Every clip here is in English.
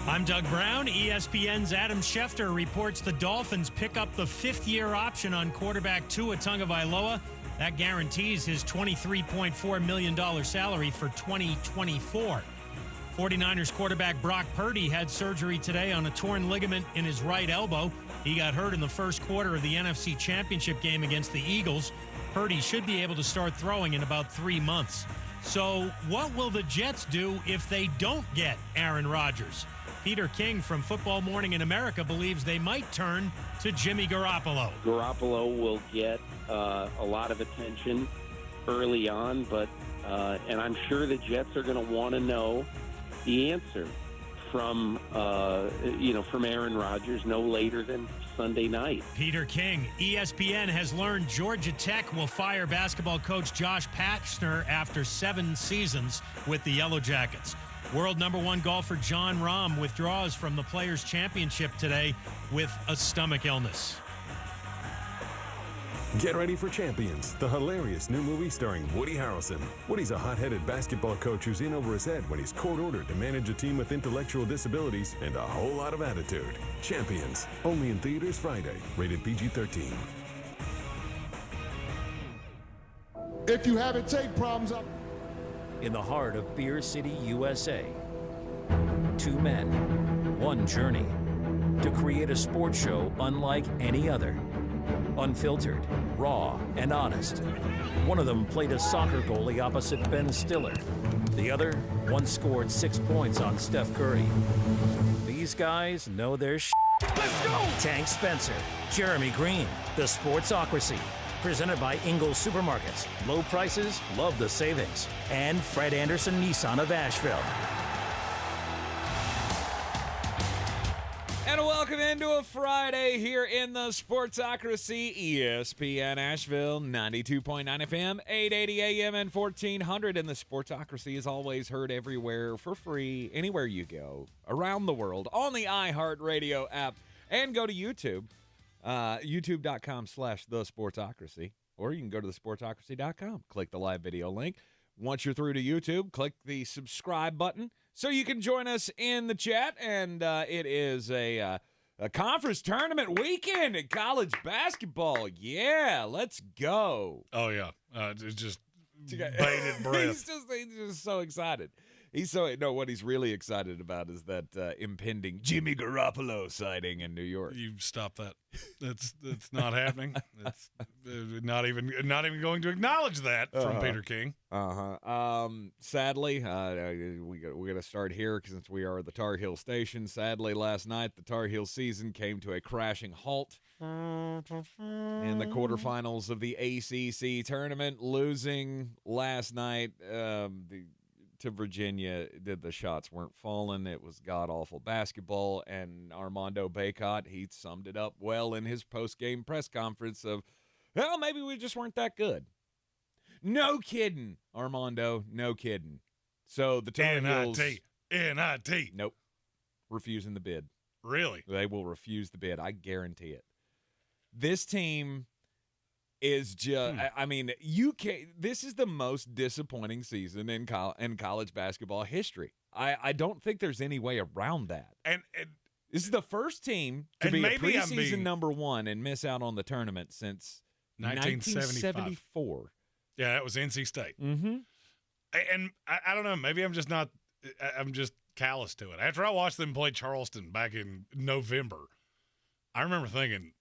I'm Doug Brown. ESPN's Adam Schefter reports the Dolphins pick up the fifth-year option on quarterback Tua Tagovailoa. That guarantees his $23.4 million salary for 2024. 49ers quarterback Brock Purdy had surgery today on a torn ligament in his right elbow. He got hurt in the first quarter of the NFC Championship game against the Eagles. Purdy should be able to start throwing in about 3 months. So what will the Jets do if they don't get Aaron Rodgers? Peter King from Football Morning in America believes they might turn to Jimmy Garoppolo. Garoppolo will get a lot of attention early on, but and I'm sure the Jets are going to want to know the answer from Aaron Rodgers no later than Sunday night. Peter King. ESPN has learned Georgia Tech will fire basketball coach Josh Pastner after 7 seasons with the Yellow Jackets. World #1 golfer Jon Rahm withdraws from the Players' Championship today with a stomach illness. Get ready for Champions, the hilarious new movie starring Woody Harrelson. Woody's a hot-headed basketball coach who's in over his head when he's court-ordered to manage a team with intellectual disabilities and a whole lot of attitude. Champions, only in theaters Friday, rated PG-13. If you haven't taken problems up. In the heart of Beer City, USA, 2 men, 1 journey to create a sports show unlike any other. Unfiltered, raw, and honest. One of them played a soccer goalie opposite Ben Stiller. The other once scored 6 points on Steph Curry. These guys know their shit. Let's go! Tank Spencer, Jeremy Greene, The Sportsocracy. Presented by Ingles Supermarkets. Low prices, love the savings. And Fred Anderson Nissan of Asheville. And welcome into a Friday here in the Sportsocracy, ESPN Asheville, 92.9 FM, 880 AM, and 1400. And the Sportsocracy is always heard everywhere for free, anywhere you go, around the world, on the iHeartRadio app. And go to YouTube. YouTube.com/thesportsocracy, or you can go to thesportsocracy.com. Click the live video link. Once you're through to YouTube, click the subscribe button so you can join us in the chat. And it is a conference tournament weekend in college basketball. Yeah, let's go. Oh, yeah. It's just bated breath. He's just so excited. What he's really excited about is that impending Jimmy Garoppolo sighting in New York. You stop that. That's not happening. It's not even going to acknowledge that from Peter King. Sadly, we got to start here since we are the Tar Heel station. Sadly, last night the Tar Heel season came to a crashing halt in the quarterfinals of the ACC tournament, losing last night. To Virginia, the shots weren't falling. It was god-awful basketball, and Armando Bacot, he summed it up well in his post-game press conference of, well, maybe we just weren't that good. No kidding, Armando, no kidding. So the Tar Heels... NIT. Nope. Refusing the bid. Really? They will refuse the bid. I guarantee it. This team... is just, I mean, this is the most disappointing season in college basketball history. I don't think there's any way around that. And this is the first team to be a preseason #1 and miss out on the tournament since 1974. Yeah, that was NC State. Mm-hmm. And I don't know, maybe I'm just callous to it. After I watched them play Charleston back in November, I remember thinking,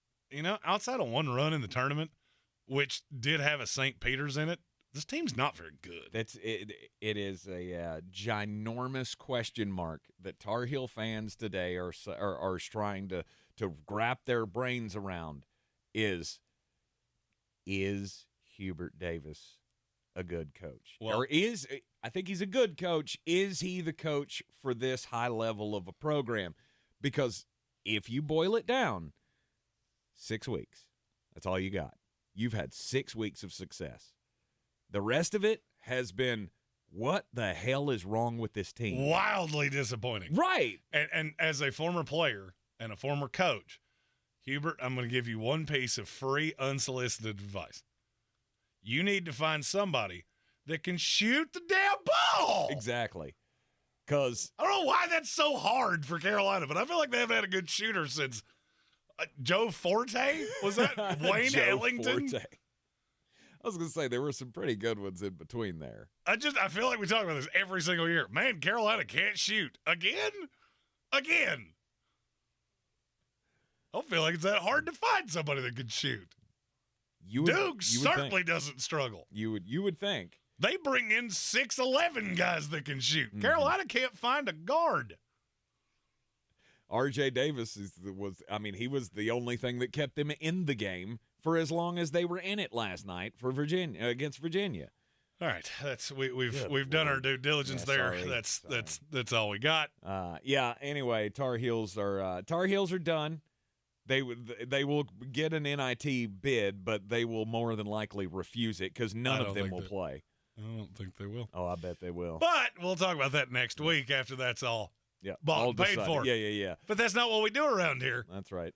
outside of one run in the tournament, which did have a St. Peter's in it, this team's not very good. It is a ginormous question mark that Tar Heel fans today are trying to wrap their brains around. Is Hubert Davis a good coach? Well, I think he's a good coach. Is he the coach for this high level of a program? Because if you boil it down, 6 weeks, that's all you got. You've had 6 weeks of success. The rest of it has been, what the hell is wrong with this team? Wildly disappointing. Right. And as a former player and a former coach, Hubert, I'm going to give you one piece of free, unsolicited advice. You need to find somebody that can shoot the damn ball. Exactly. Because I don't know why that's so hard for Carolina, but I feel like they haven't had a good shooter since Joe Forte. Was that Wayne Joe Ellington? Forte. I was going to say there were some pretty good ones in between there. I feel like we talk about this every single year. Man, Carolina can't shoot. Again. I don't feel like it's that hard to find somebody that could shoot. Duke certainly doesn't struggle. You would think. They bring in 6'11" guys that can shoot. Mm-hmm. Carolina can't find a guard. R.J. Davis he was the only thing that kept them in the game for as long as they were in it last night for Virginia against Virginia. All right, we've done our due diligence there. Sorry. That's all we got. Anyway, Tar Heels are done. They will get an NIT bid, but they will more than likely refuse it because none of them will play. I don't think they will. Oh, I bet they will. But we'll talk about that next week after that's all bought and paid for. Yeah. But that's not what we do around here. That's right.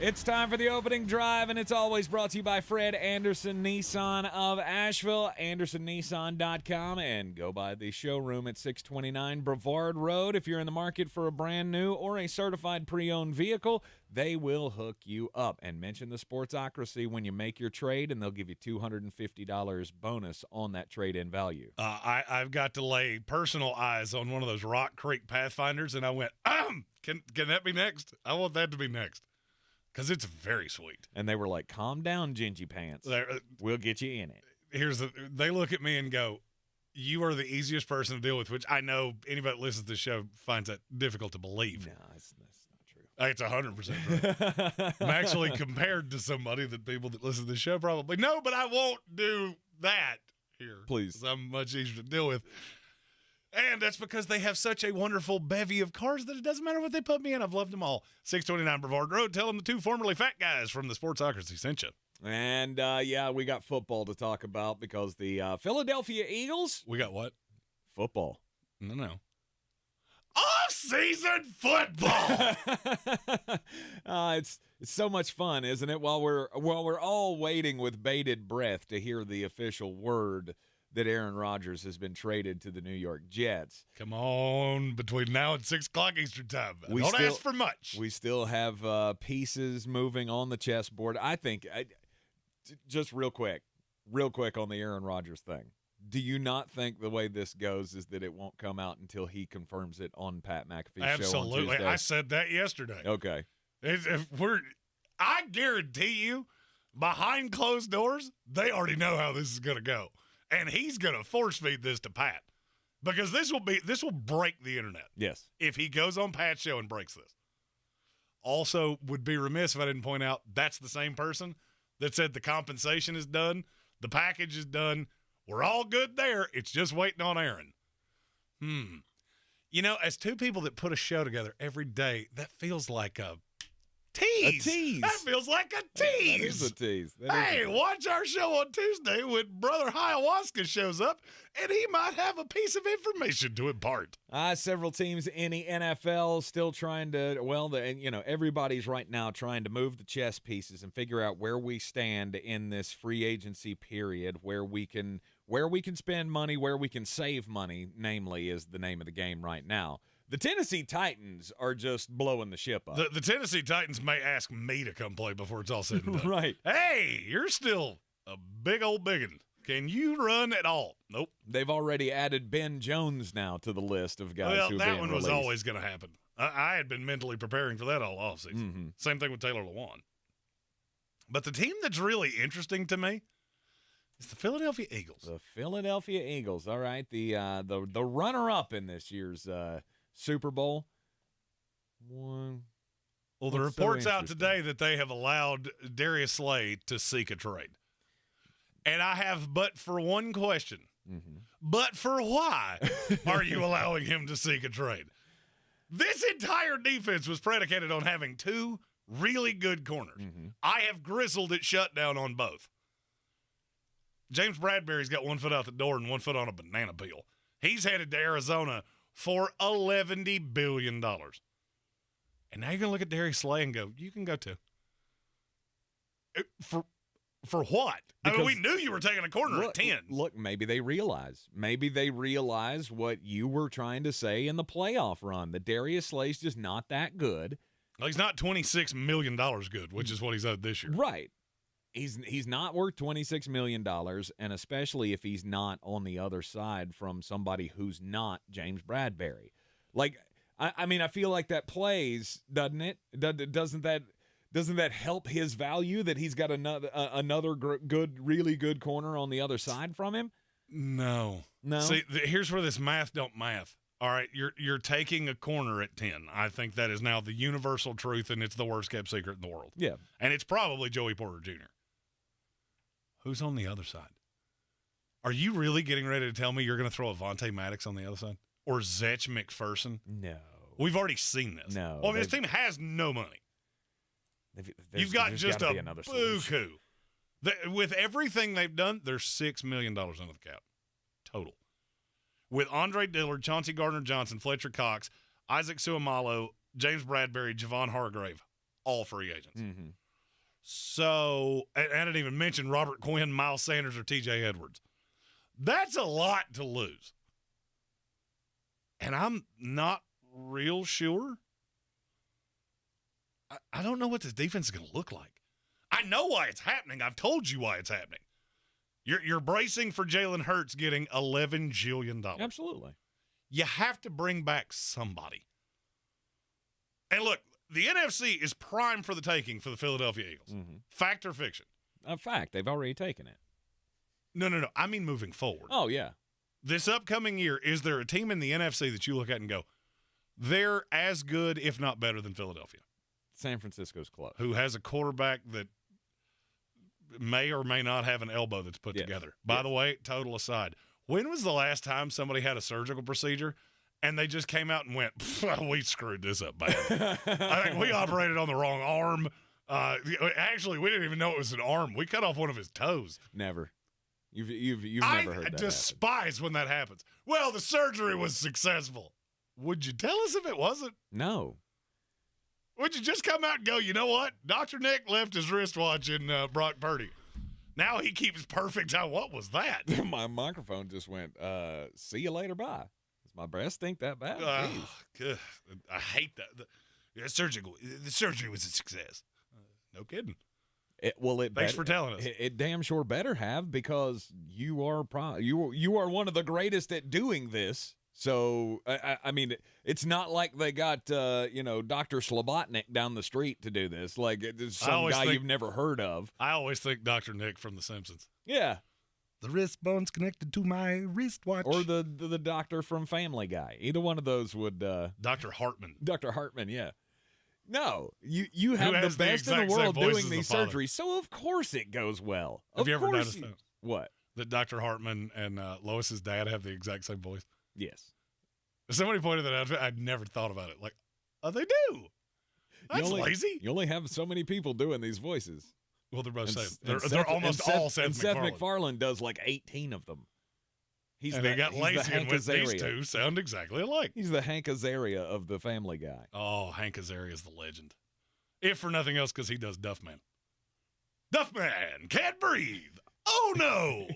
It's time for the opening drive, and it's always brought to you by Fred Anderson Nissan of Asheville, AndersonNissan.com, and go by the showroom at 629 Brevard Road. If you're in the market for a brand new or a certified pre-owned vehicle, they will hook you up. And mention the Sportsocracy when you make your trade, and they'll give you $250 bonus on that trade-in value. I've got to lay personal eyes on one of those Rock Creek Pathfinders, and I went, can that be next? I want that to be next. Because it's very sweet. And they were like, calm down, Gingy Pants. We'll get you in it. They look at me and go, you are the easiest person to deal with, which I know anybody that listens to the show finds that difficult to believe. No, that's not true. It's 100% true. I'm actually compared to somebody that people that listen to the show probably know, but I won't do that here. Please. I'm much easier to deal with. And that's because they have such a wonderful bevy of cars that it doesn't matter what they put me in. I've loved them all. 629 Brevard Road. Tell them the two formerly fat guys from the Sportsocracy sent you. And, we got football to talk about because the Philadelphia Eagles. We got what? Football. No. Off-season football! It's so much fun, isn't it? While we're all waiting with bated breath to hear the official word that Aaron Rodgers has been traded to the New York Jets. Come on, between now and 6 o'clock Eastern time. Don't ask for much. We still have pieces moving on the chessboard. I think, just real quick on the Aaron Rodgers thing. Do you not think the way this goes is that it won't come out until he confirms it on Pat McAfee's show on Tuesday? Absolutely. I said that yesterday. Okay. I guarantee you, behind closed doors, they already know how this is going to go. And he's going to force feed this to Pat because this will break the internet. Yes. If he goes on Pat's show and breaks this. Also, would be remiss if I didn't point out that's the same person that said the compensation is done, the package is done, we're all good there. It's just waiting on Aaron. You know, as two people that put a show together every day, that feels like a tease. A tease. That feels like a tease. That is a tease. Watch our show on Tuesday when Brother Ayahuasca shows up, and he might have a piece of information to impart. Several teams in the NFL still trying to, everybody's right now trying to move the chess pieces and figure out where we stand in this free agency period, where we can spend money, where we can save money, namely is the name of the game right now. The Tennessee Titans are just blowing the ship up. The Tennessee Titans may ask me to come play before it's all said and done. Right. Hey, you're still a big old biggin. Can you run at all? Nope. They've already added Ben Jones now to the list of guys who that one was always going to happen. I had been mentally preparing for that all offseason. Mm-hmm. Same thing with Taylor Lewan. But the team that's really interesting to me is the Philadelphia Eagles. The Philadelphia Eagles. All right. The runner-up in this year's Super Bowl. Well, the report's out today that they have allowed Darius Slay to seek a trade. And I have but for one question. Mm-hmm. But for why are you allowing him to seek a trade? This entire defense was predicated on having two really good corners. Mm-hmm. I have gristled at shutdown on both. James Bradbury's got 1 foot out the door and 1 foot on a banana peel. He's headed to Arizona for $11 billion. And now you're going to look at Darius Slay and go, you can go too. For what? Because we knew you were taking a corner at 10. Look, maybe they realize. Maybe they realize what you were trying to say in the playoff run, that Darius Slay's just not that good. Well, he's not $26 million good, which is what he's owed this year. Right. He's not worth $26 million, and especially if he's not on the other side from somebody who's not James Bradberry. Like, I mean, I feel like that plays, doesn't it? Doesn't that help his value that he's got another really good corner on the other side from him? No. See, here's where this math don't math. All right, you're taking a corner at 10. I think that is now the universal truth, and it's the worst kept secret in the world. Yeah. And it's probably Joey Porter Jr. Who's on the other side? Are you really getting ready to tell me you're going to throw Avonte Maddox on the other side? Or Zetch McPherson? No. We've already seen this. No. Well, I mean, this team has no money. You've got just a buku. With everything they've done, there's $6 million under the cap total. With Andre Dillard, Chauncey Gardner-Johnson, Fletcher Cox, Isaac Suamalo, James Bradberry, Javon Hargrave, all free agents. Mm-hmm. So, and I didn't even mention Robert Quinn, Miles Sanders, or TJ Edwards. That's a lot to lose. And I'm not real sure. I don't know what this defense is going to look like. I know why it's happening. I've told you why it's happening. You're bracing for Jalen Hurts getting $11 jillion. Absolutely. You have to bring back somebody. And look, the NFC is prime for the taking for the Philadelphia Eagles. Mm-hmm. Fact or fiction? A fact. They've already taken it. No. I mean moving forward. Oh, yeah. This upcoming year, is there a team in the NFC that you look at and go, they're as good, if not better, than Philadelphia? San Francisco's close. Who has a quarterback that may or may not have an elbow that's put together. By the way, total aside, when was the last time somebody had a surgical procedure and they just came out and went, we screwed this up bad. I think we operated on the wrong arm. Actually, we didn't even know it was an arm. We cut off one of his toes. Never. You've never heard that. I despise when that happens. Well, the surgery was successful. Would you tell us if it wasn't? No. Would you just come out and go, you know what? Dr. Nick left his wristwatch in Brock Purdy. Now he keeps perfect time. What was that? My microphone just went, see you later, bye. Does my breast stink that bad? Good. I hate that. The surgery was a success. No kidding. Thanks for telling us. It damn sure better have, because you are one of the greatest at doing this. So, I mean, it's not like they got, Dr. Slobotnik down the street to do this. Like, it's some guy you've never heard of. I always think Dr. Nick from The Simpsons. Yeah. The wrist bone's connected to my wristwatch. Or the doctor from Family Guy. Either one of those would. Dr. Hartman. Dr. Hartman, yeah. No, you have the best in the world doing these surgeries, so of course it goes well. Have you ever noticed that? What? That Dr. Hartman and Lois's dad have the exact same voice? Yes. Somebody pointed that out. I'd never thought about it. Like, oh, they do. That's lazy. You only have so many people doing these voices. Well, they're both same. They're almost all Seth MacFarlane. Seth MacFarlane does like 18 of them. They got lazy and went, these two sound exactly alike. He's the Hank Azaria of the Family Guy. Oh, Hank Azaria is the legend. If for nothing else, because he does Duffman. Duffman can't breathe. Oh, no.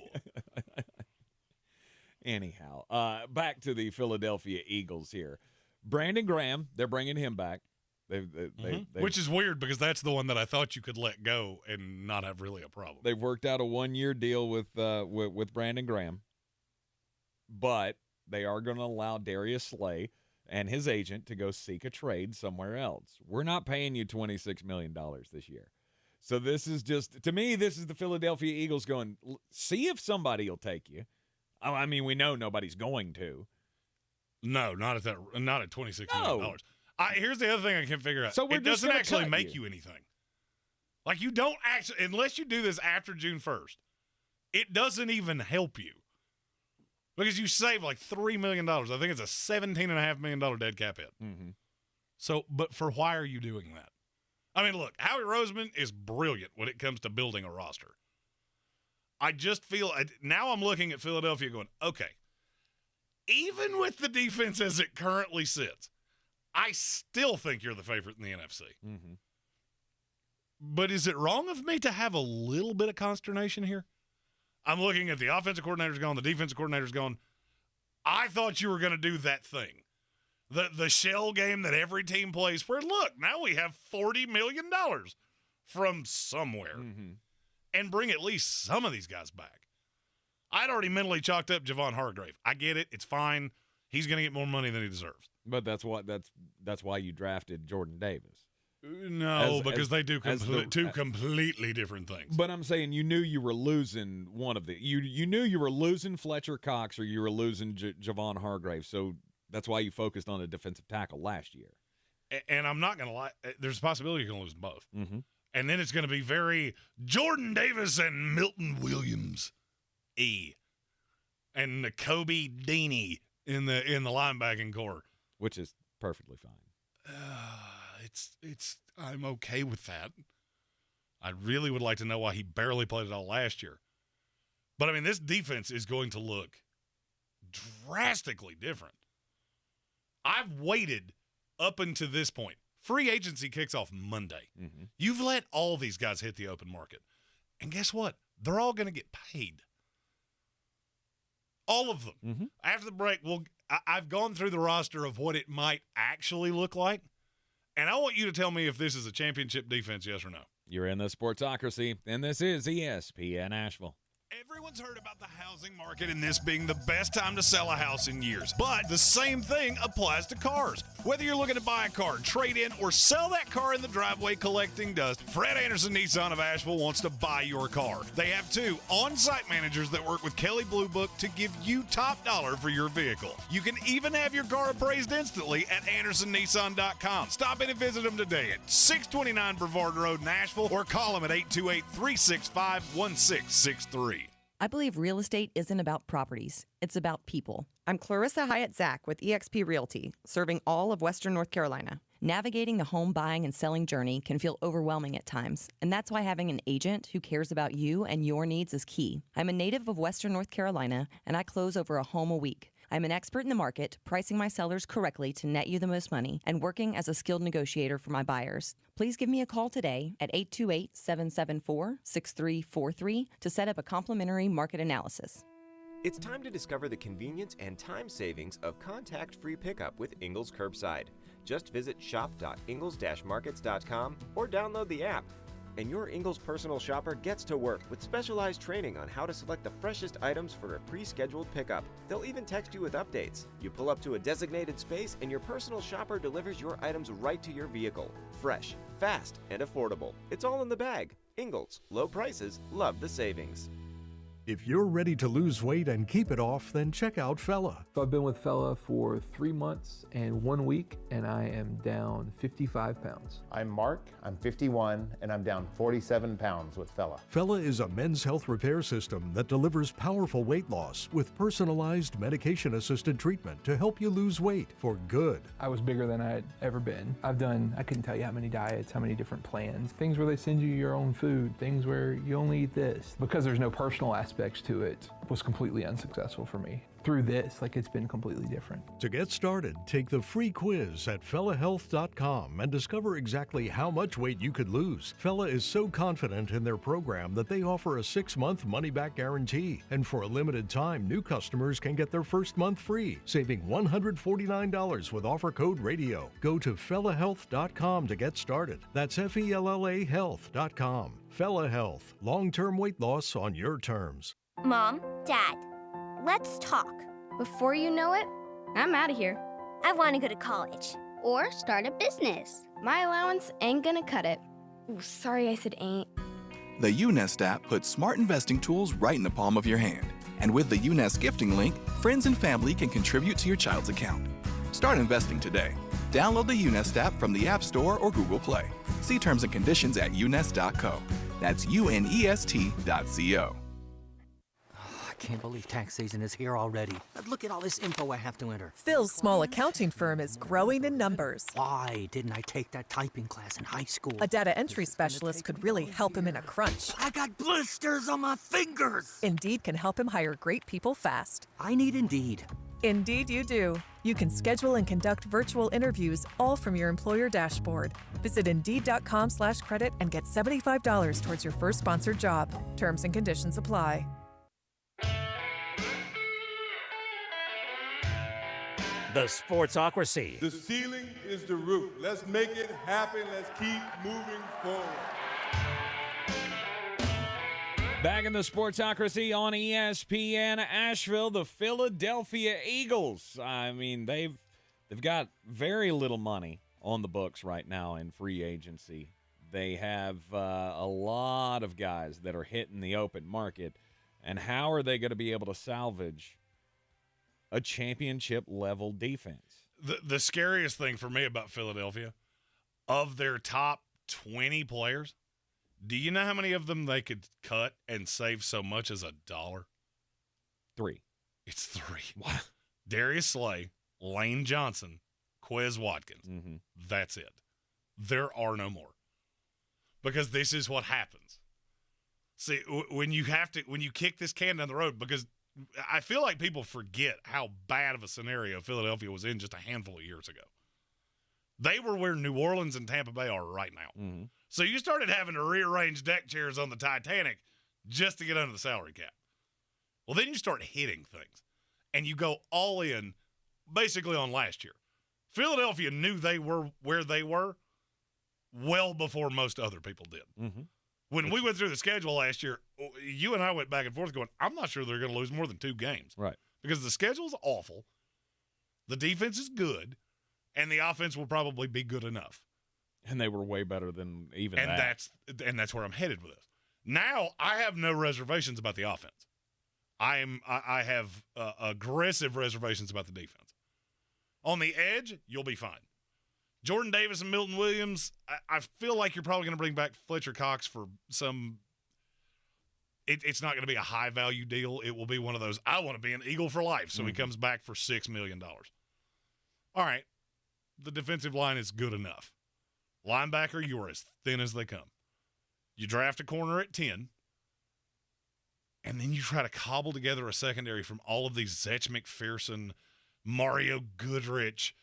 Anyhow, back to the Philadelphia Eagles here. Brandon Graham, they're bringing him back. Which is weird, because that's the one that I thought you could let go and not have really a problem. They've worked out a 1-year deal with Brandon Graham. But they are going to allow Darius Slay and his agent to go seek a trade somewhere else. We're not paying you $26 million this year. So this is just, to me, this is the Philadelphia Eagles going, see if somebody will take you. I mean, we know nobody's going to. No, not at $26 million. Here's the other thing I can't figure out. So it doesn't actually make you anything. Like, you don't actually, unless you do this after June 1st, it doesn't even help you. Because you save like $3 million. I think it's a $17.5 million dead cap hit. Mm-hmm. So, but for why are you doing that? I mean, look, Howie Roseman is brilliant when it comes to building a roster. I just feel, now I'm looking at Philadelphia going, okay, even with the defense as it currently sits, I still think you're the favorite in the NFC. Mm-hmm. But is it wrong of me to have a little bit of consternation here? I'm looking at the offensive coordinator's gone, the defensive coordinator's gone. I thought you were going to do that thing. The shell game that every team plays where, look, now we have $40 million from somewhere and bring at least some of these guys back. I'd already mentally chalked up Javon Hargrave. I get it. It's fine. He's going to get more money than he deserves. But that's why you drafted Jordan Davis. No, because they do two completely different things. But I'm saying you knew you were losing one of the you knew you were losing Fletcher Cox or you were losing Javon Hargrave. So that's why you focused on a defensive tackle last year. And I'm not going to lie. There's a possibility you're going to lose them both. Mm-hmm. And then it's going to be very Jordan Davis and Milton Williams, and Nakobe Deaney in the linebacking core, which is perfectly fine. I'm okay with that. I really would like to know why he barely played it all last year. But I mean, this defense is going to look drastically different. I've waited up until this point. Free agency kicks off Monday. Mm-hmm. You've let all these guys hit the open market. And guess what? They're all going to get paid. All of them. Mm-hmm. After the break, I've gone through the roster of what it might actually look like. And I want you to tell me if this is a championship defense, yes or no. You're in the Sportsocracy, and this is ESPN Asheville. Everyone's heard about the housing market and this being the best time to sell a house in years. But the same thing applies to cars. Whether you're looking to buy a car, trade in, or sell that car in the driveway collecting dust, Fred Anderson Nissan of Asheville wants to buy your car. They have 2 on-site managers that work with Kelley Blue Book to give you top dollar for your vehicle. You can even have your car appraised instantly at AndersonNissan.com. Stop in and visit them today at 629 Brevard Road in Asheville or call them at 828-365-1663. I believe real estate isn't about properties. It's about people. I'm Clarissa Hyatt-Zach with eXp Realty, serving all of Western North Carolina. Navigating the home buying and selling journey can feel overwhelming at times, and that's why having an agent who cares about you and your needs is key. I'm a native of Western North Carolina, and I close over a home a week. I'm an expert in the market, pricing my sellers correctly to net you the most money, and working as a skilled negotiator for my buyers. Please give me a call today at 828-774-6343 to set up a complimentary market analysis. It's time to discover the convenience and time savings of contact-free pickup with Ingles Curbside. Just visit shop.ingles-markets.com or download the app. And your Ingles personal shopper gets to work with specialized training on how to select the freshest items for a pre-scheduled pickup. They'll even text you with updates. You pull up to a designated space and your personal shopper delivers your items right to your vehicle. Fresh, fast, and affordable. It's all in the bag. Ingles. Low prices. Love the savings. If you're ready to lose weight and keep it off, then check out Fella. So I've been with Fella for 3 months and 1 week, and I am down 55 pounds. I'm Mark, I'm 51, and I'm down 47 pounds with Fella. Fella is a men's health repair system that delivers powerful weight loss with personalized medication-assisted treatment to help you lose weight for good. I was bigger than I had ever been. I couldn't tell you how many diets, how many different plans, things where they send you your own food, things where you only eat this. Because there's no personal aspects to it, was completely unsuccessful for me. Through this, it's been completely different. To get started, take the free quiz at fellahealth.com and discover exactly how much weight you could lose. Fella is so confident in their program that they offer a 6-month money-back guarantee. And for a limited time, new customers can get their first month free, saving $149 with offer code RADIO. Go to fellahealth.com to get started. That's FELLA health.com. Fella Health. Long-term weight loss on your terms. Mom, Dad, let's talk. Before you know it, I'm out of here. I want to go to college. Or start a business. My allowance ain't gonna cut it. Ooh, sorry I said ain't. The UNest app puts smart investing tools right in the palm of your hand. And with the UNest gifting link, friends and family can contribute to your child's account. Start investing today. Download the UNest app from the App Store or Google Play. See terms and conditions at unest.co. That's UNEST.co. I can't believe tax season is here already. Look at all this info I have to enter. Phil's small accounting firm is growing in numbers. Why didn't I take that typing class in high school? A data entry specialist could really help him in a crunch. I got blisters on my fingers. Indeed can help him hire great people fast. I need Indeed. Indeed, you do. You can schedule and conduct virtual interviews all from your employer dashboard. Visit Indeed.com/credit and get $75 towards your first sponsored job. Terms and conditions apply. The Sportsocracy. The ceiling is the roof. Let's make it happen. Let's keep moving forward. Back in the Sportsocracy on ESPN Asheville, the Philadelphia Eagles. I mean, they've got very little money on the books right now in free agency. They have a lot of guys that are hitting the open market. And how are they going to be able to salvage a championship-level defense? The scariest thing for me about Philadelphia, of their top 20 players, do you know how many of them they could cut and save so much as $1? 3. It's 3. Wow. Darius Slay, Lane Johnson, Quez Watkins. Mm-hmm. That's it. There are no more. Because this is what happens. See, when you kick this can down the road, because I feel like people forget how bad of a scenario Philadelphia was in just a handful of years ago. They were where New Orleans and Tampa Bay are right now. Mm-hmm. So you started having to rearrange deck chairs on the Titanic just to get under the salary cap. Well, then you start hitting things, and you go all in basically on last year. Philadelphia knew they were where they were well before most other people did. Mm-hmm. When we went through the schedule last year, you and I went back and forth going, I'm not sure they're going to lose more than 2 games. Right. Because the schedule's awful, the defense is good, and the offense will probably be good enough. And they were way better than even and that. That's where I'm headed with this. Now I have no reservations about the offense. I have aggressive reservations about the defense. On the edge, you'll be fine. Jordan Davis and Milton Williams, I feel like you're probably going to bring back Fletcher Cox for some – it's not going to be a high-value deal. It will be one of those, I want to be an Eagle for life, so he comes back for $6 million. All right, the defensive line is good enough. Linebacker, you are as thin as they come. You draft a corner at 10, and then you try to cobble together a secondary from all of these Zech McPherson, Mario Goodrich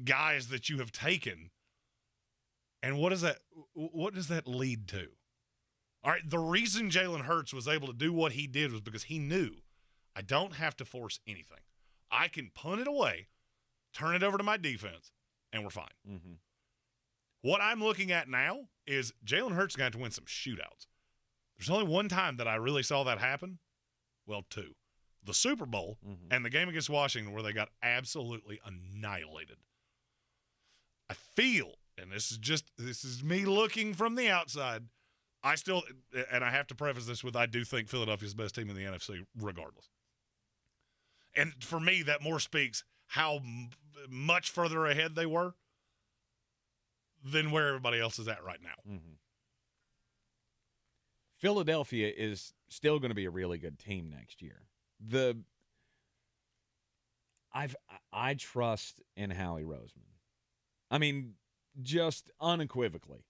guys that you have taken. And what does that lead to? All right, the reason Jalen Hurts was able to do what he did was because he knew I don't have to force anything. I can punt it away, turn it over to my defense, and we're fine. Mm-hmm. What I'm looking at now is Jalen Hurts going to win some shootouts. There's only one time that I really saw that happen. Well, 2. The Super Bowl and the game against Washington where they got absolutely annihilated. I feel, and this is me looking from the outside, I have to preface this with I do think Philadelphia's the best team in the NFC regardless. And for me, that more speaks how much further ahead they were than where everybody else is at right now. Mm-hmm. Philadelphia is still going to be a really good team next year. I trust in Howie Roseman. I mean, just unequivocally.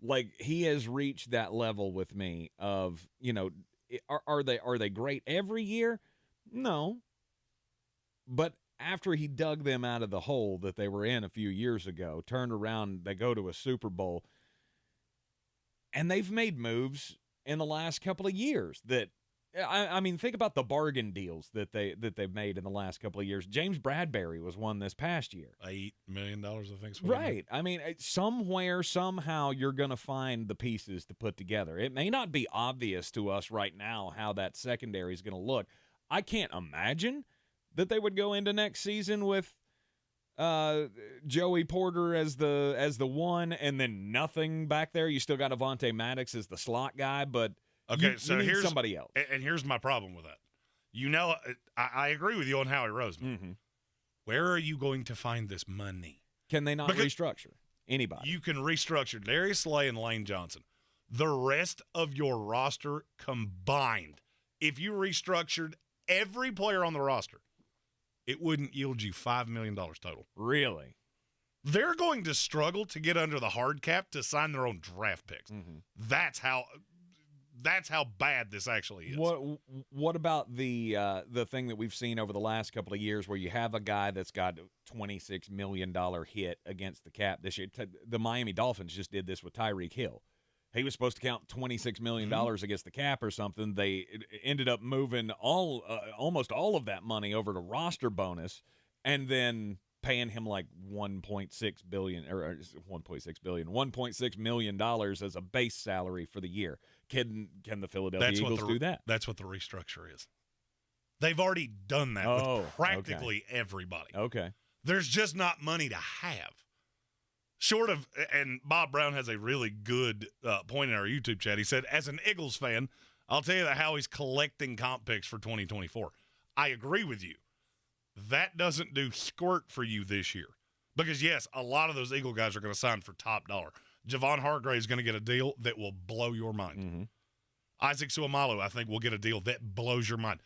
Like, he has reached that level with me of, are they great every year? No. But after he dug them out of the hole that they were in a few years ago, turned around, they go to a Super Bowl, and they've made moves in the last couple of years that, I mean, think about the bargain deals that they've made in the last couple of years. James Bradbury was one this past year. $8 million, I think. Right. I mean, somewhere, somehow, you're going to find the pieces to put together. It may not be obvious to us right now how that secondary is going to look. I can't imagine that they would go into next season with Joey Porter as the one, and then nothing back there. You still got Avonte Maddox as the slot guy, but okay, you need here's somebody else. And here's my problem with that. I agree with you on Howie Roseman. Mm-hmm. Where are you going to find this money? Can they not restructure anybody? You can restructure Darius Slay and Lane Johnson. The rest of your roster combined, if you restructured every player on the roster, it wouldn't yield you $5 million total. Really? They're going to struggle to get under the hard cap to sign their own draft picks. Mm-hmm. That's how That's how bad this actually is. What about the thing that we've seen over the last couple of years where you have a guy that's got $26 million hit against the cap this year? The Miami Dolphins just did this with Tyreek Hill. He was supposed to count $26 million against the cap or something. They ended up moving almost all of that money over to roster bonus and then paying him like $1.6 million as a base salary for the year. Can the Philadelphia Eagles do that? That's what the restructure is. They've already done that with practically everybody. Okay. There's just not money to have. Short of, and Bob Brown has a really good point in our YouTube chat. He said, as an Eagles fan, I'll tell you how he's collecting comp picks for 2024. I agree with you. That doesn't do squirt for you this year. Because, yes, a lot of those Eagle guys are going to sign for top dollar. Javon Hargrave is going to get a deal that will blow your mind. Mm-hmm. Isaac Suamalu, I think, will get a deal that blows your mind.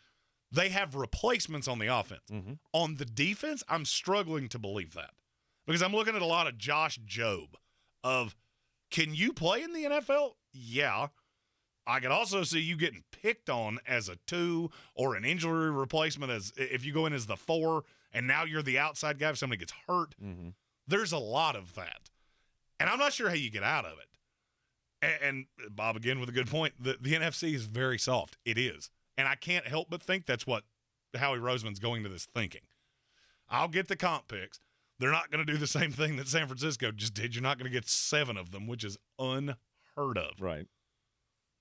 They have replacements on the offense. Mm-hmm. On the defense, I'm struggling to believe that. Because I'm looking at a lot of Josh Jobe of, can you play in the NFL? Yeah. I could also see you getting picked on as a 2 or an injury replacement as if you go in as the 4 and now you're the outside guy if somebody gets hurt. Mm-hmm. There's a lot of that. And I'm not sure how you get out of it. And Bob, again, with a good point, the NFC is very soft. It is. And I can't help but think that's what Howie Roseman's going to this thinking. I'll get the comp picks. They're not going to do the same thing that San Francisco just did. You're not going to get 7 of them, which is unheard of. Right.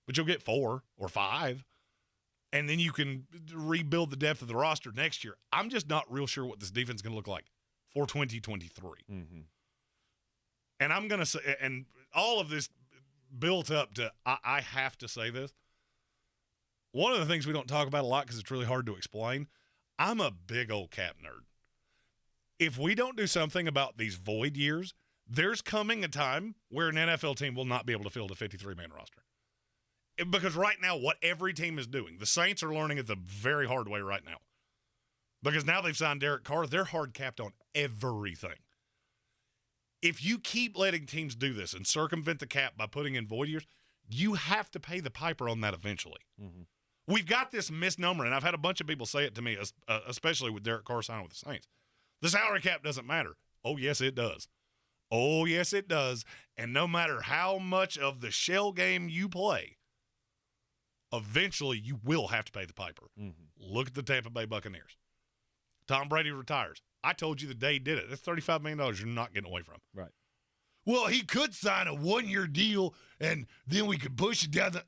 But you'll get 4 or 5, and then you can rebuild the depth of the roster next year. I'm just not real sure what this defense is going to look like for 2023. Mm-hmm. And I'm going to say, and all of this built up to, I have to say this. One of the things we don't talk about a lot because it's really hard to explain, I'm a big old cap nerd. If we don't do something about these void years, there's coming a time where an NFL team will not be able to field a 53-man roster. Because right now, what every team is doing, the Saints are learning it the very hard way right now. Because now they've signed Derek Carr, they're hard capped on everything. If you keep letting teams do this and circumvent the cap by putting in void years, you have to pay the piper on that eventually. Mm-hmm. We've got this misnomer, and I've had a bunch of people say it to me, especially with Derek Carr signing with the Saints. The salary cap doesn't matter. Oh, yes, it does. Oh, yes, it does. And no matter how much of the shell game you play, eventually you will have to pay the piper. Mm-hmm. Look at the Tampa Bay Buccaneers. Tom Brady retires. I told you the day he did it. That's $35 million you're not getting away from. Right. Well, he could sign a 1-year deal, and then we could push it down the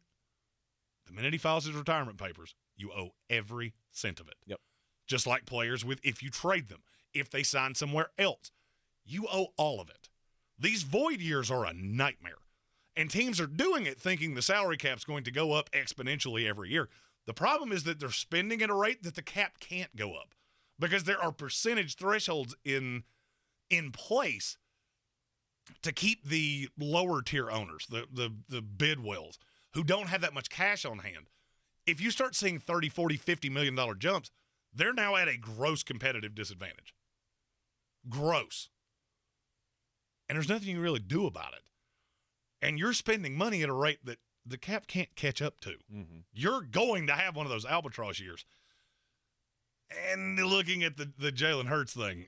minute he files his retirement papers, you owe every cent of it. Yep. Just like players if you trade them. If they sign somewhere else, you owe all of it. These void years are a nightmare. And teams are doing it thinking the salary cap's going to go up exponentially every year. The problem is that they're spending at a rate that the cap can't go up because there are percentage thresholds in place to keep the lower tier owners, the bidwells, who don't have that much cash on hand. If you start seeing $30, $40, $50 million jumps, they're now at a gross competitive disadvantage. Gross. And there's nothing you can really do about it. And you're spending money at a rate that the cap can't catch up to. Mm-hmm. You're going to have one of those albatross years. And looking at the Jalen Hurts thing,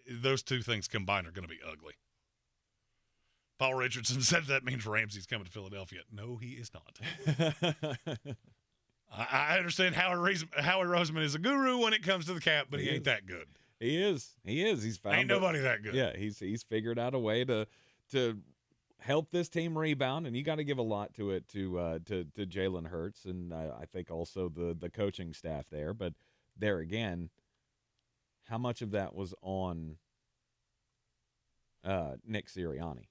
those two things combined are going to be ugly. Paul Richardson said that means Ramsey's coming to Philadelphia. No, he is not. I understand Howie Roseman is a guru when it comes to the cap, but he ain't that good. He is. He's found ain't nobody that good. Yeah, he's figured out a way to help this team rebound, and you got to give a lot to it to Jalen Hurts, and I think also the coaching staff there. But there again, how much of that was on Nick Sirianni?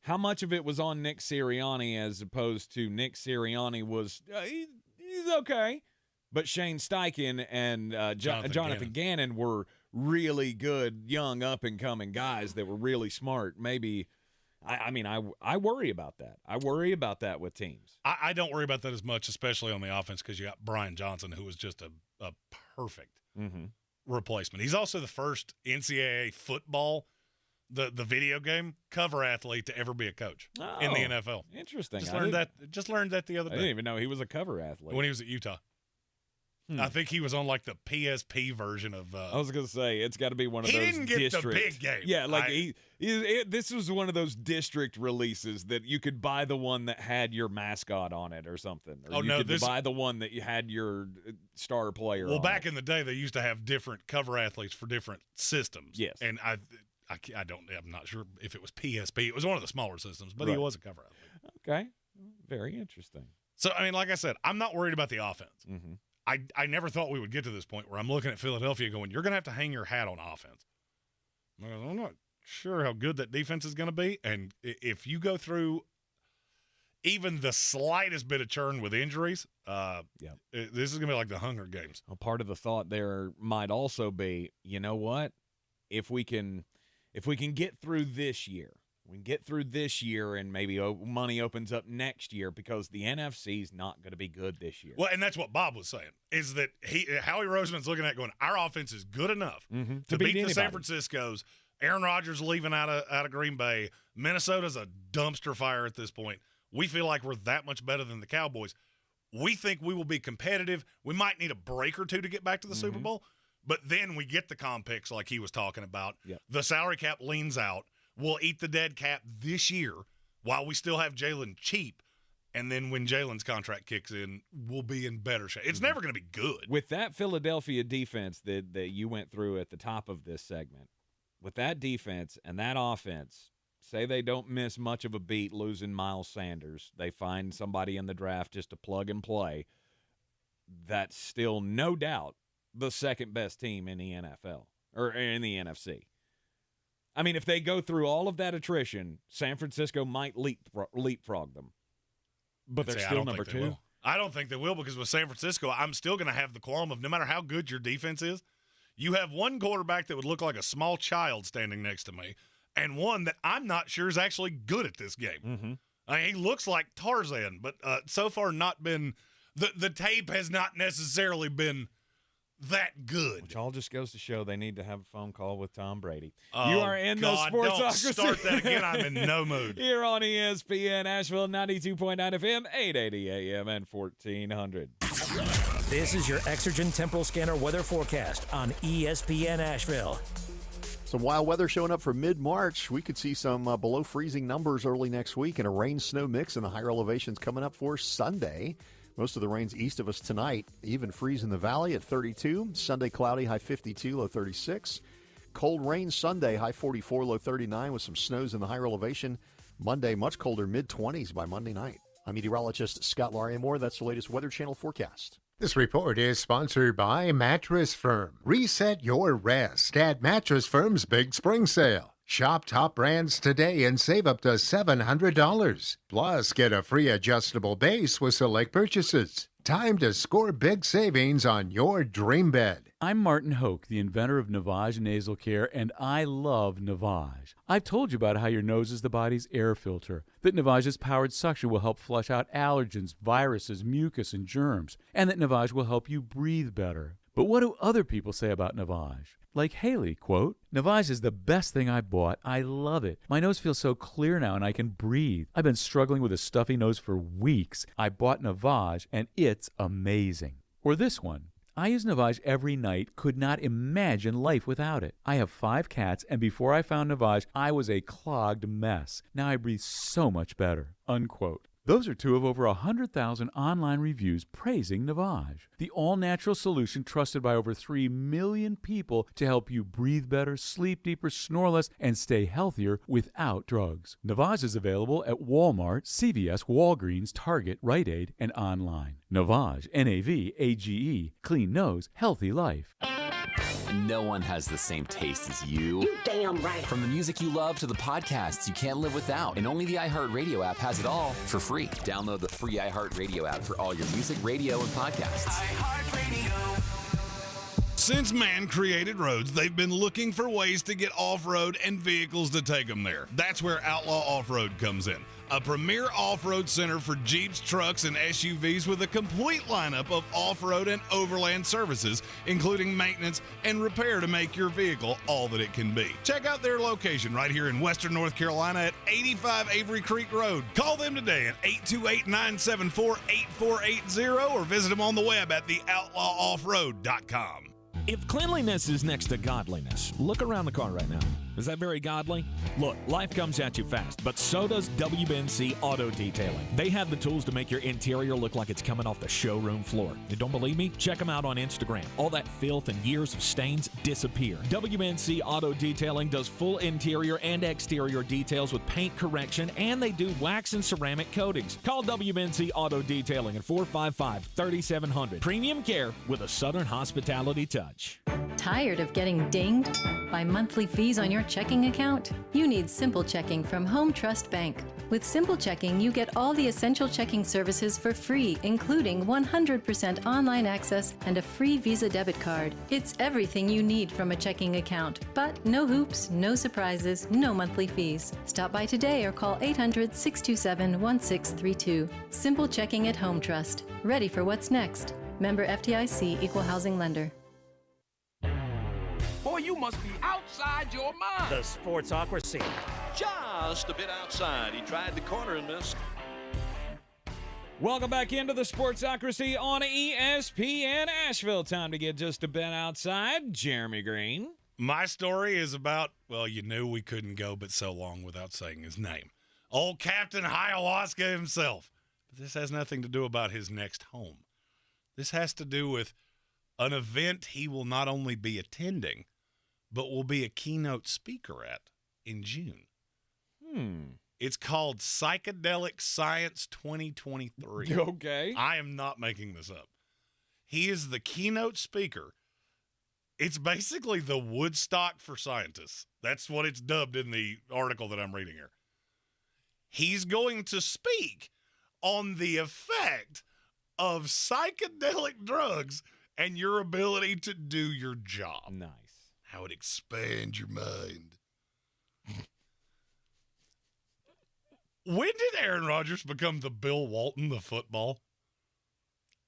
How much of it was on Nick Sirianni as opposed to Nick Sirianni was he's okay, but Shane Steichen and Jonathan Gannon were really good, young, up-and-coming guys that were really smart. Maybe, I worry about that. I worry about that with teams. I don't worry about that as much, especially on the offense, because you got Brian Johnson, who was just a perfect replacement. He's also the first NCAA football the video game, cover athlete to ever be a coach in the NFL. Interesting. Just learned that the other day. I didn't even know he was a cover athlete. When he was at Utah. I think he was on like the PSP version of. I was going to say it's got to be one of those. He didn't get district, the big game. Yeah, like this was one of those district releases that you could buy the one that had your mascot on it or something. Or you could buy the one that you had your star player. Well, on back in the day, they used to have different cover athletes for different systems. Yes, and I'm not sure if it was PSP. It was one of the smaller systems, but he was a cover athlete. Okay, very interesting. So I mean, like I said, I'm not worried about the offense. Mm-hmm. I never thought we would get to this point where I'm looking at Philadelphia going, you're going to have to hang your hat on offense. I'm not sure how good that defense is going to be. And if you go through even the slightest bit of churn with injuries, this is going to be like the Hunger Games. Well, part of the thought there might also be, you know what? If we can get through this year, and maybe money opens up next year because the NFC is not going to be good this year. Well, and that's what Bob was saying, is that Howie Roseman's looking at going, our offense is good enough to beat the San Franciscos. Aaron Rodgers leaving out of Green Bay. Minnesota's a dumpster fire at this point. We feel like we're that much better than the Cowboys. We think we will be competitive. We might need a break or two to get back to the Super Bowl, but then we get the comp picks like he was talking about. Yep. The salary cap leans out. We'll eat the dead cap this year while we still have Jalen cheap. And then when Jalen's contract kicks in, we'll be in better shape. It's never going to be good. With that Philadelphia defense that you went through at the top of this segment, with that defense and that offense, say they don't miss much of a beat losing Miles Sanders. They find somebody in the draft just to plug and play. That's still no doubt the second best team in the NFL or in the NFC. I mean, if they go through all of that attrition, San Francisco might leapfrog them. But they're still number two. I don't think they will because with San Francisco, I'm still going to have the qualm of no matter how good your defense is, you have one quarterback that would look like a small child standing next to me and one that I'm not sure is actually good at this game. Mm-hmm. I mean, he looks like Tarzan, but so far not been – the tape has not necessarily been – that good. Which all just goes to show they need to have a phone call with Tom Brady. Oh, you are in the Sportsocracy. Don't start that again. I'm in no mood. Here on ESPN Asheville, 92.9 FM, 880 AM, and 1400. This is your Exergen Temporal Scanner weather forecast on ESPN Asheville. Some wild weather showing up for mid-March. We could see some below freezing numbers early next week and a rain-snow mix in the higher elevations coming up for Sunday. Most of the rain's east of us tonight. Even freeze in the valley at 32. Sunday cloudy, high 52, low 36. Cold rain Sunday, high 44, low 39 with some snows in the higher elevation. Monday, much colder, mid-20s by Monday night. I'm meteorologist Scott Larimore. That's the latest Weather Channel forecast. This report is sponsored by Mattress Firm. Reset your rest at Mattress Firm's Big Spring Sale. Shop top brands today and save up to $700. Plus, get a free adjustable base with select purchases. Time to score big savings on your dream bed. I'm Martin Hoke, the inventor of Navage Nasal Care, and I love Navage. I've told you about how your nose is the body's air filter, that Navage's powered suction will help flush out allergens, viruses, mucus, and germs, and that Navage will help you breathe better. But what do other people say about Navage? Like Haley, quote, Navage is the best thing I bought. I love it. My nose feels so clear now and I can breathe. I've been struggling with a stuffy nose for weeks. I bought Navage and it's amazing. Or this one. I use Navage every night, could not imagine life without it. I have 5 cats and before I found Navage, I was a clogged mess. Now I breathe so much better, unquote. Those are 2 of over 100,000 online reviews praising Navage, the all-natural solution trusted by over 3 million people to help you breathe better, sleep deeper, snore less, and stay healthier without drugs. Navage is available at Walmart, CVS, Walgreens, Target, Rite Aid, and online. Navage, N-A-V-A-G-E, clean nose, healthy life. No one has the same taste as you. You damn right. From the music you love to the podcasts you can't live without. And only the iHeartRadio app has it all for free. Download the free iHeartRadio app for all your music, radio, and podcasts. iHeartRadio. Since man created roads, they've been looking for ways to get off-road and vehicles to take them there. That's where Outlaw Off-Road comes in. a premier off-road center for Jeeps, trucks, and SUVs with a complete lineup of off-road and overland services, including maintenance and repair to make your vehicle all that it can be. Check out their location right here in Western North Carolina at 85 Avery Creek Road. Call them today at 828-974-8480 or visit them on the web at theoutlawoffroad.com. If cleanliness is next to godliness, look around the car right now. Is that very godly? Look, life comes at you fast, but so does WBNC Auto Detailing. They have the tools to make your interior look like it's coming off the showroom floor. You don't believe me? Check them out on Instagram. All that filth and years of stains disappear. WBNC Auto Detailing does full interior and exterior details with paint correction, and they do wax and ceramic coatings. Call WBNC Auto Detailing at 455-3700. Premium care with a Southern hospitality touch. Tired of getting dinged by monthly fees on your checking account? You need Simple Checking from Home Trust Bank. With Simple Checking, you get all the essential checking services for free, including 100% online access and a free Visa debit card. It's everything you need from a checking account, but no hoops, no surprises, no monthly fees. Stop by today or call 800-627-1632. Simple Checking at Home Trust. Ready for what's next. Member FDIC, Equal Housing Lender. Boy, you must be outside your mind. The Sportsocracy. Just a bit outside. He tried the corner and missed. Welcome back into the Sportsocracy on ESPN Asheville. Time to get just a bit outside. Jeremy Greene. My story is about, well, you knew we couldn't go but so long without saying his name. Old Captain Ayahuasca himself. But this has nothing to do about his next home. This has to do with an event he will not only be attending, but will be a keynote speaker at in June. It's called Psychedelic Science 2023. Okay. I am not making this up. He is the keynote speaker. It's basically the Woodstock for scientists. That's what it's dubbed in the article that I'm reading here. He's going to speak on the effect of psychedelic drugs and your ability to do your job. Nice. How it expands your mind. When did Aaron Rodgers become the Bill Walton of football?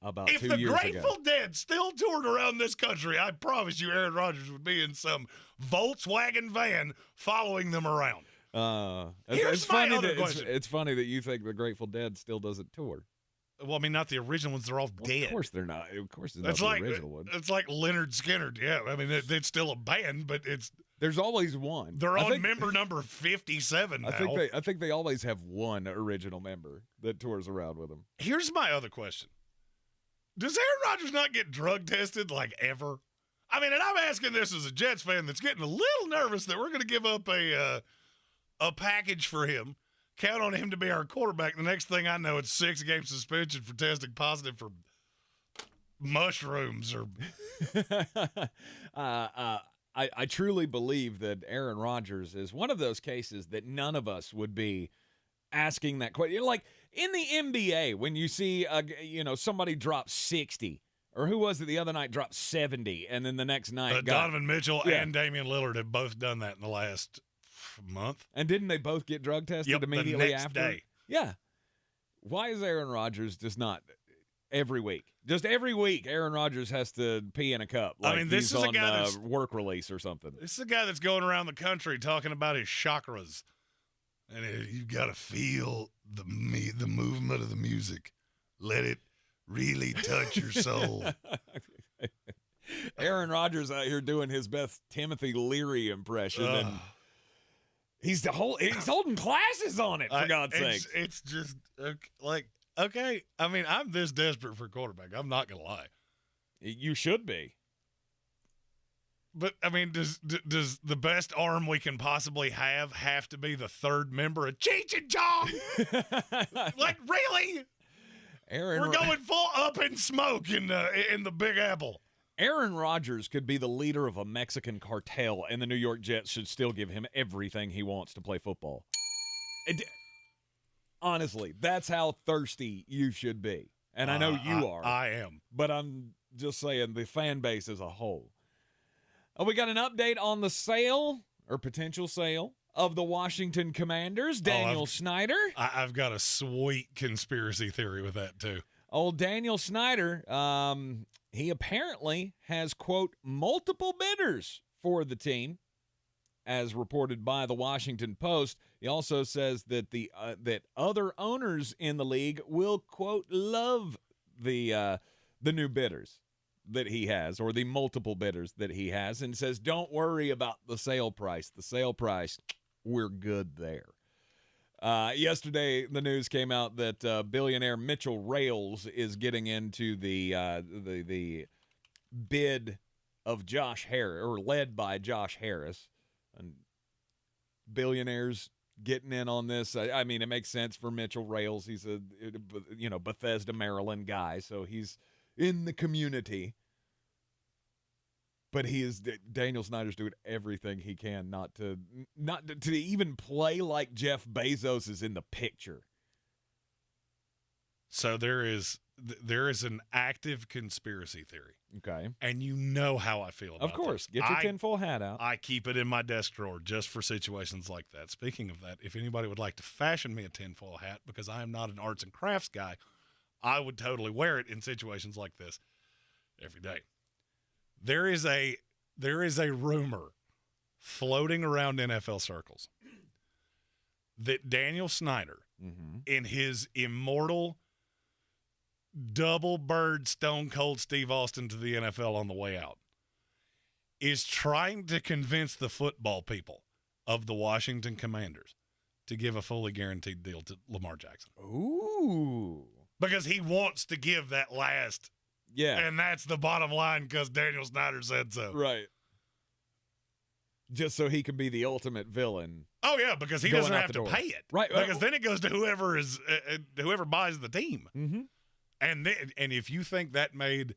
About 2 years ago. If the Grateful Dead still toured around this country, I promise you Aaron Rodgers would be in some Volkswagen van following them around. Here's my other question. It's funny that you think the Grateful Dead still doesn't tour. Well, I mean, not the original ones. They're all dead. Of course they're not. Of course it's not the original one. It's like Leonard Skinner. Yeah, I mean, it's still a band, but there's always one. They're on member number 57 now. I think they always have one original member that tours around with them. Here's my other question. Does Aaron Rodgers not get drug tested, like, ever? I mean, and I'm asking this as a Jets fan that's getting a little nervous that we're going to give up a package for him. Count on him to be our quarterback. The next thing I know, it's 6-game suspension for testing positive for mushrooms. Or I truly believe that Aaron Rodgers is one of those cases that none of us would be asking that question. Like in the NBA, when you see somebody drop 60, or who was it the other night dropped 70, and then the next night Donovan Mitchell and Damian Lillard have both done that in the last month. And didn't they both get drug tested immediately the next after? Day. Yeah. Why is Aaron Rodgers just not every week? Just every week, Aaron Rodgers has to pee in a cup. Like I mean, this he's is on a guy that's work release or something. This is a guy that's going around the country talking about his chakras, and you got to feel the movement of the music. Let it really touch your soul. Aaron Rodgers out here doing his best Timothy Leary impression, and he's holding classes on it, for God's sake. It's just like, okay, I mean, I'm this desperate for a quarterback. I'm not going to lie. You should be. But, I mean, does the best arm we can possibly have to be the third member of Cheech and Chong? Like, really? We're going full up in smoke in the Big Apple. Aaron Rodgers could be the leader of a Mexican cartel, and the New York Jets should still give him everything he wants to play football. Honestly, that's how thirsty you should be. And I know you are. I am. But I'm just saying the fan base as a whole. We got an update on the sale or potential sale of the Washington Commanders, Daniel Snyder. I've got a sweet conspiracy theory with that, too. Old Daniel Snyder, he apparently has, quote, multiple bidders for the team, as reported by the Washington Post. He also says that that other owners in the league will, quote, love the new bidders that he has, or the multiple bidders that he has, and says, don't worry about the sale price. The sale price, we're good there. Yesterday, the news came out that billionaire Mitchell Rales is getting into the bid of Josh Harris, or led by Josh Harris. And billionaires getting in on this. I mean, it makes sense for Mitchell Rales. He's a Bethesda, Maryland guy, so he's in the community. But Daniel Snyder's doing everything he can not to even play like Jeff Bezos is in the picture. So there is an active conspiracy theory. Okay. And you know how I feel about it. Of course. This. Get your tinfoil hat out. I keep it in my desk drawer just for situations like that. Speaking of that, if anybody would like to fashion me a tinfoil hat, because I am not an arts and crafts guy, I would totally wear it in situations like this every day. There is a rumor floating around NFL circles that Daniel Snyder, in his immortal double bird Stone Cold Steve Austin to the NFL on the way out, is trying to convince the football people of the Washington Commanders to give a fully guaranteed deal to Lamar Jackson. Ooh. Because he wants to give that last. Yeah. And that's the bottom line because Daniel Snyder said so. Right. Just so he can be the ultimate villain. Oh, yeah, because he doesn't have to pay it. Right. Because then it goes to whoever buys the team. Mm-hmm. And if you think that made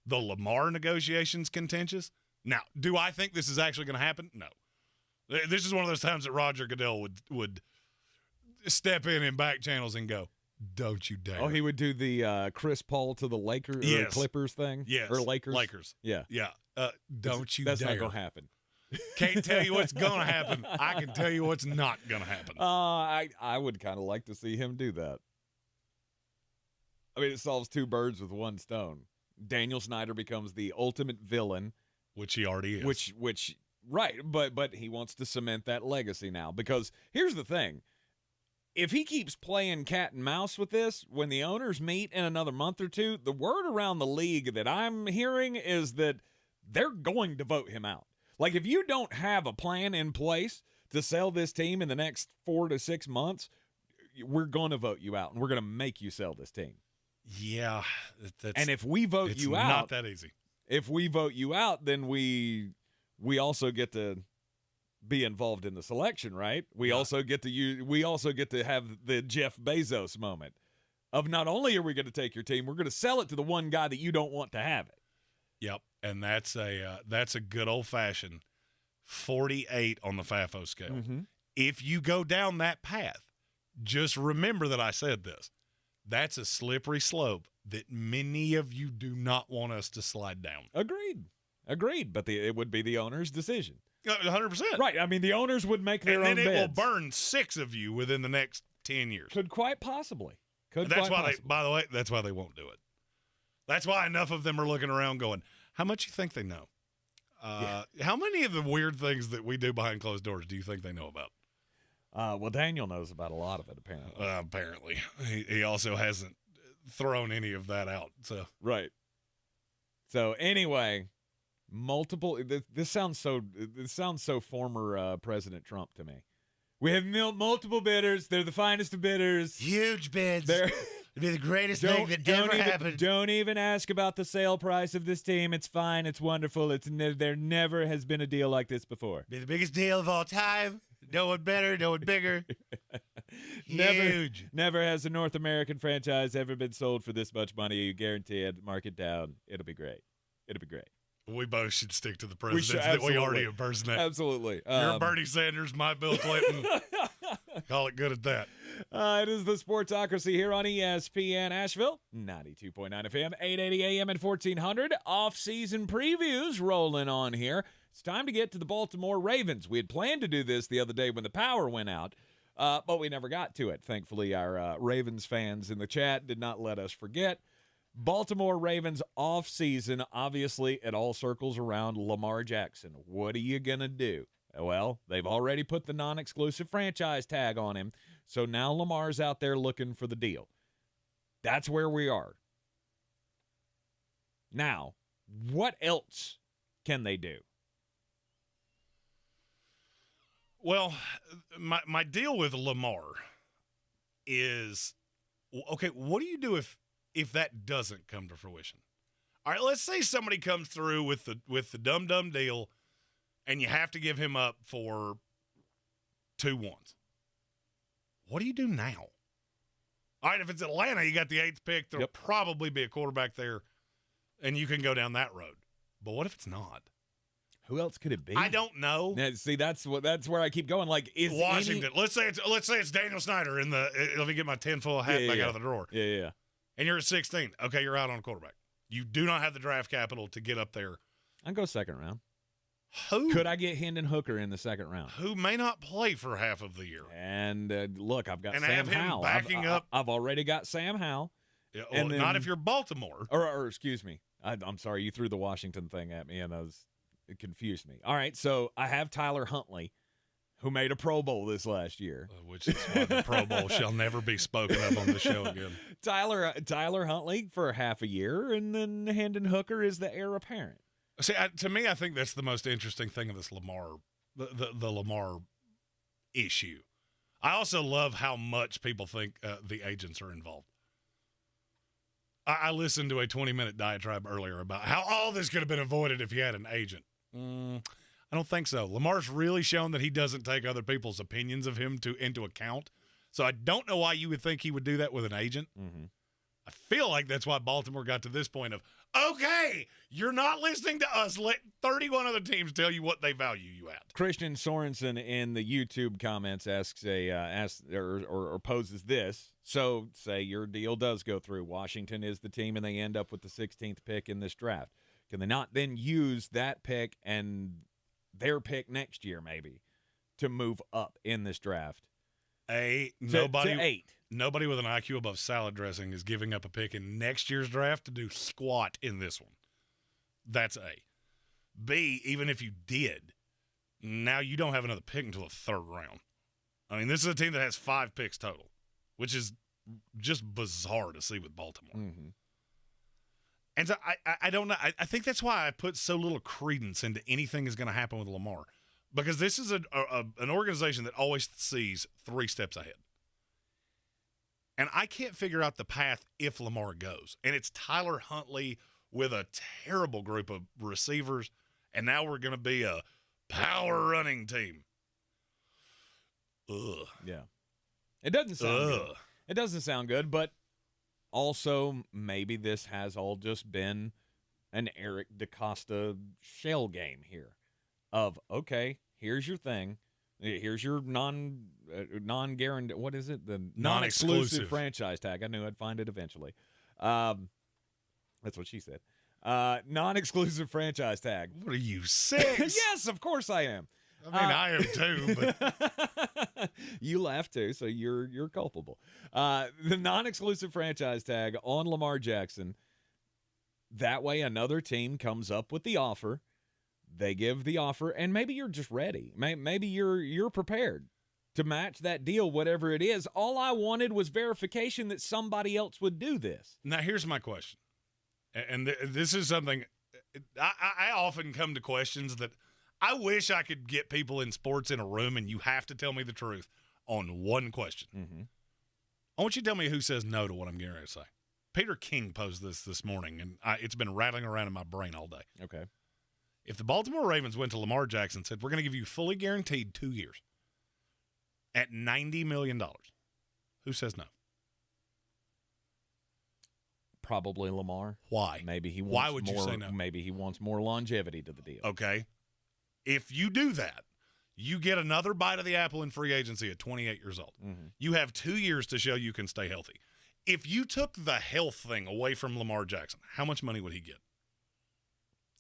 the Lamar negotiations contentious, now, do I think this is actually going to happen? No. This is one of those times that Roger Goodell would step in back channels and go, don't you dare. Oh, he would do the Chris Paul to the Lakers or Clippers thing? Yes. Or Lakers? Lakers. Yeah. Yeah. Don't you That's dare. not going to happen. Can't tell you what's going to happen. I can tell you what's not going to happen. I would kind of like to see him do that. I mean, it solves two birds with one stone. Daniel Snyder becomes the ultimate villain. Which he already is. Which right, but he wants to cement that legacy now. Because here's the thing. If he keeps playing cat and mouse with this, when the owners meet in another month or two, the word around the league that I'm hearing is that they're going to vote him out. Like, if you don't have a plan in place to sell this team in the next 4 to 6 months, we're going to vote you out, and we're going to make you sell this team. Yeah. And if we vote you out, it's not that easy. If we vote you out, then we also get to be involved in the selection, right? We also get to have the Jeff Bezos moment of not only are we going to take your team, we're going to sell it to the one guy that you don't want to have it. Yep, and that's a good old-fashioned 48 on the FAFO scale. Mm-hmm. If you go down that path, just remember that I said this. That's a slippery slope that many of you do not want us to slide down. Agreed, but it would be the owner's decision. 100%. Right, I mean, the owners would make their own beds. And then it will burn 6 of you within the next 10 years. Could quite possibly. That's why they won't do it. That's why enough of them are looking around going, how much you think they know? How many of the weird things that we do behind closed doors do you think they know about? Well, Daniel knows about a lot of it, apparently. Apparently. He also hasn't thrown any of that out. So right. So anyway, this sounds so former President Trump to me. We have multiple bidders. They're the finest of bidders. Huge bids. It'd be the greatest thing that ever happened. Don't even ask about the sale price of this team. It's fine. It's wonderful. There never has been a deal like this before. Be the biggest deal of all time. No one better. No one bigger. Huge. Never has a North American franchise ever been sold for this much money. You guarantee it. Mark it down. It'll be great. It'll be great. We both should stick to the presidents that we already impersonate. Absolutely. You're Bernie Sanders, my Bill Clinton. Call it good at that. It is the Sportsocracy here on ESPN Asheville, 92.9 FM, 880 AM and 1400. Off-season previews rolling on here. It's time to get to the Baltimore Ravens. We had planned to do this the other day when the power went out, but we never got to it. Thankfully, our Ravens fans in the chat did not let us forget. Baltimore Ravens off-season, obviously, it all circles around Lamar Jackson. What are you going to do? Well, they've already put the non-exclusive franchise tag on him, so now Lamar's out there looking for the deal. That's where we are. Now, what else can they do? Well, my deal with Lamar is, okay, what do you do if that doesn't come to fruition? All right, let's say somebody comes through with the dumb deal, and you have to give him up for 2 ones. What do you do now? All right, if it's Atlanta, you got the 8th pick. There'll probably be a quarterback there, and you can go down that road. But what if it's not? Who else could it be? I don't know. Now, see, that's where I keep going. Like, is Washington? Let's say it's Daniel Snyder in the. Let me get my tinfoil hat back out of the drawer. Yeah. And you're at 16. Okay, you're out on a quarterback. You do not have the draft capital to get up there. I'd go second round. Who could I get Hendon Hooker in the second round? Who may not play for half of the year. And look, I've got and Sam have him Howell. Backing up. I've already got Sam Howell. Yeah, well, and then, not if you're Baltimore. Or excuse me. I'm sorry, you threw the Washington thing at me, and it confused me. All right, so I have Tyler Huntley, who made a Pro Bowl this last year. Which is why the Pro Bowl shall never be spoken of on the show again. Tyler Huntley for half a year, and then Hendon Hooker is the heir apparent. See, to me, I think that's the most interesting thing of this Lamar, the Lamar issue. I also love how much people think the agents are involved. I listened to a 20-minute diatribe earlier about how all this could have been avoided if he had an agent. I don't think so. Lamar's really shown that he doesn't take other people's opinions of him into account. So I don't know why you would think he would do that with an agent. Mm-hmm. I feel like that's why Baltimore got to this point of, okay, you're not listening to us. Let 31 other teams tell you what they value you at. Christian Sorensen in the YouTube comments asks or poses this. So say your deal does go through. Washington is the team, and they end up with the 16th pick in this draft. Can they not then use that pick and their pick next year maybe to move up in this draft? Nobody to 8. Nobody with an IQ above salad dressing is giving up a pick in next year's draft to do squat in this one. That's A. B, even if you did, now you don't have another pick until the 3rd round. I mean, this is a team that has 5 picks total, which is just bizarre to see with Baltimore. Mm-hmm. And so I don't know. I think that's why I put so little credence into anything is going to happen with Lamar, because this is an organization that always sees 3 steps ahead. And I can't figure out the path if Lamar goes. And it's Tyler Huntley with a terrible group of receivers, and now we're going to be a power running team. Ugh. Yeah. It doesn't sound good. It doesn't sound good, but also maybe this has all just been an Eric DaCosta shell game here of, okay, here's your thing. Here's your non-guaranteed, what is it? The non-exclusive franchise tag. I knew I'd find it eventually. That's what she said. Non-exclusive franchise tag. What are you, 6? Yes, of course I am. I mean, I am too, but you laugh too, so you're culpable. The non-exclusive franchise tag on Lamar Jackson. That way, another team comes up with the offer. They give the offer, and maybe you're just ready. Maybe you're prepared to match that deal, whatever it is. All I wanted was verification that somebody else would do this. Now, here's my question, and this is something I often come to questions that I wish I could get people in sports in a room, and you have to tell me the truth on one question. Mm-hmm. I want you to tell me who says no to what I'm getting ready to say. Peter King posed this morning, and it's been rattling around in my brain all day. Okay. If the Baltimore Ravens went to Lamar Jackson and said, we're going to give you fully guaranteed 2 years at $90 million, who says no? Probably Lamar. Why? Maybe he wants Why would more, you say no? Maybe he wants more longevity to the deal. Okay. If you do that, You get another bite of the apple in free agency at 28 years old. You have 2 years to show you can stay healthy. If you took the health thing away from Lamar Jackson, how much money would he get?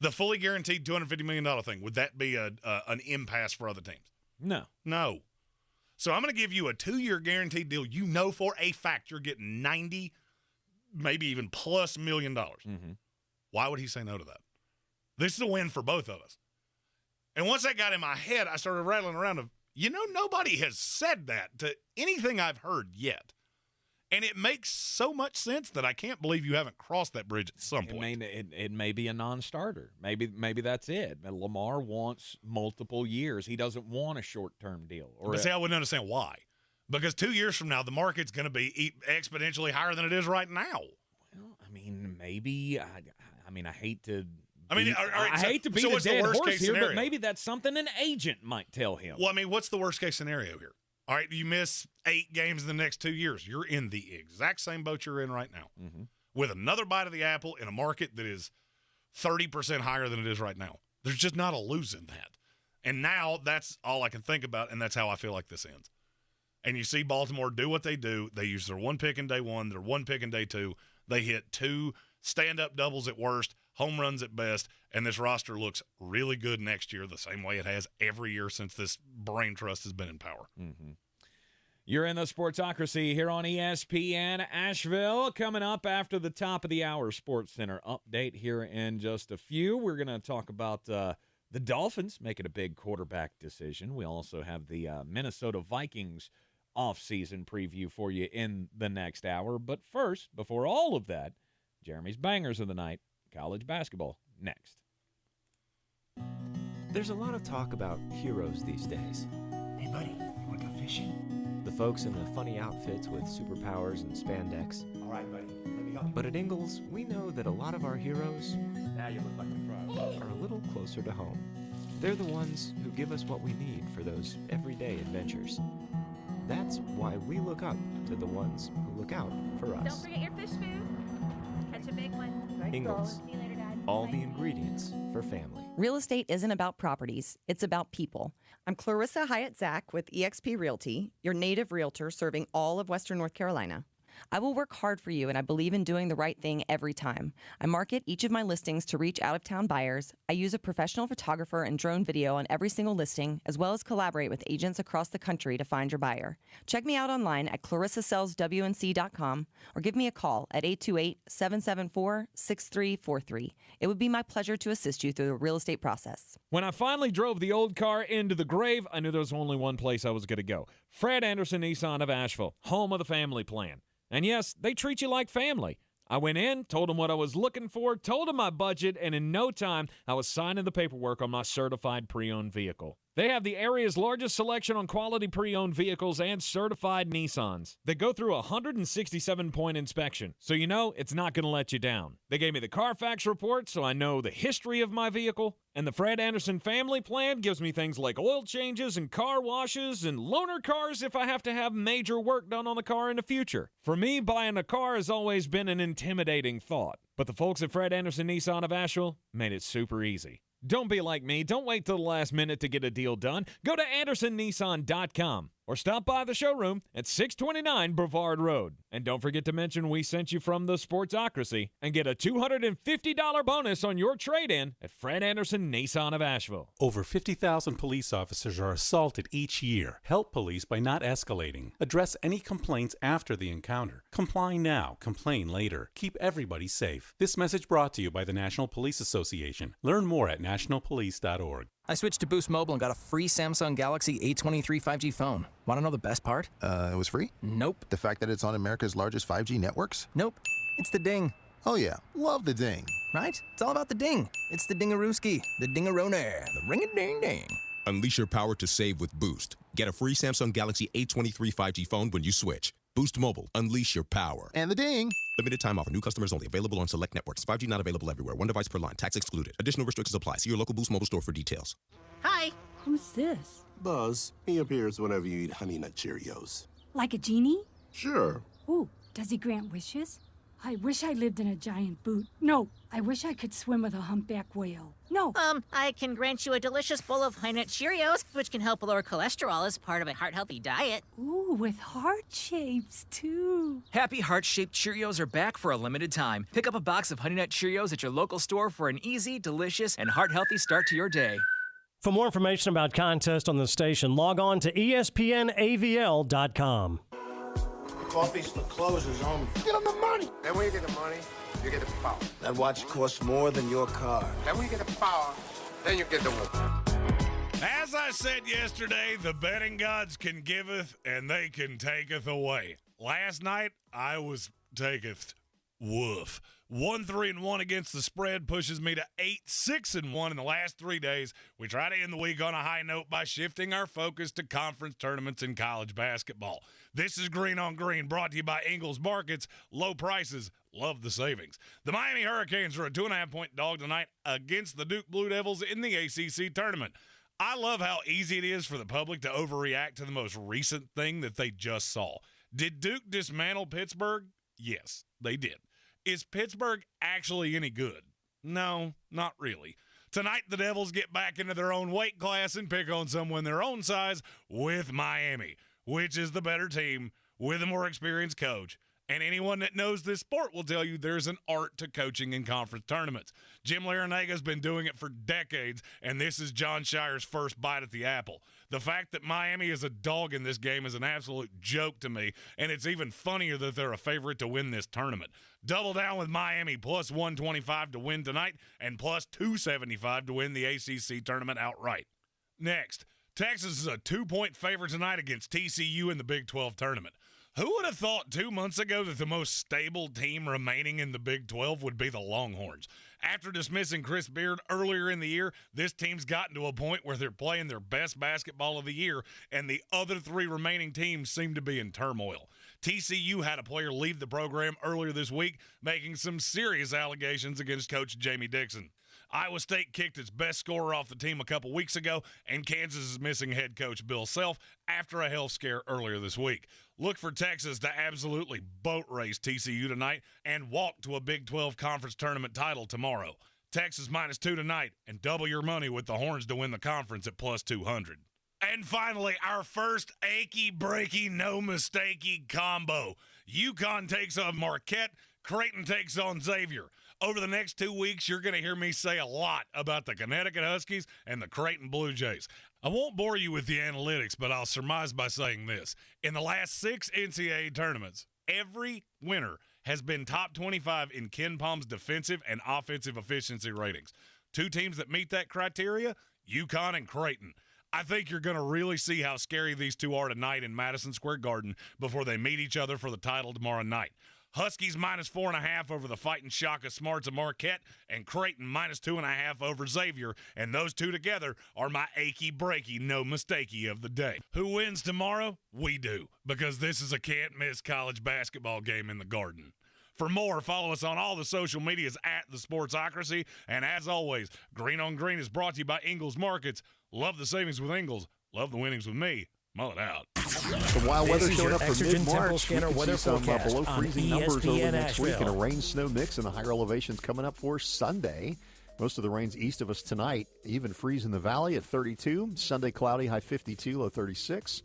The fully guaranteed $250 million thing, would that be an impasse for other teams? No. No. So I'm going to give you a 2-year guaranteed deal. You know for a fact you're getting 90, maybe even plus $1 million. Why would he say no to that? This is a win for both of us. And once that got in my head, I started rattling around of, nobody has said that to anything I've heard yet. And it makes so much sense that I can't believe you haven't crossed that bridge at some point. It may be a non-starter. Maybe that's it. Lamar wants multiple years. He doesn't want a short-term deal. But see, I wouldn't understand why. Because 2 years from now, the market's going to be exponentially higher than it is right now. Well, maybe. I hate to. I hate to be the dead horse here, but maybe that's something an agent might tell him. Well, what's the worst-case scenario here? All right, you miss 8 games in the next 2 years. You're in the exact same boat you're in right now, with another bite of the apple in a market that is 30% higher than it is right now. There's just not a lose in that. And now that's all I can think about, and that's how I feel like this ends. And you see Baltimore do what they do. They use their 1 pick in day 1, their 1 pick in day 2. They hit 2 stand-up doubles at worst, home runs at best, and this roster looks really good next year the same way it has every year since this brain trust has been in power. You're in the Sportsocracy here on ESPN Asheville. Coming up after the top of the hour, Sports Center update here in just a few. We're going to talk about the Dolphins making a big quarterback decision. We also have the Minnesota Vikings off-season preview for you in the next hour. But first, before all of that, Jeremy's Bangers of the Night, college basketball, next. There's a lot of talk about heroes these days. Hey, buddy, you want to go fishing? The folks in the funny outfits with superpowers and spandex. All right, buddy, let me help you. But at Ingles, we know that a lot of our heroes Now you look like a pro. are a little closer to home. They're the ones who give us what we need for those everyday adventures. That's why we look up to the ones who look out for us. Don't forget your fish food. Catch a big one. Ingles. See you later, Dad. All the ingredients for family. Real estate isn't about properties, it's about people. I'm Clarissa Hyatt-Zach with eXp Realty, your native realtor serving all of Western North Carolina. I will work hard for you, and I believe in doing the right thing every time. I market each of my listings to reach out-of-town buyers. I use a professional photographer and drone video on every single listing, as well as collaborate with agents across the country to find your buyer. Check me out online at clarissasellswnc.com or give me a call at 828-774-6343. It would be my pleasure to assist you through the real estate process. When I finally drove the old car into the grave, I knew there was only one place I was going to go. Fred Anderson Nissan of Asheville, home of the family plan. And yes, they treat you like family. I went in, told them what I was looking for, told them my budget, and in no time, I was signing the paperwork on my certified pre-owned vehicle. They have the area's largest selection on quality pre-owned vehicles and certified Nissans. They go through a 167-point inspection, so you know it's not going to let you down. They gave me the Carfax report, so I know the history of my vehicle. And the Fred Anderson family plan gives me things like oil changes and car washes and loaner cars if I have to have major work done on the car in the future. For me, buying a car has always been an intimidating thought. But the folks at Fred Anderson Nissan of Asheville made it super easy. Don't be like me. Don't wait till the last minute to get a deal done. Go to AndersonNissan.com or stop by the showroom at 629 Brevard Road. And don't forget to mention we sent you from the Sportsocracy and get a $250 bonus on your trade-in at Fred Anderson Nissan of Asheville. Over 50,000 police officers are assaulted each year. Help police by not escalating. Address any complaints after the encounter. Comply now, complain later. Keep everybody safe. This message brought to you by the National Police Association. Learn more at nationalpolice.org. I switched to Boost Mobile and got a free Samsung Galaxy A23 5G phone. Want to know the best part? It was free? Nope. The fact that it's on America's largest 5G networks? Nope. It's the ding. Oh yeah, love the ding. Right? It's all about the ding. It's the dingarooski, the dingaroner, the ring-a-ding-ding. Unleash your power to save with Boost. Get a free Samsung Galaxy A23 5G phone when you switch. Boost Mobile. Unleash your power. And the ding. Limited time offer. New customers only. Available on select networks. 5G not available everywhere. One device per line. Tax excluded. Additional restrictions apply. See your local Boost Mobile store for details. Hi. Who's this? Buzz. He appears whenever you eat Honey Nut Cheerios. Like a genie? Sure. Ooh, does he grant wishes? I wish I lived in a giant boot. No, I wish I could swim with a humpback whale. No. I can grant you a delicious bowl of High Nut Cheerios, which can help lower cholesterol as part of a heart-healthy diet. Ooh, with heart shapes, too. Happy heart-shaped Cheerios are back for a limited time. Pick up a box of Honey Nut Cheerios at your local store for an easy, delicious, and heart-healthy start to your day. For more information about contests on the station, log on to espnavl.com. Coffee's the closers on me. Get them the money. Then when you get the money, you get the power. That watch costs more than your car. Then when you get the power, then you get the woman. As I said yesterday, the betting gods can giveth and they can taketh away. Last night, I was taketh. Woof. 1-3-1 against the spread pushes me to 8-6-1 in the last 3 days. We try to end the week on a high note by shifting our focus to conference tournaments in college basketball. This is Green on Green, brought to you by Ingles Markets. Low prices, love the savings. The Miami Hurricanes are a 2.5-point dog tonight against the Duke Blue Devils in the ACC tournament. I love how easy it is for the public to overreact to the most recent thing that they just saw. Did Duke dismantle Pittsburgh? Yes, they did. Is Pittsburgh actually any good? No, not really. Tonight, the Devils get back into their own weight class and pick on someone their own size with Miami, which is the better team with a more experienced coach. And anyone that knows this sport will tell you there's an art to coaching in conference tournaments. Jim Larinaga's been doing it for decades, and this is John Shire's first bite at the apple. The fact that Miami is a dog in this game is an absolute joke to me, and it's even funnier that they're a favorite to win this tournament. Double down with Miami, plus 125 to win tonight, and plus 275 to win the ACC tournament outright. Next, Texas is a 2-point favorite tonight against TCU in the Big 12 tournament. Who would have thought 2 months ago that the most stable team remaining in the Big 12 would be the Longhorns? After dismissing Chris Beard earlier in the year, this team's gotten to a point where they're playing their best basketball of the year, and the other three remaining teams seem to be in turmoil. TCU had a player leave the program earlier this week, making some serious allegations against Coach Jamie Dixon. Iowa State kicked its best scorer off the team a couple weeks ago, and Kansas is missing head coach Bill Self after a health scare earlier this week. Look for Texas to absolutely boat race TCU tonight and walk to a Big 12 conference tournament title tomorrow. Texas -2 tonight, and double your money with the Horns to win the conference at plus 200. And finally, our first achy-breaky, no-mistakey combo. UConn takes on Marquette, Creighton takes on Xavier. Over the next 2 weeks, you're going to hear me say a lot about the Connecticut Huskies and the Creighton Blue Jays. I won't bore you with the analytics, but I'll surmise by saying this. In the last 6 NCAA tournaments, every winner has been top 25 in Ken Palm's defensive and offensive efficiency ratings. 2 teams that meet that criteria, UConn and Creighton. I think you're going to really see how scary these two are tonight in Madison Square Garden before they meet each other for the title tomorrow night. Huskies -4.5 over the Fighting Shaka Smarts of Marquette, and Creighton -2.5 over Xavier, and those two together are my achy-breaky, no-mistakey of the day. Who wins tomorrow? We do, because this is a can't-miss college basketball game in the Garden. For more, follow us on all the social medias at The Sportsocracy, and as always, Green on Green is brought to you by Ingles Markets. Love the savings with Ingles. Love the winnings with me. Mull it out. The wild weather showing up for mid-March. We can see some below freezing numbers over next week, and a rain-snow mix in the higher elevations coming up for Sunday. Most of the rain's east of us tonight. Even freeze in the valley at 32. Sunday cloudy, high 52, low 36.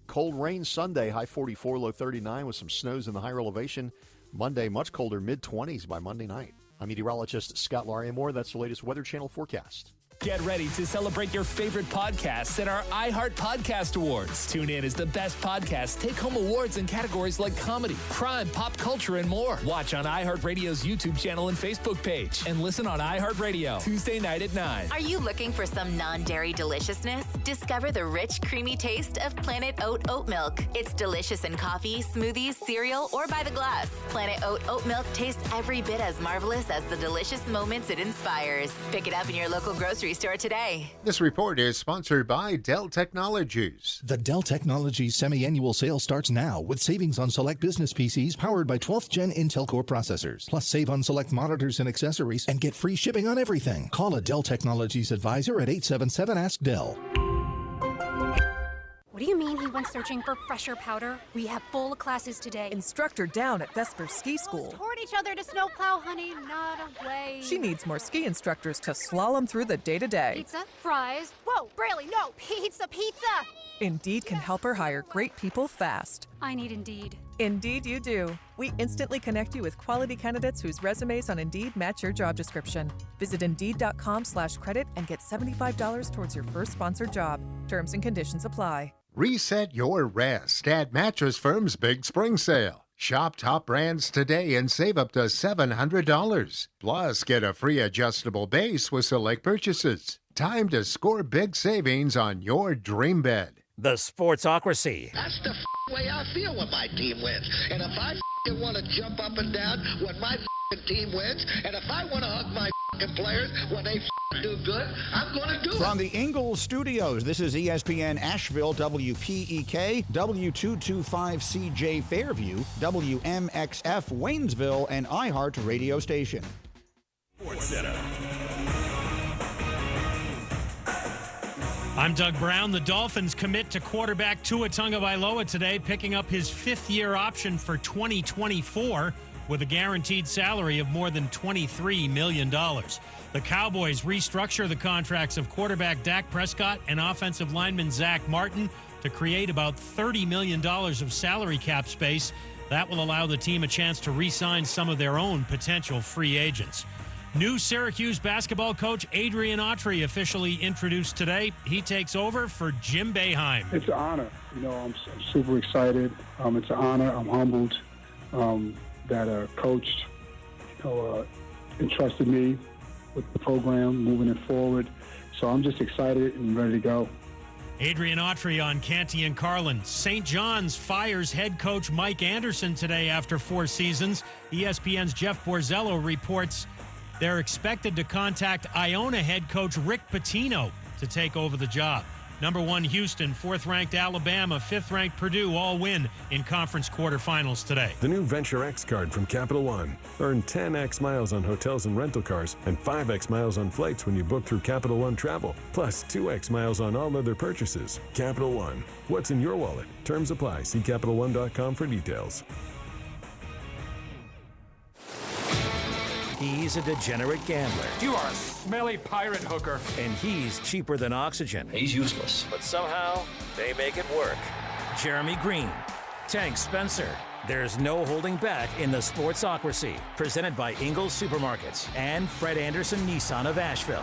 Cold rain Sunday, high 44, low 39, with some snows in the higher elevation. Monday, much colder, mid-20s by Monday night. I'm meteorologist Scott Lariamore. That's the latest Weather Channel forecast. Get ready to celebrate your favorite podcasts at our iHeart Podcast Awards. Tune in as the best podcasts take home awards in categories like comedy, crime, pop culture, and more. Watch on iHeartRadio's YouTube channel and Facebook page, and listen on iHeartRadio Tuesday night at 9. Are you looking for some non-dairy deliciousness? Discover the rich, creamy taste of Planet Oat Oat Milk. It's delicious in coffee, smoothies, cereal, or by the glass. Planet Oat Oat Milk tastes every bit as marvelous as the delicious moments it inspires. Pick it up in your local grocery store today. This report is sponsored by Dell Technologies. The Dell Technologies semi-annual sale starts now with savings on select business PCs powered by 12th Gen Intel Core processors. Plus save on select monitors and accessories and get free shipping on everything. Call a Dell Technologies advisor at 877-ASK-DELL. What do you mean he anyone searching for fresher powder? We have full classes today. Instructor down at Vesper Ski School. Toward each other to snowplow, honey, not away. She needs more ski instructors to slalom through the day-to-day. Pizza, fries. Whoa, Braley, no, pizza. Indeed can help her hire great people fast. I need Indeed. Indeed you do. We instantly connect you with quality candidates whose resumes on Indeed match your job description. Visit Indeed.com/credit and get $75 towards your first sponsored job. Terms and conditions apply. Reset your rest at Mattress Firm's Big Spring Sale. Shop top brands today and save up to $700. Plus, get a free adjustable base with select purchases. Time to score big savings on your dream bed. The Sportsocracy. That's the way I feel when my team wins. And if I want to jump up and down when my team wins, and if I want to hug my players when they do good, I'm going to do it. From the Ingles Studios, this is ESPN Asheville, WPEK, W225CJ Fairview, WMXF Waynesville, and iHeart Radio Station. Sports Center. I'm Doug Brown. The Dolphins commit to quarterback Tua Tagovailoa today, picking up his fifth-year option for 2024 with a guaranteed salary of more than $23 million. The Cowboys restructure the contracts of quarterback Dak Prescott and offensive lineman Zach Martin to create about $30 million of salary cap space. That will allow the team a chance to re-sign some of their own potential free agents. New Syracuse basketball coach Adrian Autry officially introduced today. He takes over for Jim Boeheim. It's an honor. I'm super excited. It's an honor. I'm humbled that a coach entrusted me with the program, moving it forward. So I'm just excited and ready to go. Adrian Autry on Canty and Carlin. St. John's fires head coach Mike Anderson today after 4 seasons. ESPN's Jeff Borzello reports they're expected to contact Iona head coach Rick Pitino to take over the job. Number 1 Houston, 4th-ranked Alabama, 5th-ranked Purdue all win in conference quarterfinals today. The new Venture X card from Capital One. Earn 10x miles on hotels and rental cars and 5x miles on flights when you book through Capital One Travel, plus 2x miles on all other purchases. Capital One. What's in your wallet? Terms apply. See CapitalOne.com for details. He's a degenerate gambler. You are a smelly pirate hooker. And he's cheaper than oxygen. He's useless. But somehow, they make it work. Jeremy Greene, Tank Spencer. There's no holding back in the Sportsocracy. Presented by Ingles Supermarkets and Fred Anderson Nissan of Asheville.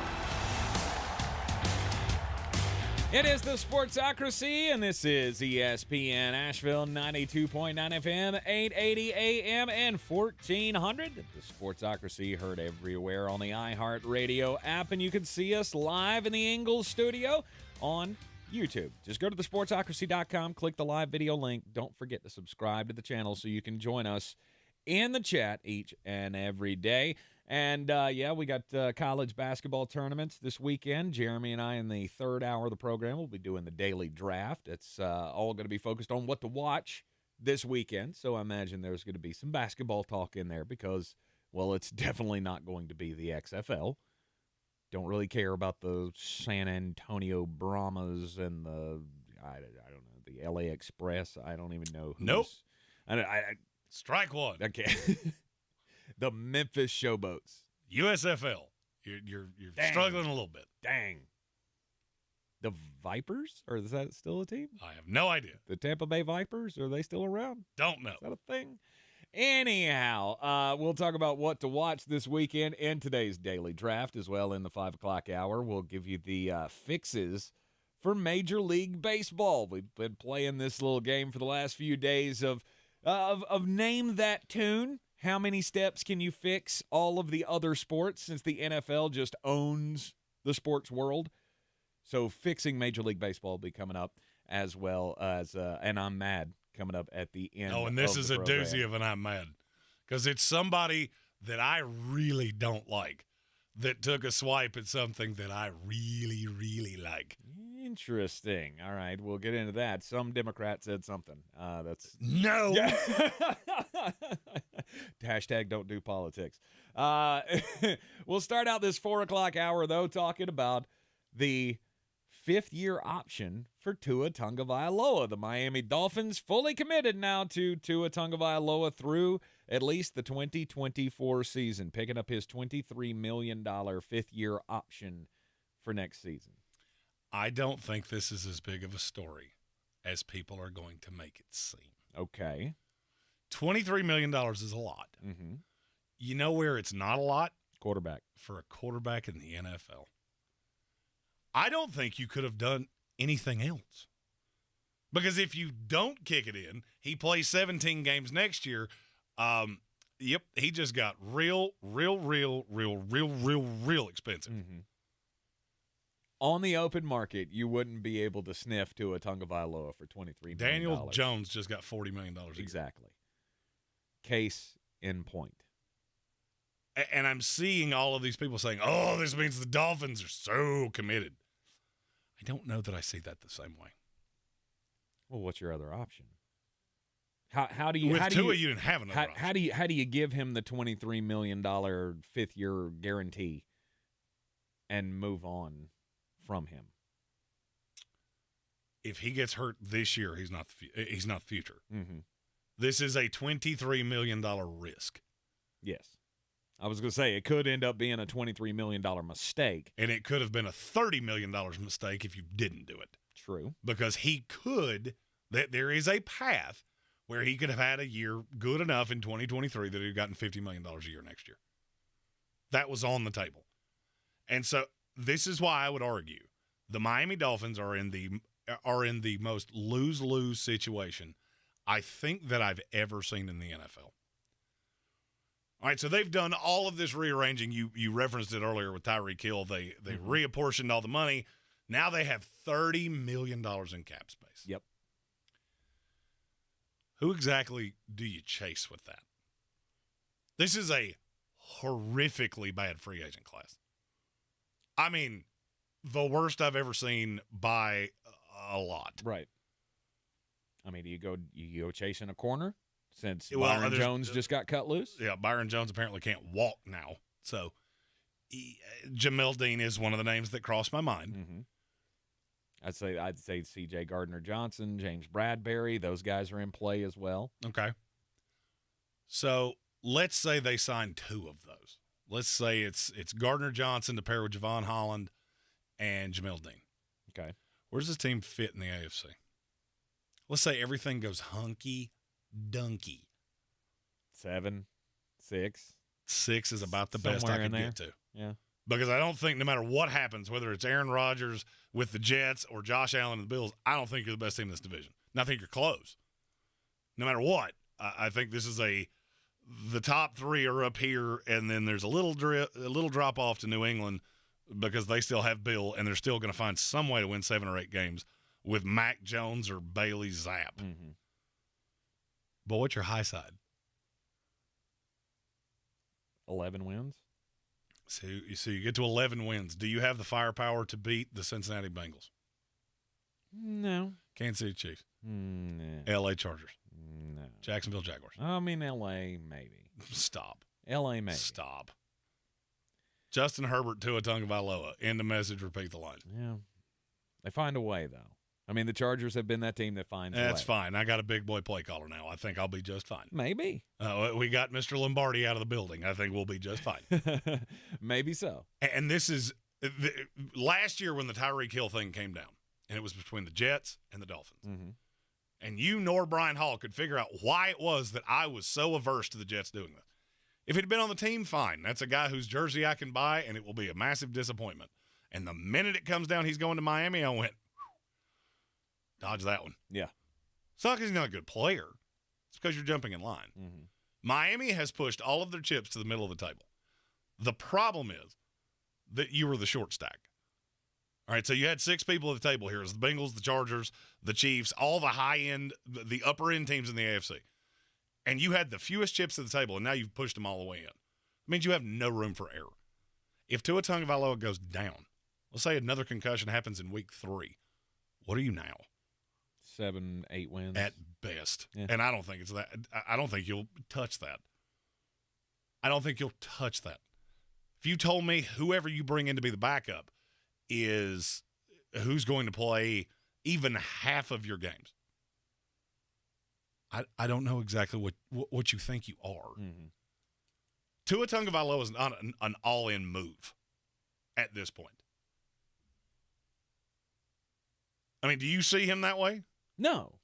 It is the Sportsocracy, and this is ESPN Asheville, 92.9 FM, 880 AM, and 1400. The Sportsocracy heard everywhere on the iHeart Radio app, and you can see us live in the Ingles studio on YouTube. Just go to thesportsocracy.com, click the live video link. Don't forget to subscribe to the channel so you can join us in the chat each and every day. And, we got college basketball tournaments this weekend. Jeremy and I, in the third hour of the program, will be doing the daily draft. It's all going to be focused on what to watch this weekend. So I imagine there's going to be some basketball talk in there because, well, it's definitely not going to be the XFL. Don't really care about the San Antonio Brahmas and the, I don't know, the LA Express. I don't even know who's. Nope. I Strike one. Okay. The Memphis Showboats. USFL. You're struggling a little bit. Dang. The Vipers? Or is that still a team? I have no idea. The Tampa Bay Vipers? Are they still around? Don't know. Is that a thing? Anyhow, we'll talk about what to watch this weekend in today's daily draft as well in the 5 o'clock hour. We'll give you the fixes for Major League Baseball. We've been playing this little game for the last few days of Name That Tune. How many steps can you fix all of the other sports since the NFL just owns the sports world? So fixing Major League Baseball will be coming up as well as and I'm Mad coming up at the end. Oh, and this is a doozy of an I'm Mad because it's somebody that I really don't like that took a swipe at something that I really, really like. Interesting. All right, we'll get into that. Some Democrat said something. That's no. Yeah. Hashtag don't do politics. We'll start out this 4 o'clock hour, though, talking about the fifth-year option for Tua Tagovailoa. The Miami Dolphins fully committed now to Tua Tagovailoa through at least the 2024 season, picking up his $23 million fifth-year option for next season. I don't think this is as big of a story as people are going to make it seem. Okay. $23 million is a lot. Mm-hmm. You know where it's not a lot? Quarterback. For a quarterback in the NFL. I don't think you could have done anything else. Because if you don't kick it in, he plays 17 games next year. Yep, he just got real expensive. Mm-hmm. On the open market, you wouldn't be able to sniff to a Tagovailoa for $23 million. Daniel Jones just got $40 million a year. Exactly. Case in point. And I'm seeing all of these people saying, oh, this means the Dolphins are so committed. I don't know that I see that the same way. Well, what's your other option? How do you with Tua, you didn't have another option. How do you give him the $23 million fifth-year guarantee and move on from him? If he gets hurt this year, he's not the future. Mm-hmm. This is a $23 million risk. Yes. I was going to say, it could end up being a $23 million mistake. And it could have been a $30 million mistake if you didn't do it. True. Because there is a path where he could have had a year good enough in 2023 that he'd gotten $50 million a year next year. That was on the table. And so this is why I would argue the Miami Dolphins are in the most lose-lose situation I think that I've ever seen in the NFL. All right, so they've done all of this rearranging. You referenced it earlier with Tyreek Hill. They reapportioned all the money. Now they have $30 million in cap space. Yep. Who exactly do you chase with that? This is a horrifically bad free agent class. I mean, the worst I've ever seen by a lot. Right. I mean, do you go chasing a corner since Byron Jones just got cut loose? Yeah, Byron Jones apparently can't walk now. So Jamel Dean is one of the names that crossed my mind. Mm-hmm. I'd say C.J. Gardner-Johnson, James Bradbury, those guys are in play as well. Okay. So let's say they sign two of those. Let's say it's Gardner-Johnson to pair with Javon Holland and Jamel Dean. Okay. Where does this team fit in the AFC? Let's say everything goes hunky-dunky. 7, 6. 6 is about the best I can get to. Yeah. Because I don't think no matter what happens, whether it's Aaron Rodgers with the Jets or Josh Allen and the Bills, I don't think you're the best team in this division. And I think you're close. No matter what, I think this is the top 3 are up here, and then there's a little drop off to New England because they still have Bill, and they're still going to find some way to win 7 or 8 games with Mac Jones or Bailey Zapp. Mm-hmm. But what's your high side? 11 wins. So you get to 11 wins. Do you have the firepower to beat the Cincinnati Bengals? No. Kansas City Chiefs? No. L.A. Chargers? No. Jacksonville Jaguars? I mean, L.A. maybe. Stop. L.A. maybe. Stop. Justin Herbert, Tua Tagovailoa. End the message, repeat the line. Yeah. They find a way, though. I mean, the Chargers have been that team that finds a way. That's fine. I got a big boy play caller now. I think I'll be just fine. Maybe. We got Mr. Lombardi out of the building. I think we'll be just fine. Maybe so. And this is last year when the Tyreek Hill thing came down, and it was between the Jets and the Dolphins. Mm-hmm. And you nor Brian Hall could figure out why it was that I was so averse to the Jets doing this. If it had been on the team, fine. That's a guy whose jersey I can buy, and it will be a massive disappointment. And the minute it comes down, he's going to Miami, I went, dodge that one. Yeah. It's not because he's not a good player. It's because you're jumping in line. Mm-hmm. Miami has pushed all of their chips to the middle of the table. The problem is that you were the short stack. All right, so you had 6 people at the table here. It was the Bengals, the Chargers, the Chiefs, all the high-end, the upper-end teams in the AFC. And you had the fewest chips at the table, and now you've pushed them all the way in. It means you have no room for error. If Tua Tagovailoa goes down, let's say another concussion happens in week 3, what are you now? 7, 8 wins. At best. Yeah. And I don't think it's that. I don't think you'll touch that. If you told me whoever you bring in to be the backup is who's going to play even half of your games. I don't know exactly what you think you are. Mm-hmm. Tua Tagovailoa is not an all-in move at this point. I mean, do you see him that way? No.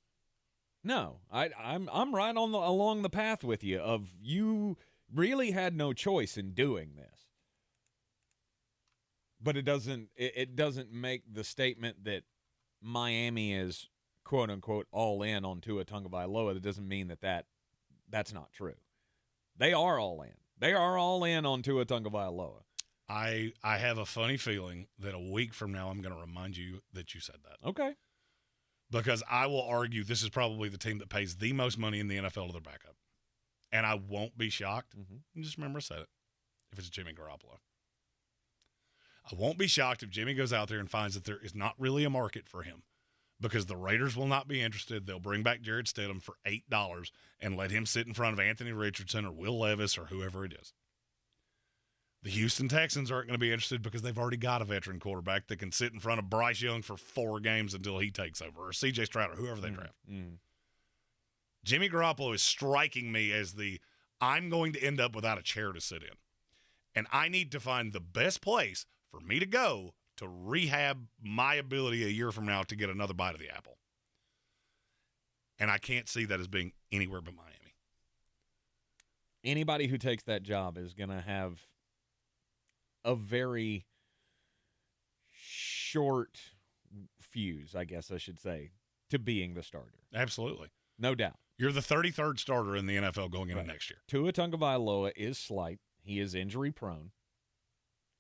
I'm right along the path with you of you really had no choice in doing this. But it doesn't make the statement that Miami is quote unquote all in on Tua Tagovailoa. That doesn't mean that's not true. They are all in. They are all in on Tua Tagovailoa. I have a funny feeling that a week from now I'm going to remind you that you said that. Okay. Because I will argue this is probably the team that pays the most money in the NFL to their backup. And I won't be shocked. Mm-hmm. Just remember I said it. If it's Jimmy Garoppolo. I won't be shocked if Jimmy goes out there and finds that there is not really a market for him because the Raiders will not be interested. They'll bring back Jared Stidham for $8 and let him sit in front of Anthony Richardson or Will Levis or whoever it is. The Houston Texans aren't going to be interested because they've already got a veteran quarterback that can sit in front of Bryce Young for 4 games until he takes over, or C.J. Stroud, or whoever they draft. Mm-hmm. Jimmy Garoppolo is striking me as I'm going to end up without a chair to sit in. And I need to find the best place for me to go to rehab my ability a year from now to get another bite of the apple. And I can't see that as being anywhere but Miami. Anybody who takes that job is going to have a very short fuse, I guess I should say, to being the starter. Absolutely. No doubt. You're the 33rd starter in the NFL going into next year. Tua Tagovailoa is slight. He is injury prone.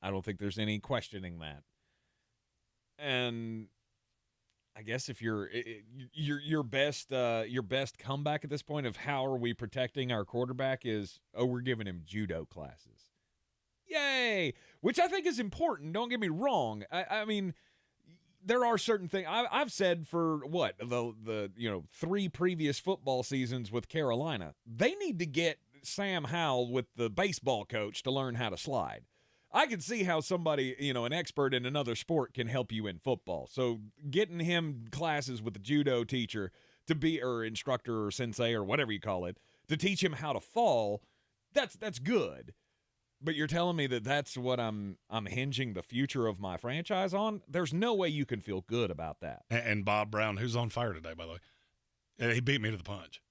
I don't think there's any questioning that. And I guess if your best comeback at this point of how are we protecting our quarterback is, we're giving him judo classes. Yay! Which I think is important. Don't get me wrong. I mean, there are certain things I've said for the 3 previous football seasons with Carolina. They need to get Sam Howell with the baseball coach to learn how to slide. I can see how somebody, an expert in another sport can help you in football. So getting him classes with the judo teacher to be, or instructor or sensei or whatever you call it, to teach him how to fall, that's good. But you're telling me that that's what I'm hinging the future of my franchise on? There's no way you can feel good about that. And Bob Brown, who's on fire today, by the way, he beat me to the punch.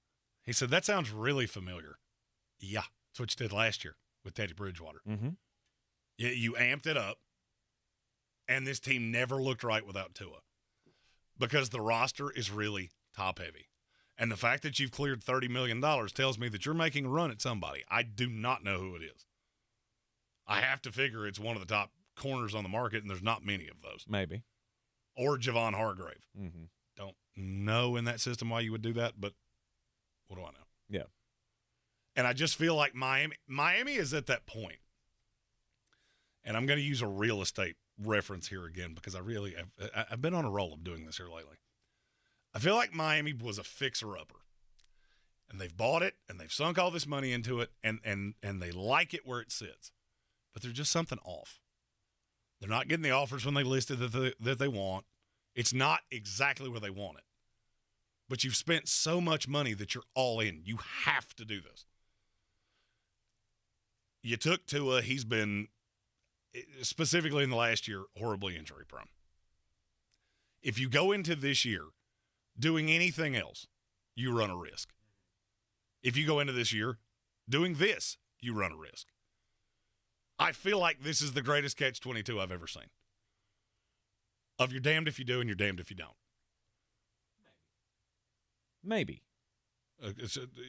He said, that sounds really familiar. Yeah, that's what you did last year with Teddy Bridgewater. Mm-hmm. You amped it up, and this team never looked right without Tua because the roster is really top-heavy. And the fact that you've cleared $30 million tells me that you're making a run at somebody. I do not know who it is. I have to figure it's one of the top corners on the market, and there's not many of those. Maybe. Or Javon Hargrave. Mm-hmm. Don't know in that system why you would do that, but what do I know? Yeah. And I just feel like Miami is at that point. And I'm going to use a real estate reference here again because I've been on a roll of doing this here lately. I feel like Miami was a fixer-upper. And they've bought it, and they've sunk all this money into it, and they like it where it sits. But there's just something off. They're not getting the offers when they listed that they want. It's not exactly where they want it. But you've spent so much money that you're all in. You have to do this. You took Tua. He's been, specifically in the last year, horribly injury prone. If you go into this year doing anything else, you run a risk. If you go into this year doing this, you run a risk. I feel like this is the greatest catch-22 I've ever seen. Of you're damned if you do and you're damned if you don't. Maybe.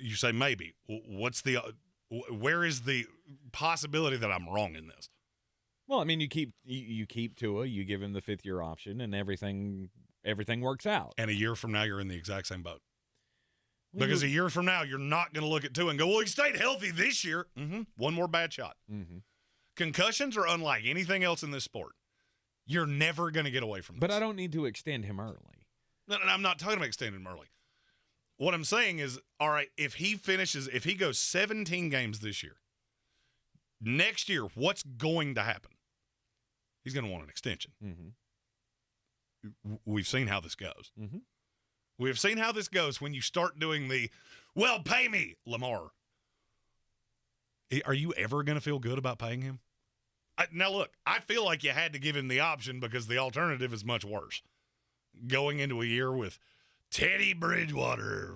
You say maybe. Where is the possibility that I'm wrong in this? Well, I mean, you keep Tua, you give him the 5th-year option, and everything works out. And a year from now, you're in the exact same boat. Because a year from now, you're not going to look at Tua and go, well, he stayed healthy this year. Mm-hmm. One more bad shot. Mm-hmm. Concussions are unlike anything else in this sport. You're never going to get away from this. But I don't need to extend him early. No, I'm not talking about extending him early. What I'm saying is, all right, if he goes 17 games this year, next year, what's going to happen? He's going to want an extension. Mm-hmm. we've seen how this goes. Mm-hmm. We've seen how this goes when you start doing the, well, pay me, Lamar. Are you ever going to feel good about paying him? Now, look, I feel like you had to give him the option because the alternative is much worse. Going into a year with Teddy Bridgewater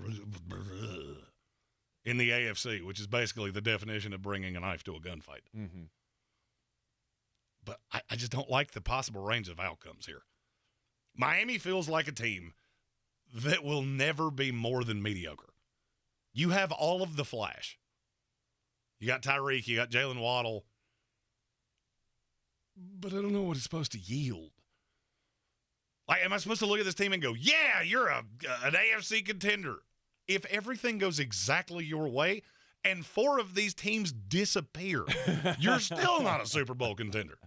in the AFC, which is basically the definition of bringing a knife to a gunfight. Mm-hmm. But I just don't like the possible range of outcomes here. Miami feels like a team that will never be more than mediocre. You have all of the flash. You got Tyreek, you got Jalen Waddle. But I don't know what it's supposed to yield. Like, am I supposed to look at this team and go, yeah, you're an AFC contender? If everything goes exactly your way and 4 of these teams disappear, you're still not a Super Bowl contender.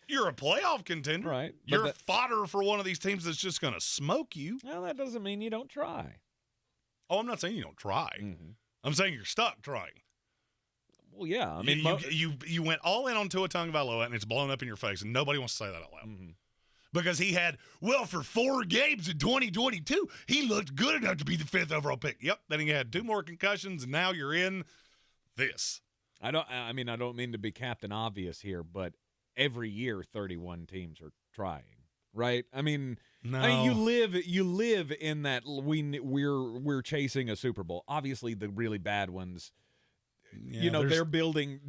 You're a playoff contender. Right. You're fodder for one of these teams that's just going to smoke you. Well, that doesn't mean you don't try. Oh, I'm not saying you don't try. Mm-hmm. I'm saying you're stuck trying. Well, yeah. I mean, you went all in on Tua Tagovailoa, and it's blown up in your face, and nobody wants to say that out loud. Mm-hmm. Because he had, for 4 games in 2022, he looked good enough to be the 5th overall pick. Yep. Then he had 2 more concussions, and now you're in this. I don't mean to be Captain Obvious here, but every year 31 teams are trying, right? I mean, you live in that we're chasing a Super Bowl. Obviously, the really bad ones, they're building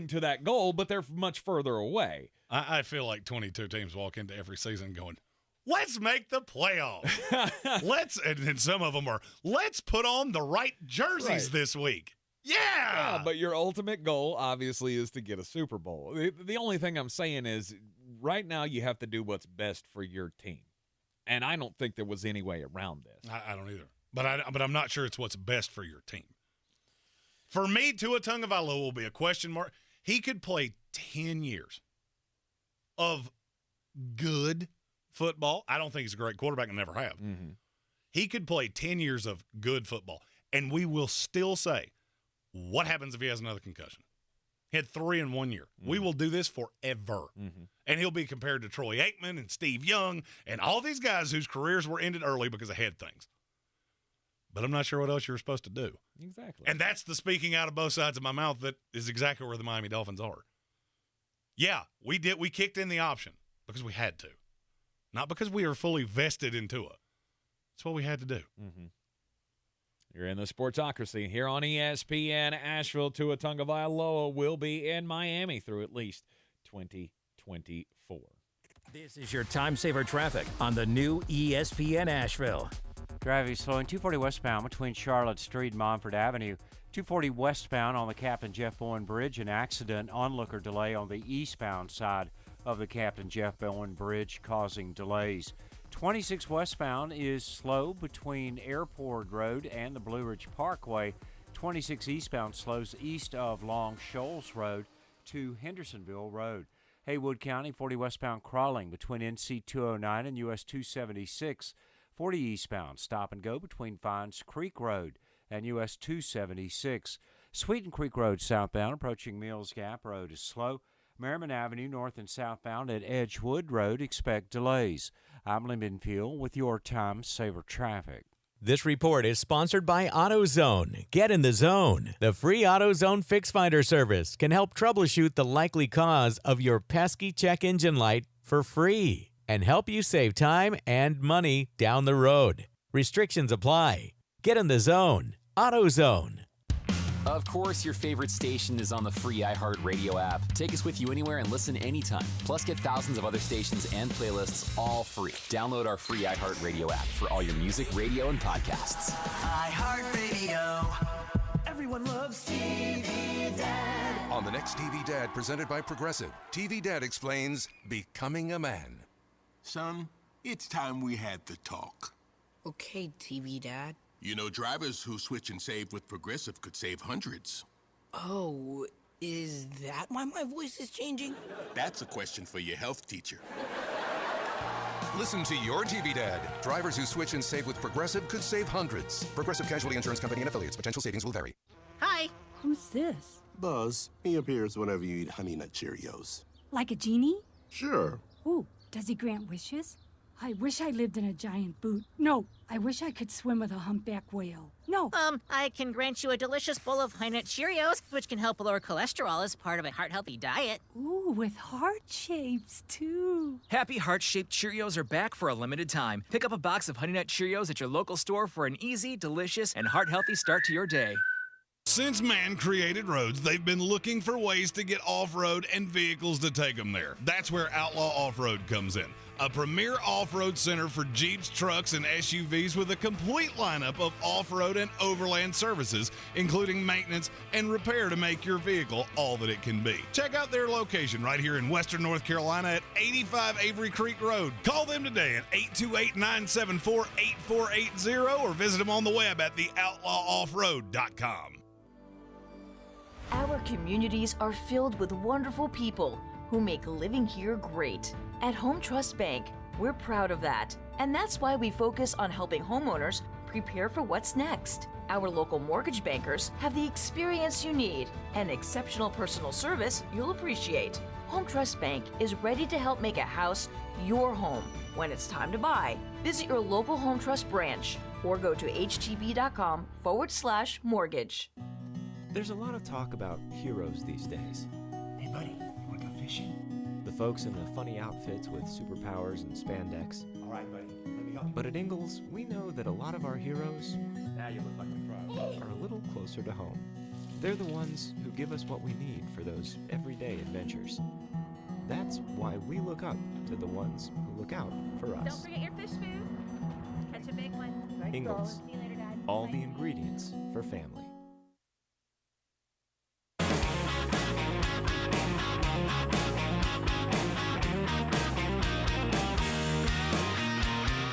to that goal, but they're much further away. I feel like 22 teams walk into every season going, let's make the playoffs. And some of them are, let's put on the right jerseys this week. Yeah, but your ultimate goal, obviously, is to get a Super Bowl. The only thing I'm saying is right now you have to do what's best for your team. And I don't think there was any way around this. I don't either. But I'm not sure it's what's best for your team. For me, Tua Tagovailoa will be a question mark. He could play 10 years of good football. I don't think he's a great quarterback and never have. Mm-hmm. He could play 10 years of good football, and we will still say, what happens if he has another concussion? He had 3 in 1 year. Mm-hmm. We will do this forever. Mm-hmm. And he'll be compared to Troy Aikman and Steve Young and all these guys whose careers were ended early because of head things. But I'm not sure what else you're supposed to do. Exactly. And that's the speaking out of both sides of my mouth that is exactly where the Miami Dolphins are. Yeah, we did. We kicked in the option because we had to. Not because we are fully vested in Tua. That's what we had to do. Mm-hmm. You're in the Sportsocracy here on ESPN Asheville. Tua Tagovailoa will be in Miami through at least 2024. This is your time saver traffic on the new ESPN Asheville. Driving slow in 240 westbound between Charlotte Street and Montford Avenue. 240 westbound on the Captain Jeff Bowen Bridge. An accident, onlooker delay on the eastbound side of the Captain Jeff Bowen Bridge causing delays. 26 westbound is slow between Airport Road and the Blue Ridge Parkway. 26 eastbound slows east of Long Shoals Road to Hendersonville Road. Haywood County, 40 westbound crawling between NC 209 and US 276. 40 eastbound stop and go between Fines Creek Road and US 276. Sweeten Creek Road southbound approaching Mills Gap Road is slow. Merriman Avenue north and southbound at Edgewood Road expect delays. I'm Lyndon Fuel with your Time Saver Traffic. This report is sponsored by AutoZone. Get in the zone. The free AutoZone Fix Finder service can help troubleshoot the likely cause of your pesky check engine light for free and help you save time and money down the road. Restrictions apply. Get in the zone. AutoZone. Of course, your favorite station is on the free iHeartRadio app. Take us with you anywhere and listen anytime. Plus, get thousands of other stations and playlists all free. Download our free iHeartRadio app for all your music, radio, and podcasts. iHeartRadio. Everyone loves TV Dad. On the next TV Dad, presented by Progressive, TV Dad explains becoming a man. Son, it's time we had the talk. Okay, TV Dad. You know, drivers who switch and save with Progressive could save hundreds. Oh, is that why my voice is changing? That's a question for your health teacher. Listen to your TV Dad. Drivers who switch and save with Progressive could save hundreds. Progressive Casualty Insurance Company and affiliates. Potential savings will vary. Hi. Who's this? Buzz. He appears whenever you eat Honey Nut Cheerios. Like a genie? Sure. Ooh, does he grant wishes? I wish I lived in a giant boot. No, I wish I could swim with a humpback whale. No. I can grant you a delicious bowl of High Nut Cheerios, which can help lower cholesterol as part of a heart-healthy diet. Ooh, with heart shapes, too. Happy heart-shaped Cheerios are back for a limited time. Pick up a box of Honey Nut Cheerios at your local store for an easy, delicious, and heart-healthy start to your day. Since man created roads, they've been looking for ways to get off-road and vehicles to take them there. That's where Outlaw Off-Road comes in. A premier off-road center for Jeeps, trucks, and SUVs with a complete lineup of off-road and overland services, including maintenance and repair to make your vehicle all that it can be. Check out their location right here in Western North Carolina at 85 Avery Creek Road. Call them today at 828-974-8480 or visit them on the web at theoutlawoffroad.com. Our communities are filled with wonderful people who make living here great. At Home Trust Bank, we're proud of that. And that's why we focus on helping homeowners prepare for what's next. Our local mortgage bankers have the experience you need and exceptional personal service you'll appreciate. Home Trust Bank is ready to help make a house your home. When it's time to buy, visit your local Home Trust branch or go to htb.com/mortgage. There's a lot of talk about heroes these days. Hey, buddy, you want to go fishing? The folks in the funny outfits with superpowers and spandex. All right, buddy, let me help you. But at Ingles, we know that a lot of our heroes Now you look like a pro. are a little closer to home. They're the ones who give us what we need for those everyday adventures. That's why we look up to the ones who look out for us. Don't forget your fish food. Catch a big one. Ingles, See you later, Dad. all the ingredients for family.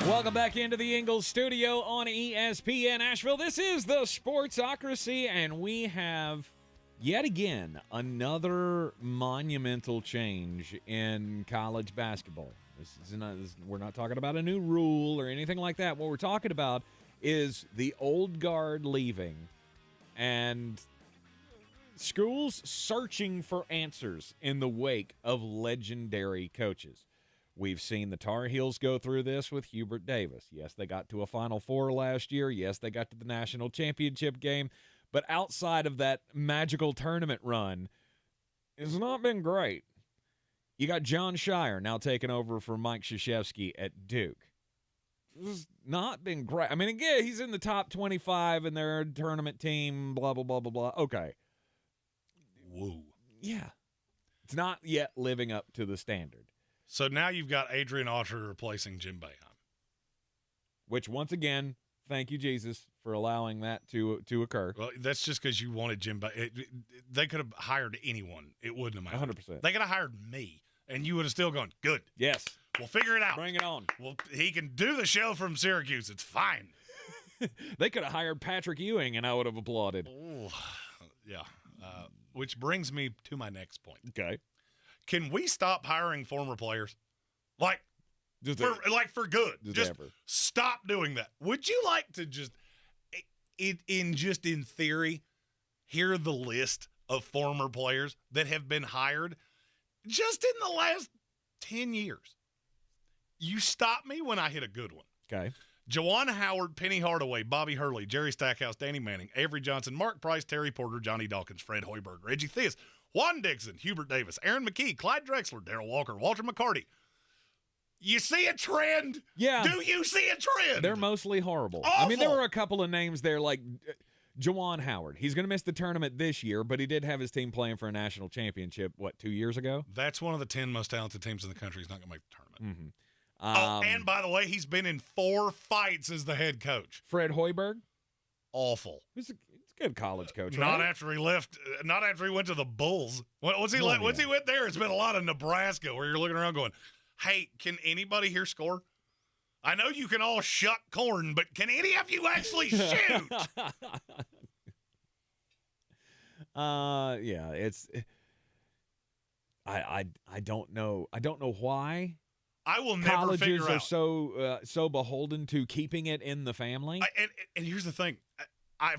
Welcome back into the Ingles Studio on ESPN Asheville. This is the Sportsocracy, and we have yet again another monumental change in college basketball. We're not talking about a new rule or anything like that. What we're talking about is the old guard leaving and schools searching for answers in the wake of legendary coaches. We've seen the Tar Heels go through this with Hubert Davis. Yes, they got to a Final Four last year. Yes, they got to the national championship game. But outside of that magical tournament run, it's not been great. You got John Shire now taking over for Mike Krzyzewski at Duke. It's not been great. I mean, again, he's in the top 25 in their tournament team, blah, blah, blah, blah, blah. Okay. Whoa. Yeah. It's not yet living up to the standard. So now you've got Adrian Autry replacing Jim Boeheim. Which, once again, thank you, Jesus, for allowing that to occur. Well, that's just because you wanted Jim Boeheim. They could have hired anyone. It wouldn't have mattered. 100%. They could have hired me, and you would have still gone, good. Yes. We'll figure it out. Bring it on. Well, he can do the show from Syracuse. It's fine. They could have hired Patrick Ewing, and I would have applauded. Ooh, yeah. Which brings me to my next point. Okay. Can we stop hiring former players? For good. Just ever. Stop doing that. Would you like to just in theory, hear the list of former players that have been hired just in the last 10 years? You stop me when I hit a good one. Okay. Juwan Howard, Penny Hardaway, Bobby Hurley, Jerry Stackhouse, Danny Manning, Avery Johnson, Mark Price, Terry Porter, Johnny Dawkins, Fred Hoiberg, Reggie Theus, Juan Dixon, Hubert Davis, Aaron McKee, Clyde Drexler, Darrell Walker, Walter McCarty. You see a trend? Yeah. Do you see a trend? They're mostly horrible. Awful. I mean, there were a couple of names there like Juwan Howard. He's going to miss the tournament this year, but he did have his team playing for a national championship, 2 years ago? That's one of the 10 most talented teams in the country. He's not going to make the tournament. Mm-hmm. And by the way, he's been in 4 fights as the head coach. Fred Hoiberg? Awful. He's a good college coach, Not right? after he left. Not after he went to the Bulls. Once he went there, it's been a lot of Nebraska where you're looking around going, hey, can anybody here score? I know you can all shuck corn, but can any of you actually shoot? Yeah, it's I don't know. I don't know why. I will never figure out. Colleges are so beholden to keeping it in the family. And here's the thing.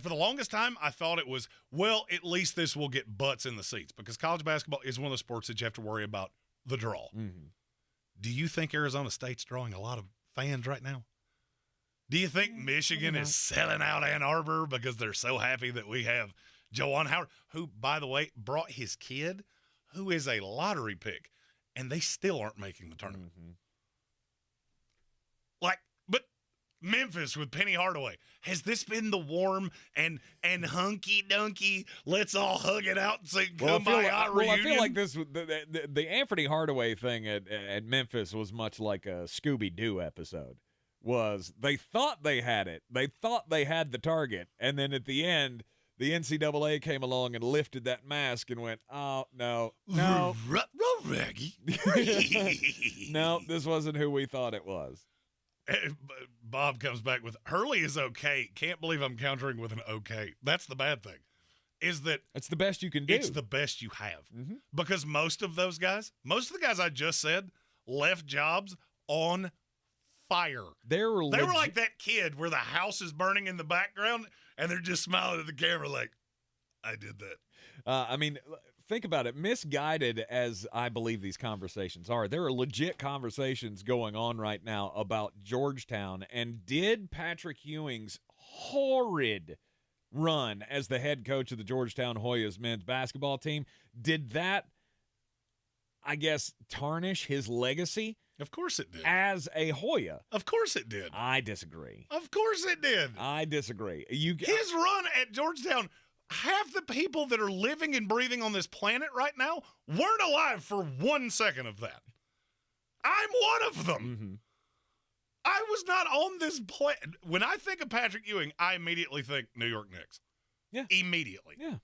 For the longest time, I thought it was, well, at least this will get butts in the seats because college basketball is one of the sports that you have to worry about the draw. Mm-hmm. Do you think Arizona State's drawing a lot of fans right now? Do you think Michigan is selling out Ann Arbor because they're so happy that we have Juwan Howard, who, by the way, brought his kid, who is a lottery pick, and they still aren't making the tournament? Like, but Memphis with Penny Hardaway, has this been the warm and hunky-dunky, let's all hug it out and sing Kumbaya reunion? I feel like this the Anthony Hardaway thing at Memphis was much like a Scooby-Doo episode. Was they thought they had it. They thought they had the target. And then at the end, the NCAA came along and lifted that mask and went, oh, no. Raggy. No, this wasn't who we thought it was. Bob comes back with, Hurley is okay. Can't believe I'm countering with an okay. That's the bad thing, is that it's the best you can do. It's the best you have. Because most of the guys I just said, left jobs on fire. They were like that kid where the house is burning in the background and they're just smiling at the camera like, I did that. I mean, think about it. Misguided as I believe these conversations are, there are legit conversations going on right now about Georgetown. And did Patrick Ewing's horrid run as the head coach of the Georgetown Hoyas men's basketball team, did that, I guess, tarnish his legacy? Of course it did. As a Hoya. Of course it did. I disagree. Of course it did. I disagree. His run at Georgetown, half the people that are living and breathing on this planet right now weren't alive for 1 second of that. I'm one of them. I was not on this planet. When I think of Patrick Ewing, I immediately think New York Knicks. Yeah. Immediately. Yeah.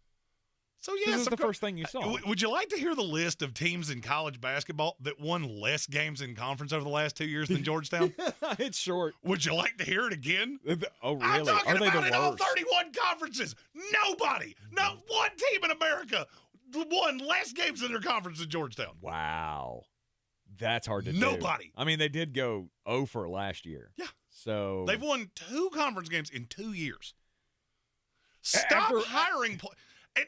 So, yes, this is the first thing you saw. Would you like to hear the list of teams in college basketball that won less games in conference over the last 2 years than Georgetown? It's short. Would you like to hear it again? Oh, really? I'm talking Are they about the in all worst? 31 conferences. Nobody, not one team in America won less games in their conference than Georgetown. Wow. That's hard to do. Nobody. I mean, they did go 0 for last year. Yeah. So they've won 2 conference games in 2 years. Stop hiring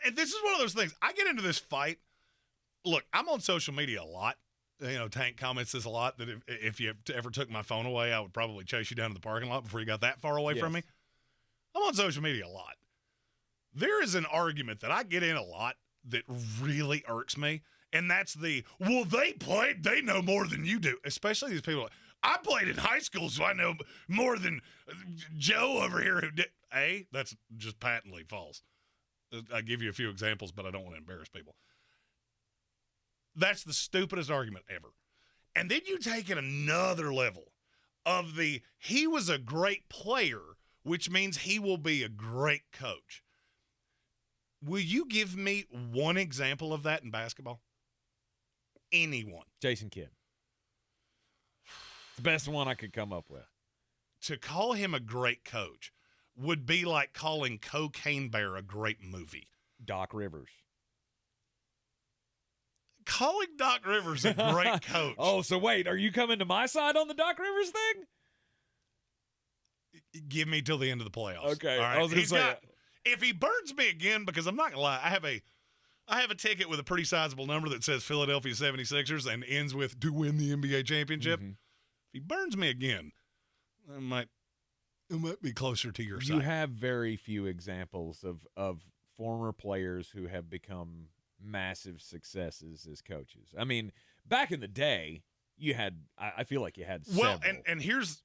and this is one of those things. I get into this fight. Look, I'm on social media a lot. You know, Tank comments this a lot, that if you ever took my phone away, I would probably chase you down to the parking lot before you got that far away from me. I'm on social media a lot. There is an argument that I get in a lot that really irks me, and that's they played, they know more than you do. Especially these people. I played in high school, so I know more than Joe over here who did. That's just patently false. I'll give you a few examples, but I don't want to embarrass people. That's the stupidest argument ever. And then you take it another level of he was a great player, which means he will be a great coach. Will you give me one example of that in basketball? Anyone. Jason Kidd. The best one I could come up with. To call him a great coach would be like calling Cocaine Bear a great movie. Doc Rivers. Calling Doc Rivers a great coach. Oh, so wait, are you coming to my side on the Doc Rivers thing? Give me till the end of the playoffs. Okay. All right? I was gonna say, if he burns me again, because I'm not going to lie, I have a ticket with a pretty sizable number that says Philadelphia 76ers and ends with to win the NBA championship. If he burns me again, it might be closer to your side. You have very few examples of former players who have become massive successes as coaches. I mean, back in the day, I feel like you had several. Well, and here's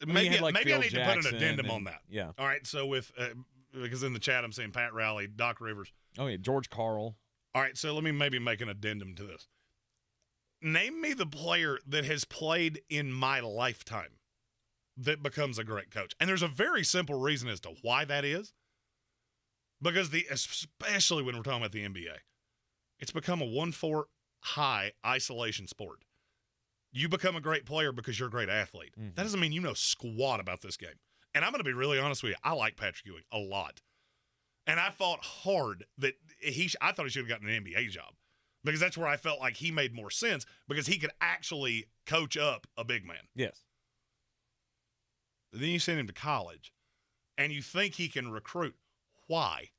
maybe I need to put an Jackson addendum on that. Yeah. All right. So because in the chat I'm seeing Pat Rowley, Doc Rivers. Oh yeah, George Karl. All right. So let me maybe make an addendum to this. Name me the player that has played in my lifetime that becomes a great coach. And there's a very simple reason as to why that is. Because especially when we're talking about the NBA, it's become a 1-4 high isolation sport. You become a great player because you're a great athlete. That doesn't mean you know squat about this game. And I'm going to be really honest with you. I like Patrick Ewing a lot. And I fought hard that I thought he should have gotten an NBA job. Because that's where I felt like he made more sense, because he could actually coach up a big man. Yes. Then you send him to college, and you think he can recruit. Why?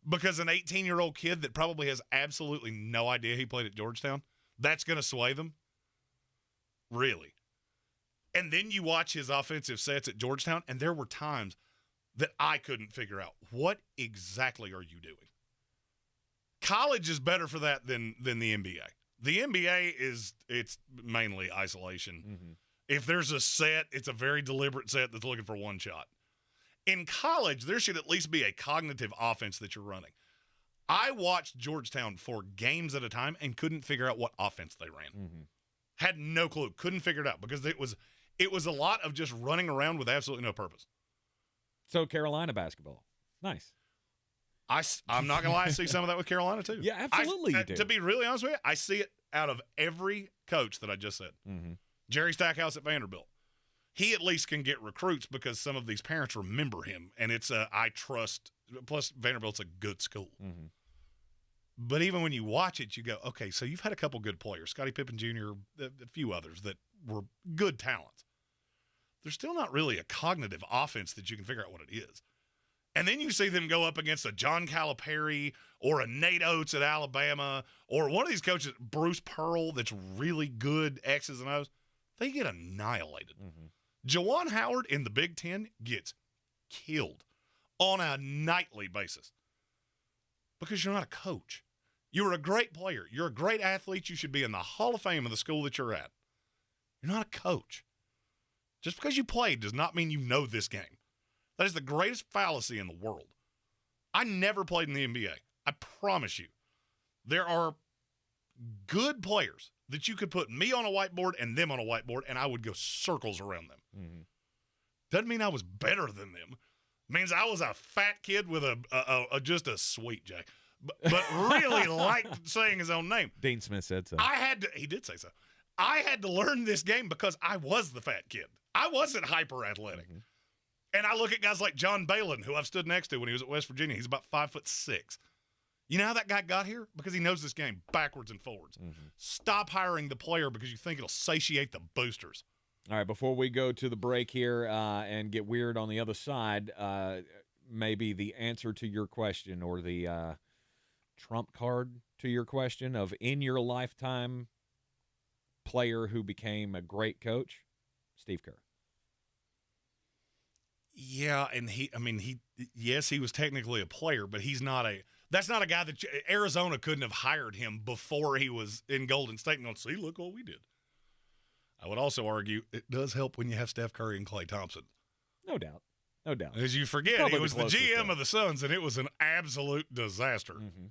Because an 18-year-old kid that probably has absolutely no idea he played at Georgetown, that's going to sway them? Really? And then you watch his offensive sets at Georgetown, and there were times that I couldn't figure out, what exactly are you doing? College is better for that than the NBA. The NBA it's mainly isolation. Mm-hmm. If there's a set, it's a very deliberate set that's looking for one shot. In college, there should at least be a cognitive offense that you're running. I watched Georgetown for games at a time and couldn't figure out what offense they ran. Mm-hmm. Had no clue. Couldn't figure it out because it was a lot of just running around with absolutely no purpose. So Carolina basketball. Nice. I'm not going to lie, I see some of that with Carolina too. Yeah, absolutely you do. To be really honest with you, I see it out of every coach that I just said. Mm-hmm. Jerry Stackhouse at Vanderbilt. He at least can get recruits because some of these parents remember him, and it's I trust. Plus, Vanderbilt's a good school. Mm-hmm. But even when you watch it, you go, okay, so you've had a couple good players, Scottie Pippen Jr., a few others that were good talents. There's still not really a cognitive offense that you can figure out what it is. And then you see them go up against a John Calipari or a Nate Oates at Alabama or one of these coaches, Bruce Pearl, that's really good X's and O's. They get annihilated. Mm-hmm. Juwan Howard in the Big Ten gets killed on a nightly basis because you're not a coach. You're a great player. You're a great athlete. You should be in the Hall of Fame of the school that you're at. You're not a coach. Just because you played does not mean you know this game. That is the greatest fallacy in the world. I never played in the NBA. I promise you. There are good players that you could put me on a whiteboard and them on a whiteboard, and I would go circles around them. Mm-hmm. Doesn't mean I was better than them. It means I was a fat kid with just a sweet Jack. But really liked saying his own name. Dean Smith said so. He did say so. I had to learn this game because I was the fat kid. I wasn't hyper athletic. Mm-hmm. And I look at guys like John Balin, who I've stood next to when he was at West Virginia. He's about 5'6". You know how that guy got here? Because he knows this game backwards and forwards. Mm-hmm. Stop hiring the player because you think it'll satiate the boosters. All right, before we go to the break here and get weird on the other side, maybe the answer to your question or the trump card to your question of in your lifetime player who became a great coach, Steve Kerr. Yeah, and he was technically a player, but that's not a guy that Arizona couldn't have hired him before he was in Golden State and going, see, look what we did. I would also argue it does help when you have Steph Curry and Klay Thompson. No doubt. No doubt. As you forget, he was the GM of the Suns, and it was an absolute disaster. Mm-hmm.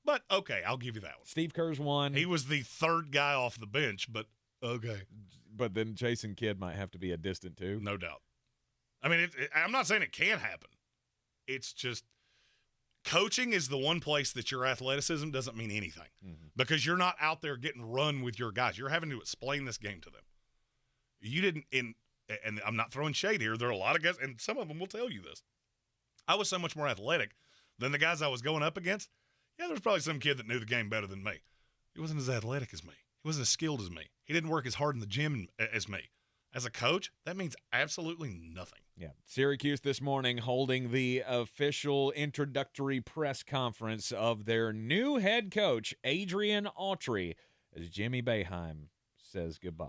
But, okay, I'll give you that one. Steve Kerr's one. He was the third guy off the bench, but okay. But then Jason Kidd might have to be a distant two. No doubt. I mean, I'm not saying it can't happen. It's just coaching is the one place that your athleticism doesn't mean anything because you're not out there getting run with your guys. You're having to explain this game to them. You didn't and I'm not throwing shade here. There are a lot of guys, and some of them will tell you this. I was so much more athletic than the guys I was going up against. Yeah, there's probably some kid that knew the game better than me. He wasn't as athletic as me. He wasn't as skilled as me. He didn't work as hard in the gym as me. As a coach, that means absolutely nothing. Yeah. Syracuse this morning holding the official introductory press conference of their new head coach, Adrian Autry, as Jimmy Boeheim says goodbye.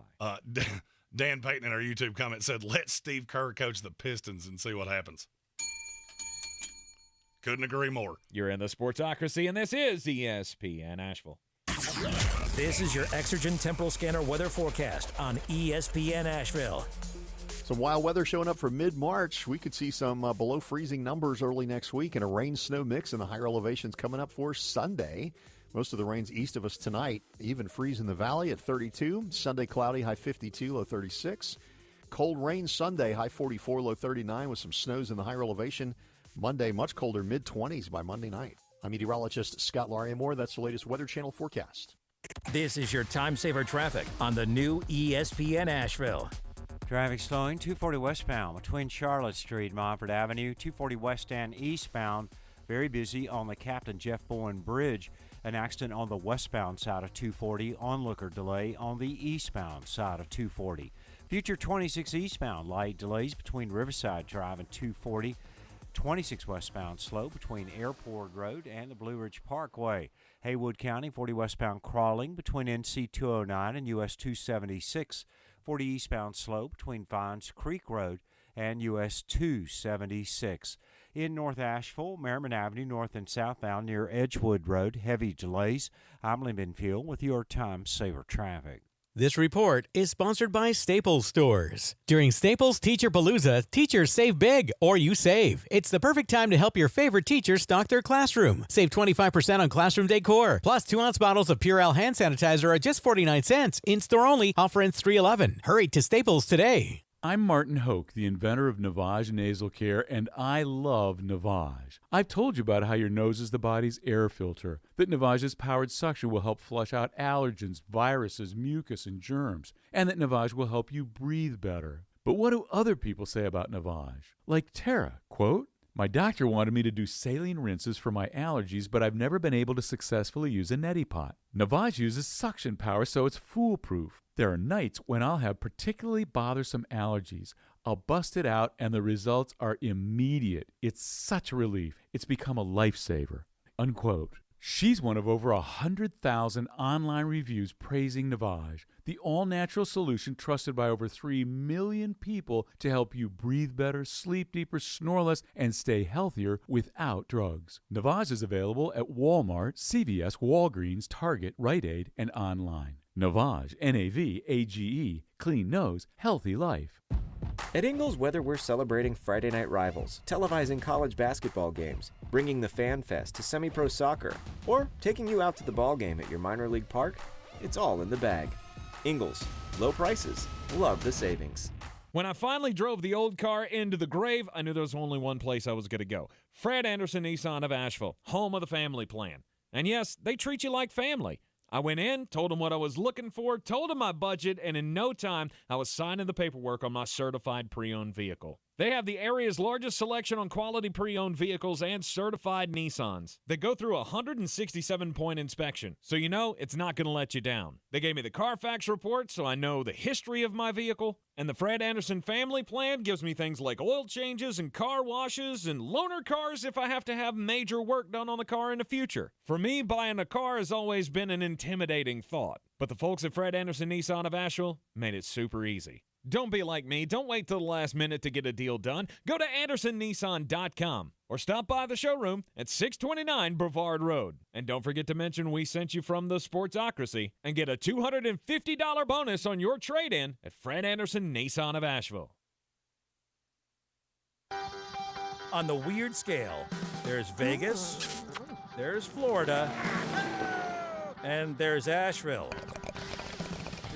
Dan Payton in our YouTube comment said, let Steve Kerr coach the Pistons and see what happens. Couldn't agree more. You're in the Sportsocracy, and this is ESPN Asheville. This is your Exergen Temporal Scanner weather forecast on ESPN Asheville. Some wild weather showing up for mid-March. We could see some below freezing numbers early next week and a rain-snow mix in the higher elevations coming up for Sunday. Most of the rain's east of us tonight. Even freeze in the valley at 32. Sunday cloudy, high 52, low 36. Cold rain Sunday, high 44, low 39 with some snows in the higher elevation. Monday, much colder, mid-20s by Monday night. I'm meteorologist Scott Lauriamore. That's the latest Weather Channel forecast. This is your time saver traffic on the new ESPN Asheville. Traffic slowing 240 westbound between Charlotte Street, Montford Avenue, 240 west and eastbound. Very busy on the Captain Jeff Bowen Bridge. An accident on the westbound side of 240. Onlooker delay on the eastbound side of 240. Future 26 eastbound. Light delays between Riverside Drive and 240. 26 westbound slow between Airport Road and the Blue Ridge Parkway. Haywood County 40 westbound crawling between NC 209 and US 276. 240 eastbound slow between Vines Creek Road and US 276. In North Asheville, Merriman Avenue north and southbound near Edgewood Road, heavy delays. I'm Lyndon Fuel with your Time Saver traffic. This report is sponsored by Staples Stores. During Staples Teacher Palooza, teachers save big, or you save. It's the perfect time to help your favorite teachers stock their classroom. Save 25% on classroom decor. Plus, 2-ounce bottles of Purell hand sanitizer are just 49 cents. In-store only. Offer ends 3/11. Hurry to Staples today. I'm Martin Hoke, the inventor of Navage Nasal Care, and I love Navage. I've told you about how your nose is the body's air filter, that Navage's powered suction will help flush out allergens, viruses, mucus, and germs, and that Navage will help you breathe better. But what do other people say about Navage? Like Tara, quote, "My doctor wanted me to do saline rinses for my allergies, but I've never been able to successfully use a neti pot. Navage uses suction power, so it's foolproof. There are nights when I'll have particularly bothersome allergies. I'll bust it out, and the results are immediate. It's such a relief. It's become a lifesaver." Unquote. She's one of over 100,000 online reviews praising Navage, the all-natural solution trusted by over 3 million people to help you breathe better, sleep deeper, snore less, and stay healthier without drugs. Navage is available at Walmart, CVS, Walgreens, Target, Rite Aid, and online. Navage, Navage, clean nose, healthy life. At Ingles, whether we're celebrating Friday night rivals, televising college basketball games, bringing the Fan Fest to semi-pro soccer, or taking you out to the ball game at your minor league park, it's all in the bag. Ingles, low prices, love the savings. When I finally drove the old car into the grave, I knew there was only one place I was going to go. Fred Anderson Nissan of Asheville, home of the family plan. And yes, they treat you like family. I went in, told them what I was looking for, told them my budget, and in no time, I was signing the paperwork on my certified pre-owned vehicle. They have the area's largest selection on quality pre-owned vehicles and certified Nissans. They go through a 167-point inspection, so you know it's not going to let you down. They gave me the Carfax report, so I know the history of my vehicle. And the Fred Anderson family plan gives me things like oil changes and car washes and loaner cars if I have to have major work done on the car in the future. For me, buying a car has always been an intimidating thought. But the folks at Fred Anderson Nissan of Asheville made it super easy. Don't be like me. Don't wait till the last minute to get a deal done. Go to AndersonNissan.com or stop by the showroom at 629 Brevard Road. And don't forget to mention we sent you from the Sportsocracy and get a $250 bonus on your trade-in at Fred Anderson Nissan of Asheville. On the weird scale, there's Vegas, there's Florida, and there's Asheville.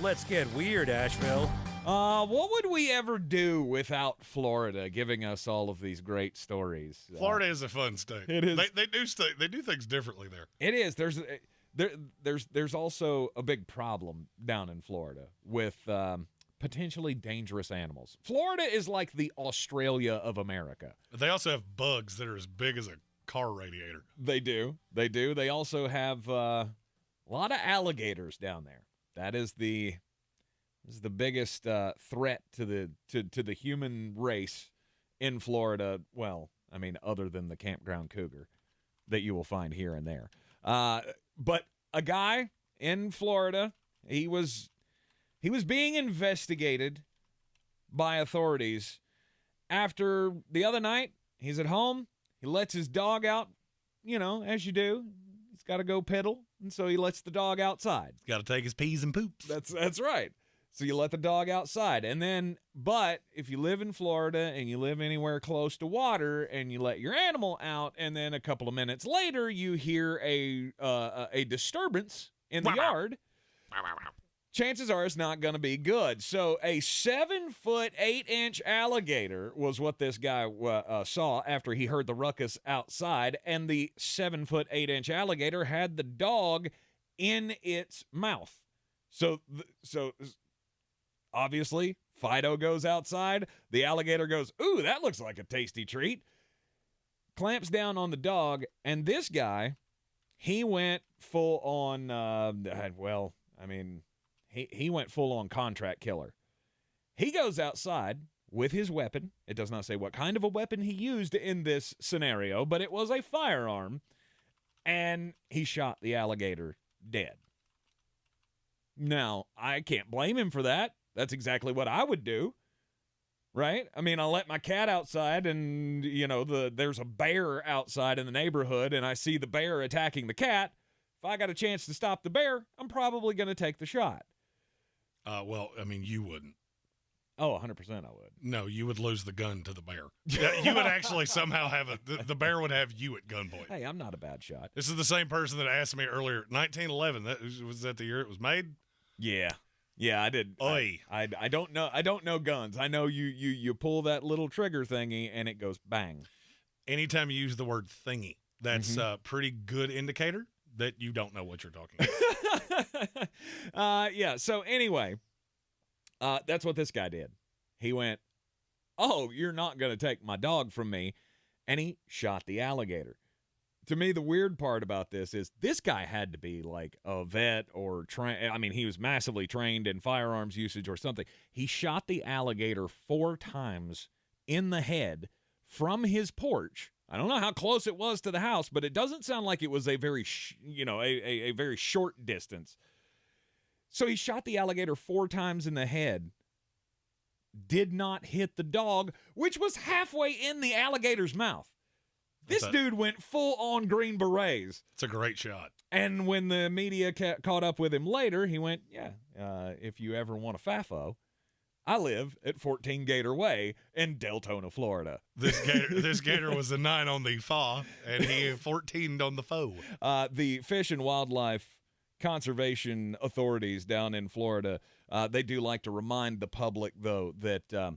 Let's get weird, Asheville. What would we ever do without Florida giving us all of these great stories? Florida is a fun state. It is. They do things differently there. It is. There's also a big problem down in Florida with potentially dangerous animals. Florida is like the Australia of America. They also have bugs that are as big as a car radiator. They do. They also have a lot of alligators down there. That is the biggest threat to the human race in Florida. Well, I mean, other than the campground cougar that you will find here and there. But a guy in Florida, he was being investigated by authorities after the other night. He's at home. He lets his dog out, as you do. He's got to go piddle, and so he lets the dog outside. He's got to take his pees and poops. That's right. So you let the dog outside. And then, but if you live in Florida and you live anywhere close to water and you let your animal out, and then a couple of minutes later you hear a disturbance in the yard, chances are it's not going to be good. So a 7-foot 8-inch alligator was what this guy saw after he heard the ruckus outside, and the 7-foot 8-inch alligator had the dog in its mouth. So obviously, Fido goes outside. The alligator goes, "Ooh, that looks like a tasty treat." Clamps down on the dog, and this guy, he went full on, he went full on contract killer. He goes outside with his weapon. It does not say what kind of a weapon he used in this scenario, but it was a firearm, and he shot the alligator dead. Now, I can't blame him for that. That's exactly what I would do. Right? I mean, I'll let my cat outside and, there's a bear outside in the neighborhood and I see the bear attacking the cat. If I got a chance to stop the bear, I'm probably going to take the shot. Well, I mean, you wouldn't. Oh, 100% I would. No, you would lose the gun to the bear. You would actually somehow have the bear would have you at gunpoint. Hey, I'm not a bad shot. This is the same person that asked me earlier, 1911, was that the year it was made? Yeah. Yeah, I did. Oy. I don't know. I don't know guns. I know you pull that little trigger thingy and it goes bang. Anytime you use the word thingy, that's a pretty good indicator that you don't know what you're talking about. Yeah. So anyway, that's what this guy did. He went, "Oh, you're not going to take my dog from me," and he shot the alligator. To me, the weird part about this is this guy had to be like a vet or he was massively trained in firearms usage or something. He shot the alligator 4 times in the head from his porch. I don't know how close it was to the house, but it doesn't sound like it was a very, a very short distance. So he shot the alligator 4 times in the head, did not hit the dog, which was halfway in the alligator's mouth. This dude went full on Green Berets. It's a great shot. And when the media caught up with him later, he went, if you ever want a FAFO, I live at 14 Gator Way in Deltona, Florida. This gator was a 9 on the FA, and he 14'd on the foe. The Fish and Wildlife Conservation Authorities down in Florida, they do like to remind the public, though, that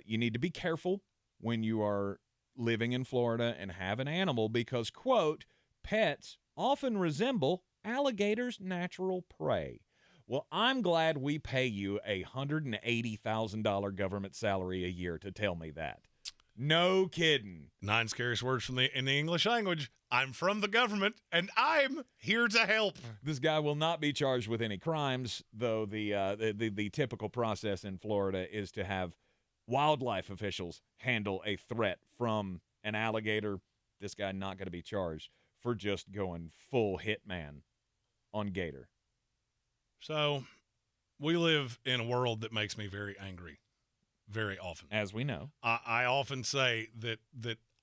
you need to be careful when you are living in Florida and have an animal because, quote, pets often resemble alligators' natural prey. Well, I'm glad we pay you a $180,000 government salary a year to tell me that. No kidding. 9 scariest words in the English language. I'm from the government, and I'm here to help. This guy will not be charged with any crimes, though the typical process in Florida is to have wildlife officials handle a threat from an alligator. This guy not going to be charged for just going full hitman on gator. So we live in a world that makes me very angry very often. As we know. I often say that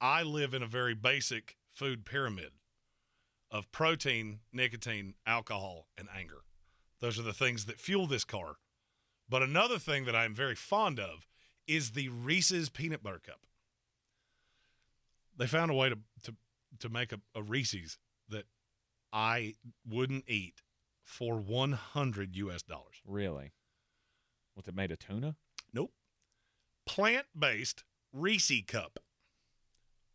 I live in a very basic food pyramid of protein, nicotine, alcohol, and anger. Those are the things that fuel this car. But another thing that I'm very fond of is the Reese's Peanut Butter Cup. They found a way to make a Reese's that I wouldn't eat for $100 US. Really? Was it made of tuna? Nope. Plant-based Reese's Cup.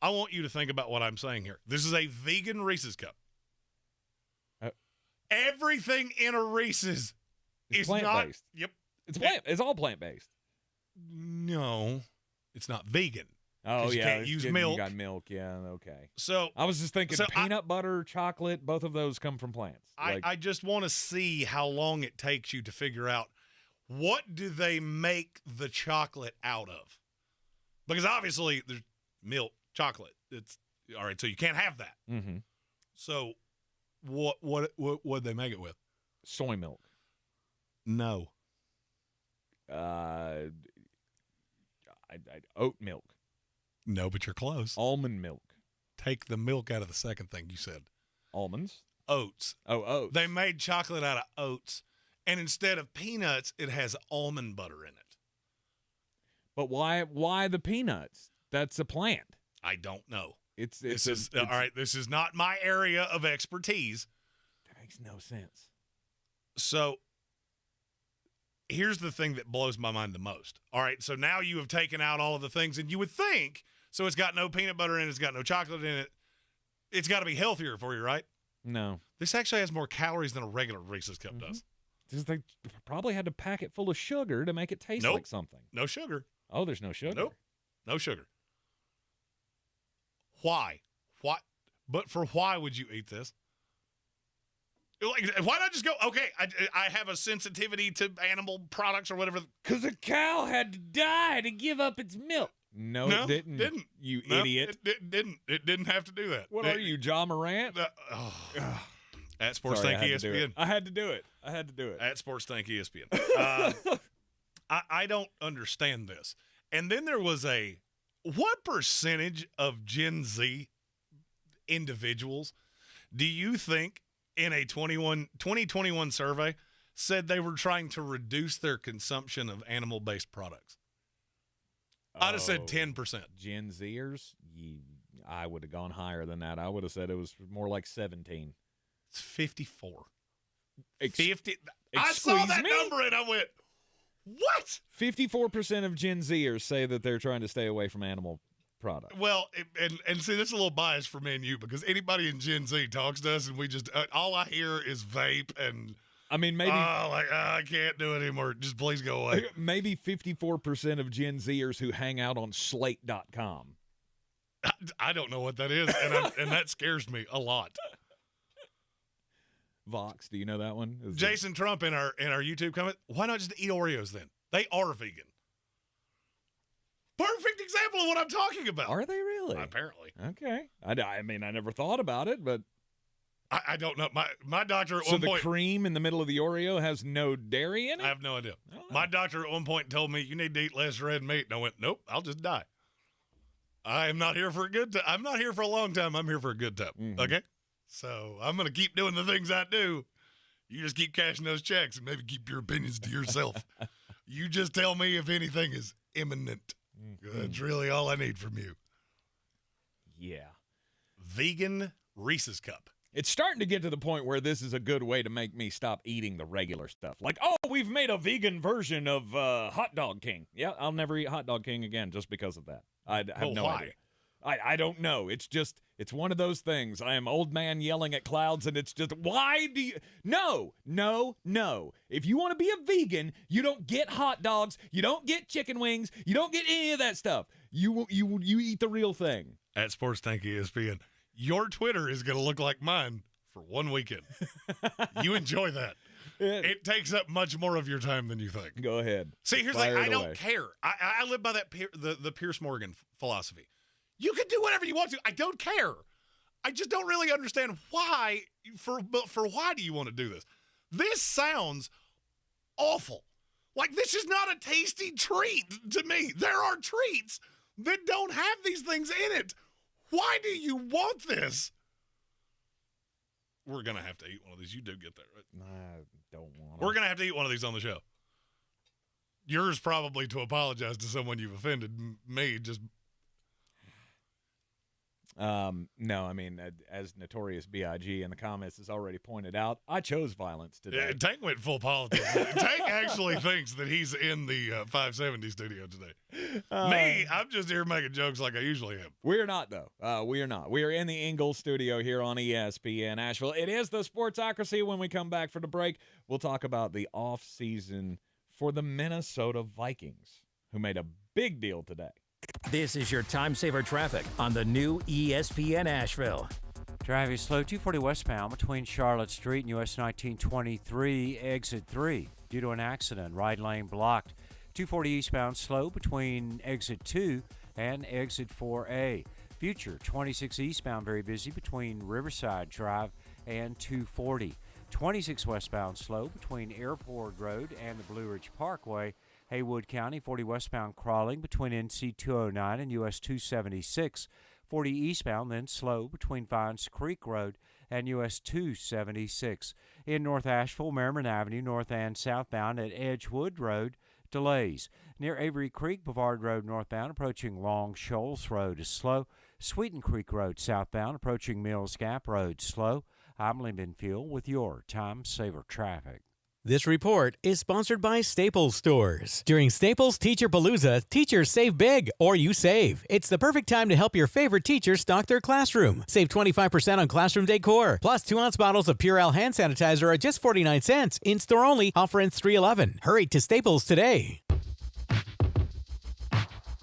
I want you to think about what I'm saying here. This is a vegan Reese's Cup. Everything in a Reese's is plant-based. Yep. It's all plant-based. No, it's not vegan. Oh, you can't use milk. You got milk, yeah, okay. So I was just thinking peanut butter, chocolate, both of those come from plants. I just want to see how long it takes you to figure out what do they make the chocolate out of? Because obviously there's milk, chocolate. It's all right, so you can't have that. Mm-hmm. So what they make it with? Soy milk. No. Oat milk. No, but you're close. Almond milk. Take the milk out of the second thing you said. Almonds? Oats. Oh, oats. They made chocolate out of oats, and instead of peanuts, it has almond butter in it. But why the peanuts? That's a plant. I don't know. It's all right. This is not my area of expertise. That makes no sense. So here's the thing that blows my mind the most. All right, so now you have taken out all of the things, and you would think, so it's got no peanut butter in it, it's got no chocolate in it, it's got to be healthier for you, right? No. This actually has more calories than a regular Reese's Cup does. They probably had to pack it full of sugar to make it taste like something. No sugar. Oh, there's no sugar? Nope. No sugar. Why? But for why would you eat this? Why not just go, okay, I have a sensitivity to animal products or whatever. Because a cow had to die to give up its milk. No, it didn't. You idiot. It didn't have to do that. What are you, John Morant? At Sports Tank ESPN. I had to do it. At Sports Tank ESPN. I don't understand this. And then there was what percentage of Gen Z individuals do you think in a 2021 survey said they were trying to reduce their consumption of animal-based products? I'd have said 10%. Gen Zers? I would have gone higher than that. I would have said it was more like 17. It's 54. 50. I saw that number and I went, what? 54% of Gen Zers say that they're trying to stay away from animal products. Well, and see, this is a little biased for me and you because anybody in Gen Z talks to us and we just, all I hear is vape and I mean, maybe. I can't do it anymore. Just please go away. Maybe 54% of Gen Zers who hang out on Slate.com. I don't know what that is, and that scares me a lot. Vox, do you know that one? Jason Trump in our YouTube comment, why not just eat Oreos then? They are vegan. Perfect example of what I'm talking about. Are they really? Apparently. Okay. I mean, I never thought about it, but. I don't know. My doctor at so one point. So the cream in the middle of the Oreo has no dairy in it? I have no idea. My doctor at one point told me you need to eat less red meat. And I went, nope, I'll just die. I am not here for a good time. I'm not here for a long time. I'm here for a good time. Mm-hmm. Okay? So I'm going to keep doing the things I do. You just keep cashing those checks and maybe keep your opinions to yourself. You just tell me if anything is imminent. Mm-hmm. That's really all I need from you. Yeah. Vegan Reese's Cup. It's starting to get to the point where this is a good way to make me stop eating the regular stuff. Like, we've made a vegan version of Hot Dog King. Yeah, I'll never eat Hot Dog King again just because of that. I have no idea. I don't know. It's one of those things. I am old man yelling at clouds, and it's just, why do you? No. If you want to be a vegan, you don't get hot dogs. You don't get chicken wings. You don't get any of that stuff. You eat the real thing. At Sports Tank ESPN. Your Twitter is going to look like mine for one weekend. You enjoy that. It takes up much more of your time than you think. Go ahead. See, here's the thing. I don't care. I live by that the Pierce Morgan philosophy. You can do whatever you want to. I don't care. I just don't really understand why. For why do you want to do this? This sounds awful. Like this is not a tasty treat to me. There are treats that don't have these things in it. Why do you want this? We're going to have to eat one of these. You do get that, right? I don't want to. We're going to have to eat one of these on the show. Yours probably to apologize to someone you've offended. Me, just. No, I mean, as Notorious B.I.G. in the comments has already pointed out, I chose violence today. Yeah, Tank went full politics. Tank actually thinks that he's in the 570 studio today. Me, I'm just here making jokes like I usually am. We're not, though. We are not. We are in the Ingles Studio here on ESPN Asheville. It is the Sportsocracy. When we come back for the break, we'll talk about the off-season for the Minnesota Vikings, who made a big deal today. This is your time saver traffic on the new ESPN Asheville. Driving slow 240 westbound between Charlotte Street and US 1923 exit 3 due to an accident. Right lane blocked. 240 eastbound slow between exit 2 and exit 4A. Future 26 eastbound very busy between Riverside Drive and 240. 26 westbound slow between Airport Road and the Blue Ridge Parkway. Haywood County, 40 westbound crawling between NC 209 and US 276. 40 eastbound, then slow between Vines Creek Road and US 276. In North Asheville, Merriman Avenue, north and southbound at Edgewood Road, delays. Near Avery Creek, Bavard Road northbound, approaching Long Shoals Road is slow. Sweeten Creek Road southbound, approaching Mills Gap Road, slow. I'm Lyndon Fuel with your Time Saver Traffic. This report is sponsored by Staples Stores. During Staples Teacher Palooza, teachers save big, or you save. It's the perfect time to help your favorite teacher stock their classroom. Save 25% on classroom decor. Plus, 2-ounce bottles of Purell hand sanitizer are just 49 cents. In-store only. Offer ends 3/11. Hurry to Staples today.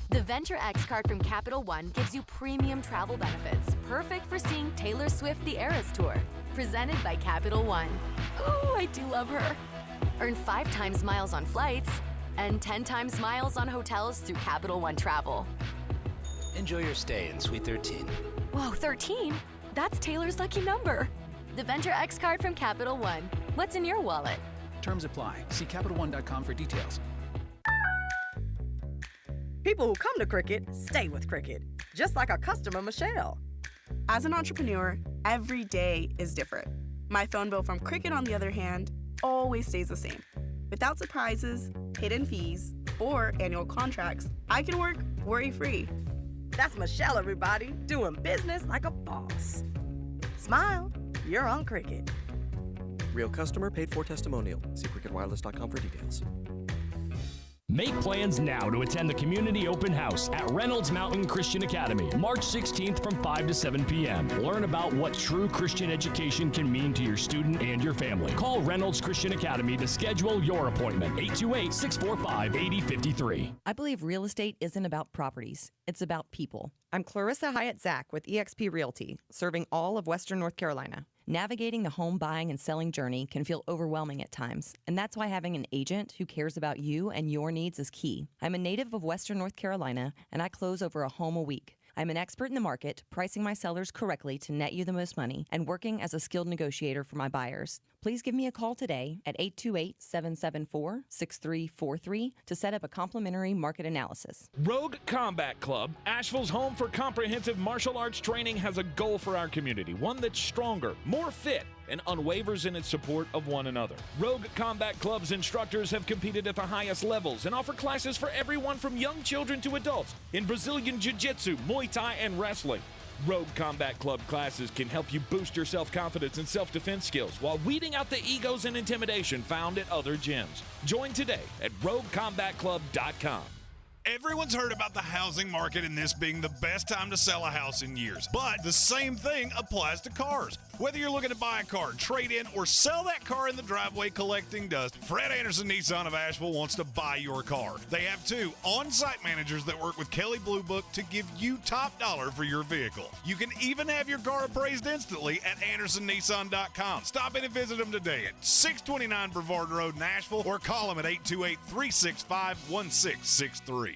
The Venture X card from Capital One gives you premium travel benefits, perfect for seeing Taylor Swift The Eras Tour. Presented by Capital One. Ooh, I do love her. Earn 5 times miles on flights and 10 times miles on hotels through Capital One Travel. Enjoy your stay in Suite 13. Whoa, 13? That's Taylor's lucky number. The Venture X card from Capital One. What's in your wallet? Terms apply. See CapitalOne.com for details. People who come to Cricket stay with Cricket, just like our customer, Michelle. As an entrepreneur, every day is different. My phone bill from Cricket, on the other hand, always stays the same. Without surprises, hidden fees, or annual contracts, I can work worry-free. That's Michelle, everybody, doing business like a boss. Smile, you're on Cricket. Real customer paid for testimonial. See cricketwireless.com for details. Make plans now to attend the Community Open House at Reynolds Mountain Christian Academy, March 16th from 5 to 7 p.m. Learn about what true Christian education can mean to your student and your family. Call Reynolds Christian Academy to schedule your appointment, 828-645-8053. I believe real estate isn't about properties. It's about people. I'm Clarissa Hyatt-Zach with eXp Realty, serving all of Western North Carolina. Navigating the home buying and selling journey can feel overwhelming at times, and that's why having an agent who cares about you and your needs is key. I'm a native of Western North Carolina, and I close over a home a week. I'm an expert in the market, pricing my sellers correctly to net you the most money, and working as a skilled negotiator for my buyers. Please give me a call today at 828-774-6343 to set up a complimentary market analysis. Rogue Combat Club, Asheville's home for comprehensive martial arts training, has a goal for our community, one that's stronger, more fit, and unwavers in its support of one another. Rogue Combat Club's instructors have competed at the highest levels and offer classes for everyone from young children to adults in Brazilian Jiu-Jitsu, Muay Thai, and wrestling. Rogue Combat Club classes can help you boost your self-confidence and self-defense skills while weeding out the egos and intimidation found at other gyms. Join today at roguecombatclub.com. Everyone's heard about the housing market and this being the best time to sell a house in years. But the same thing applies to cars. Whether you're looking to buy a car, trade in, or sell that car in the driveway collecting dust, Fred Anderson Nissan of Asheville wants to buy your car. They have 2 on-site managers that work with Kelly Blue Book to give you top dollar for your vehicle. You can even have your car appraised instantly at AndersonNissan.com. Stop in and visit them today at 629 Brevard Road in Asheville, or call them at 828-365-1663.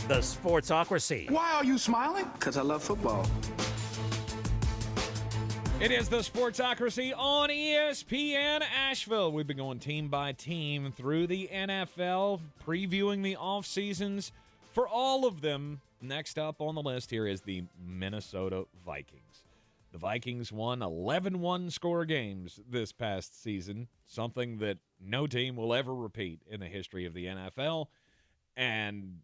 The Sportsocracy. Why are you smiling? Because I love football. It is the Sportsocracy on ESPN Asheville. We've been going team by team through the NFL, previewing the off seasons for all of them. Next up on the list here is the Minnesota Vikings. The Vikings won 11 one-score games this past season, something that no team will ever repeat in the history of the NFL. And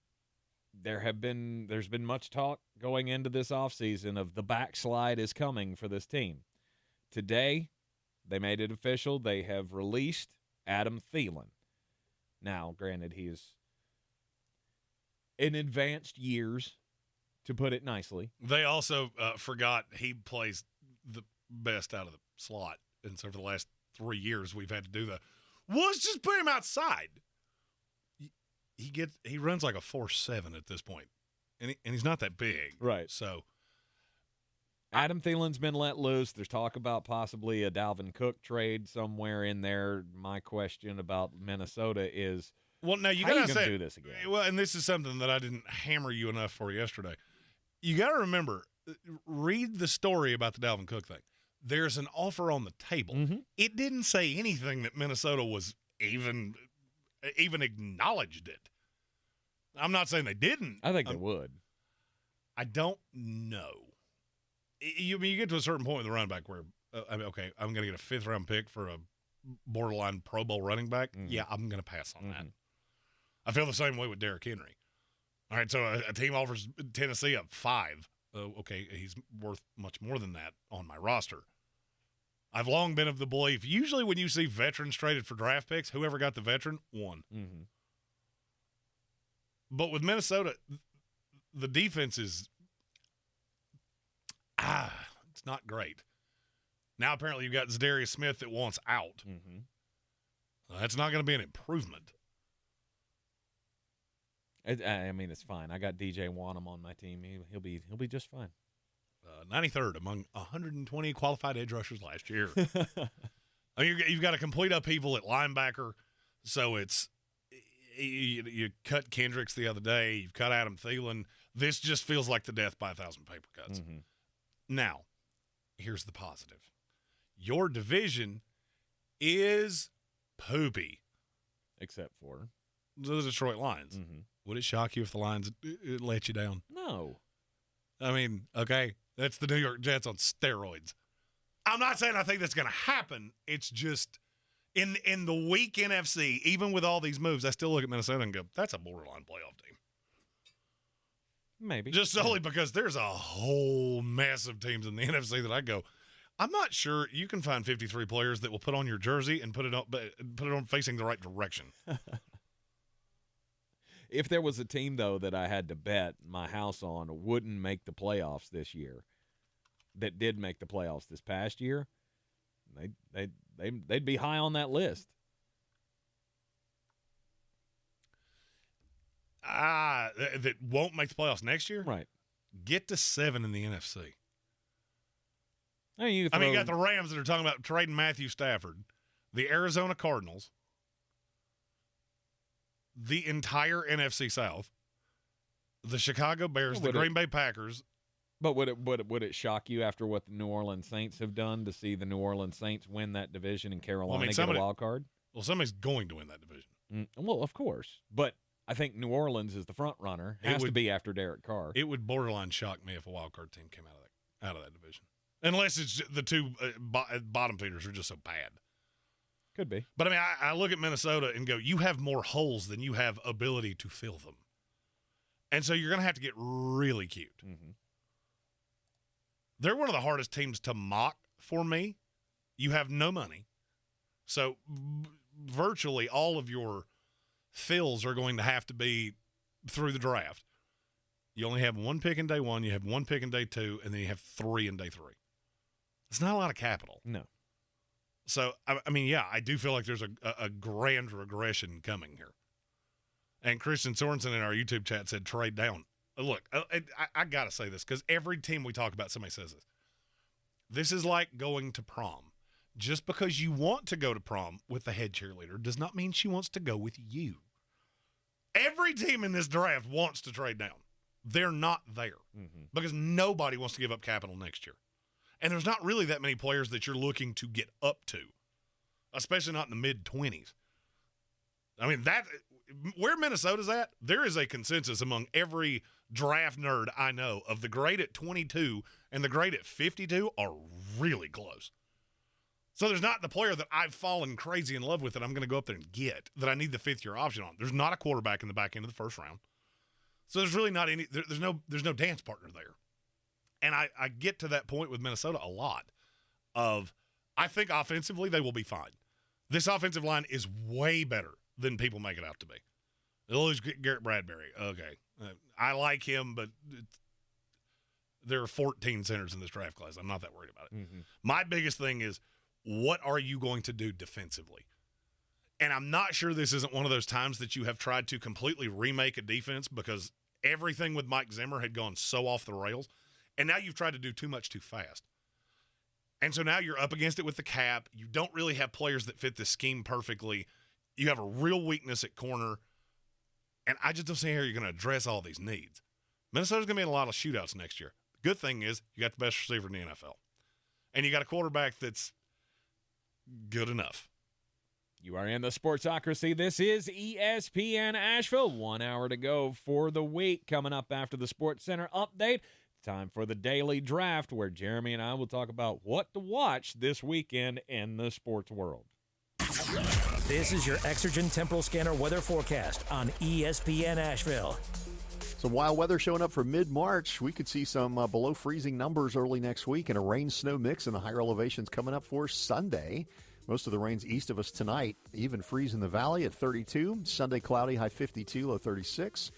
there's been much talk going into this offseason of the backslide is coming for this team. Today, they made it official. They have released Adam Thielen. Now, granted, he is in advanced years, to put it nicely. They also forgot he plays the best out of the slot. And so for the last 3 years, we've had to do let's just put him outside. He runs like a 4.7 at this point, and he's not that big, right? So Adam Thielen's been let loose. There's talk about possibly a Dalvin Cook trade somewhere in there. My question about Minnesota is, well, now you how gotta you gonna do this again? Well, and this is something that I didn't hammer you enough for yesterday. You got to remember, read the story about the Dalvin Cook thing. There's an offer on the table. Mm-hmm. It didn't say anything that Minnesota was even acknowledged it. I'm not saying they didn't. I think they would. I don't know. You get to a certain point with the running back where, okay, I'm going to get a 5th-round pick for a borderline Pro Bowl running back. Mm-hmm. Yeah, I'm going to pass on that. I feel the same way with Derrick Henry. All right, so a team offers Tennessee a 5. Okay, he's worth much more than that on my roster. I've long been of the belief, usually when you see veterans traded for draft picks, whoever got the veteran won. Mm-hmm. But with Minnesota, the defense is it's not great. Now apparently you've got Zadarius Smith that wants out. Mm-hmm. That's not going to be an improvement. I mean, it's fine. I got DJ Wanham on my team. He'll be just fine. 93rd among 120 qualified edge rushers last year. I mean, you've got a complete upheaval at linebacker. So it's you cut Kendricks the other day. You've cut Adam Thielen. This just feels like the death by 1,000 paper cuts. Mm-hmm. Now, here's the positive. your division is poopy. Except for the Detroit Lions. Mm-hmm. Would it shock you if the Lions let you down? No. I mean, okay, that's the New York Jets on steroids. I'm not saying I think that's going to happen. It's just in the weak NFC, even with all these moves, I still look at Minnesota and go, that's a borderline playoff team. Maybe. Just solely because there's a whole mess of teams in the NFC that I go, I'm not sure you can find 53 players that will put on your jersey and put it on facing the right direction. If there was a team, though, that I had to bet my house on wouldn't make the playoffs this year, that did make the playoffs this past year, they'd be high on that list. That won't make the playoffs next year? Right. Get to 7 in the NFC. I mean, you got the Rams that are talking about trading Matthew Stafford, the Arizona Cardinals, the entire NFC South, the Chicago Bears, the Green Bay Packers. But would it shock you after what the New Orleans Saints have done to see the New Orleans Saints win that division and Carolina get a wild card? Well, somebody's going to win that division. Well, of course. But I think New Orleans is the front runner. Has to be after Derek Carr. It would borderline shock me if a wild card team came out of that division. Unless it's the two bottom feeders are just so bad. Could be. But, I mean, I look at Minnesota and go, you have more holes than you have ability to fill them. And so you're going to have to get really cute. Mm-hmm. They're one of the hardest teams to mock for me. You have no money. So virtually all of your fills are going to have to be through the draft. You only have one pick in day one, you have one pick in day two, and then you have 3 in day 3. It's not a lot of capital. No. So, I mean, yeah, I do feel like there's a grand regression coming here. And Christian Sorensen in our YouTube chat said trade down. Look, I got to say this because every team we talk about, somebody says this. This is like going to prom. Just because you want to go to prom with the head cheerleader does not mean she wants to go with you. Every team in this draft wants to trade down. They're not there because nobody wants to give up capital next year. And there's not really that many players that you're looking to get up to, especially not in the mid-20s. I mean, where Minnesota's at, there is a consensus among every draft nerd I know of the grade at 22 and the grade at 52 are really close. So there's not the player that I've fallen crazy in love with that I'm going to go up there and get, that I need the 5th-year option on. There's not a quarterback in the back end of the first round. So there's really not any – there's no dance partner there. And I get to that point with Minnesota a lot of I think offensively they will be fine. This offensive line is way better than people make it out to be. They'll lose Garrett Bradbury. Okay. I like him, but there are 14 centers in this draft class. I'm not that worried about it. My biggest thing is what are you going to do defensively? And I'm not sure this isn't one of those times that you have tried to completely remake a defense because everything with Mike Zimmer had gone so off the rails. And now you've tried to do too much too fast. And so now you're up against it with the cap. You don't really have players that fit the scheme perfectly. You have a real weakness at corner. And I just don't see how you're going to address all these needs. Minnesota's going to be in a lot of shootouts next year. The good thing is you got the best receiver in the NFL. And you got a quarterback that's good enough. You are in the Sportsocracy. This is ESPN Asheville. 1 hour to go for the week. Coming up after the Sports Center update. Time for the Daily Draft, where Jeremy and I will talk about what to watch this weekend in the sports world. This is your Exergen Temporal Scanner weather forecast on ESPN Asheville. Some wild weather showing up for mid-March. We could see some below freezing numbers early next week and a rain-snow mix in the higher elevations coming up for Sunday. Most of the rain's east of us tonight. Even freeze in the valley at 32. Sunday cloudy, high 52, low 36.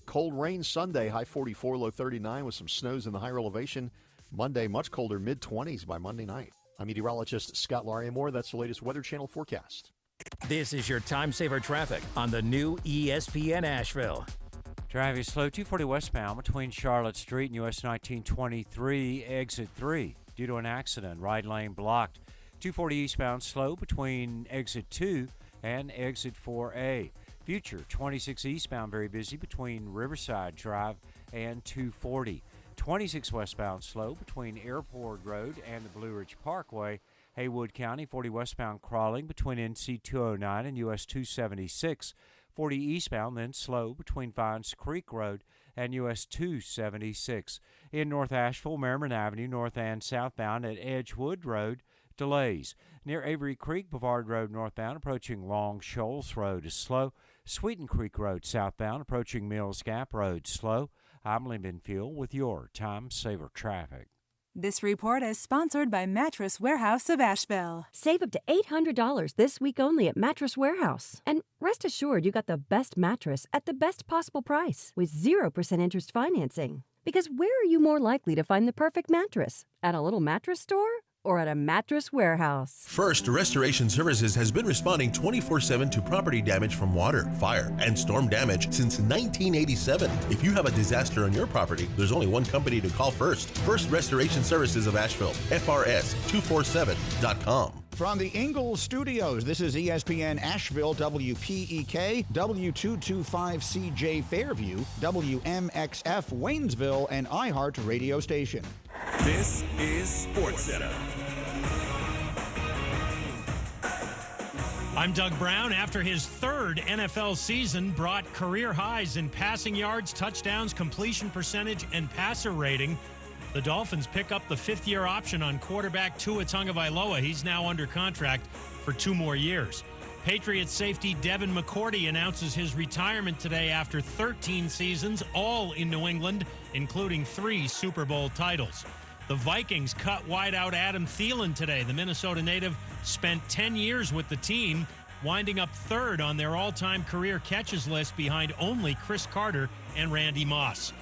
Cold rain Sunday, high 44, low 39 with some snows in the higher elevation. Monday, much colder, mid-20s by Monday night. I'm meteorologist Scott Lariamore. That's the latest Weather Channel forecast. This is your Time Saver traffic on the new ESPN Asheville. Driving slow 240 westbound between Charlotte Street and US 1923, exit 3. Due to an accident, right lane blocked. 240 eastbound slow between exit 2 and exit 4A. Future 26 eastbound very busy between Riverside Drive and 240. 26 westbound slow between Airport Road and the Blue Ridge Parkway. Haywood County, 40 westbound crawling between NC 209 and US 276. 40 eastbound, then slow between Vines Creek Road and US 276. In North Asheville, Merriman Avenue, north and southbound at Edgewood Road, delays. Near Avery Creek, Bavard Road northbound, approaching Long Shoals Road is slow. Sweeten Creek Road southbound, approaching Mills Gap Road, slow. I'm Lyndon Field with your Time Saver traffic. This report is sponsored by Mattress Warehouse of Asheville. Save up to $800 this week only at Mattress Warehouse. And rest assured you got the best mattress at the best possible price with 0% interest financing. Because where are you more likely to find the perfect mattress? At a little mattress store? Or at a Mattress Warehouse? First Restoration Services has been responding 24/7 to property damage from water, fire, and storm damage since 1987. If you have a disaster on your property, there's only one company to call first. First Restoration Services of Asheville, FRS247.com. From the Ingles Studios, this is ESPN Asheville, WPEK, W225CJ Fairview, WMXF Waynesville, and iHeart radio station. This is SportsCenter. I'm Doug Brown. After his third NFL season brought career highs in passing yards, touchdowns, completion percentage, and passer rating, the Dolphins pick up the fifth-year option on quarterback Tua Tagovailoa. He's now under contract for 2 more years. Patriots safety Devin McCourty announces his retirement today after 13 seasons, all in New England, including 3 Super Bowl titles. The Vikings cut wideout Adam Thielen today. The Minnesota native spent 10 years with the team, winding up third on their all-time career catches list behind only Chris Carter and Randy Moss.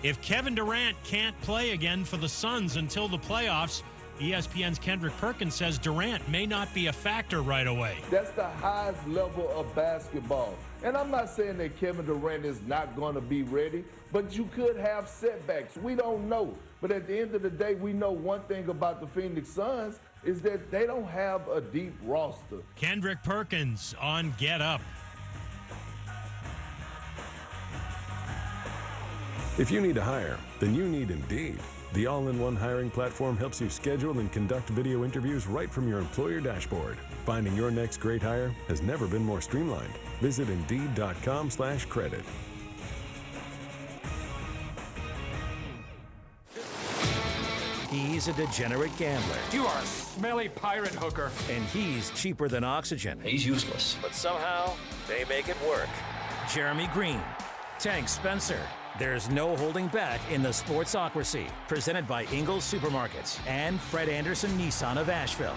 If Kevin Durant can't play again for the Suns until the playoffs, ESPN's Kendrick Perkins says Durant may not be a factor right away. That's the highest level of basketball. And I'm not saying that Kevin Durant is not going to be ready, but you could have setbacks. We don't know. But at the end of the day, we know one thing about the Phoenix Suns is that they don't have a deep roster. Kendrick Perkins on Get Up. If you need to hire, then you need Indeed. The all-in-one hiring platform helps you schedule and conduct video interviews right from your employer dashboard. Finding your next great hire has never been more streamlined. Visit Indeed.com/credit. He's a degenerate gambler. You are a smelly pirate hooker. And he's cheaper than oxygen. He's useless. But somehow, they make it work. Jeremy Greene, Tank Spencer. There's no holding back in the Sportsocracy. Presented by Ingles Supermarkets and Fred Anderson Nissan of Asheville.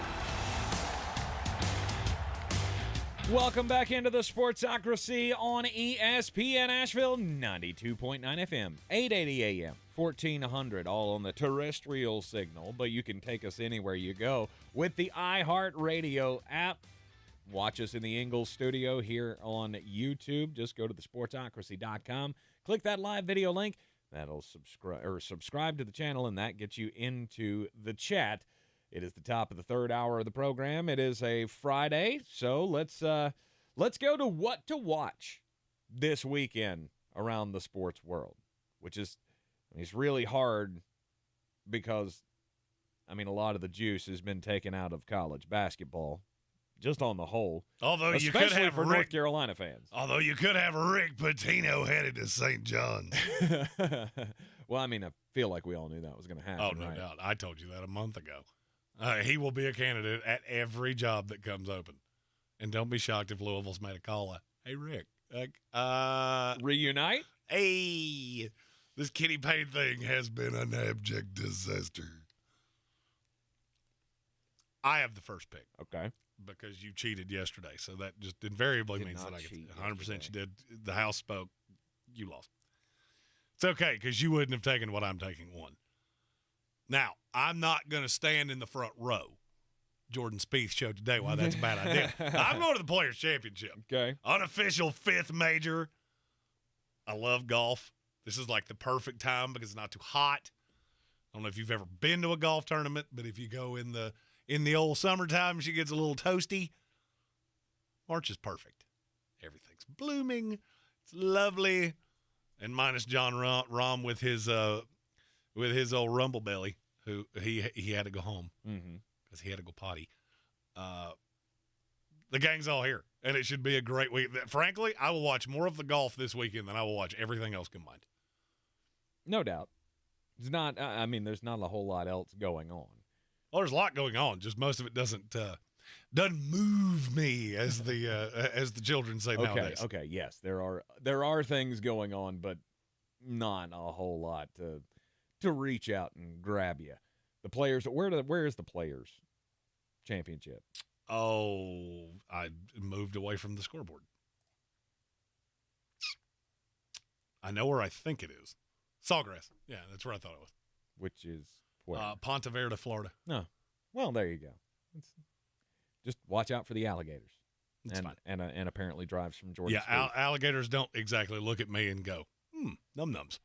Welcome back into the Sportsocracy on ESPN Asheville, 92.9 FM, 880 AM, 1400, all on the terrestrial signal, but you can take us anywhere you go with the iHeart Radio app. Watch us in the Ingles studio here on YouTube. Just go to thesportsocracy.com. Click that live video link. That'll subscribe to the channel, and that gets you into the chat. It is the top of the third hour of the program. It is a Friday, so let's go to what to watch this weekend around the sports world, which is, it's really hard because, a lot of the juice has been taken out of college basketball. Just on the whole, although especially you could have for North Carolina fans. Although you could have Rick Pitino headed to St. John's. Well, I feel like we all knew that was going to happen. Oh, no doubt. I told you that a month ago. He will be a candidate at every job that comes open. And don't be shocked if Louisville's made a call. Hey, Rick. Reunite? Hey, this Kenny Payne thing has been an abject disaster. I have the first pick. Okay. Because you cheated yesterday, so that just invariably means that I get 100% you did. The house spoke. You lost. It's okay, because you wouldn't have taken what I'm taking, one. Now, I'm not going to stand in the front row. Jordan Spieth showed today why that's a bad idea. I'm going to the Players' Championship. Okay. Unofficial 5th major. I love golf. This is like the perfect time because it's not too hot. I don't know if you've ever been to a golf tournament, but if you go in the old summertime, she gets a little toasty. March is perfect. Everything's blooming. It's lovely. And minus John Rahm with his old rumble belly, who he had to go home because he had to go potty. The gang's all here, and it should be a great week. Frankly, I will watch more of the golf this weekend than I will watch everything else combined. No doubt. It's not. I mean, there's not a whole lot else going on. Well, there's a lot going on. Just most of it doesn't move me, as the children say nowadays. Okay. Yes, there are things going on, but not a whole lot to reach out and grab you. The players. Where is the Players Championship? Oh, I moved away from the scoreboard. I know where I think it is. Sawgrass. Yeah, that's where I thought it was. Which is where? Ponte Verde, Florida. No. Well, there you go. Just watch out for the alligators. It's fine. And apparently drives from Jordan. Yeah, alligators don't exactly look at me and go, num-nums.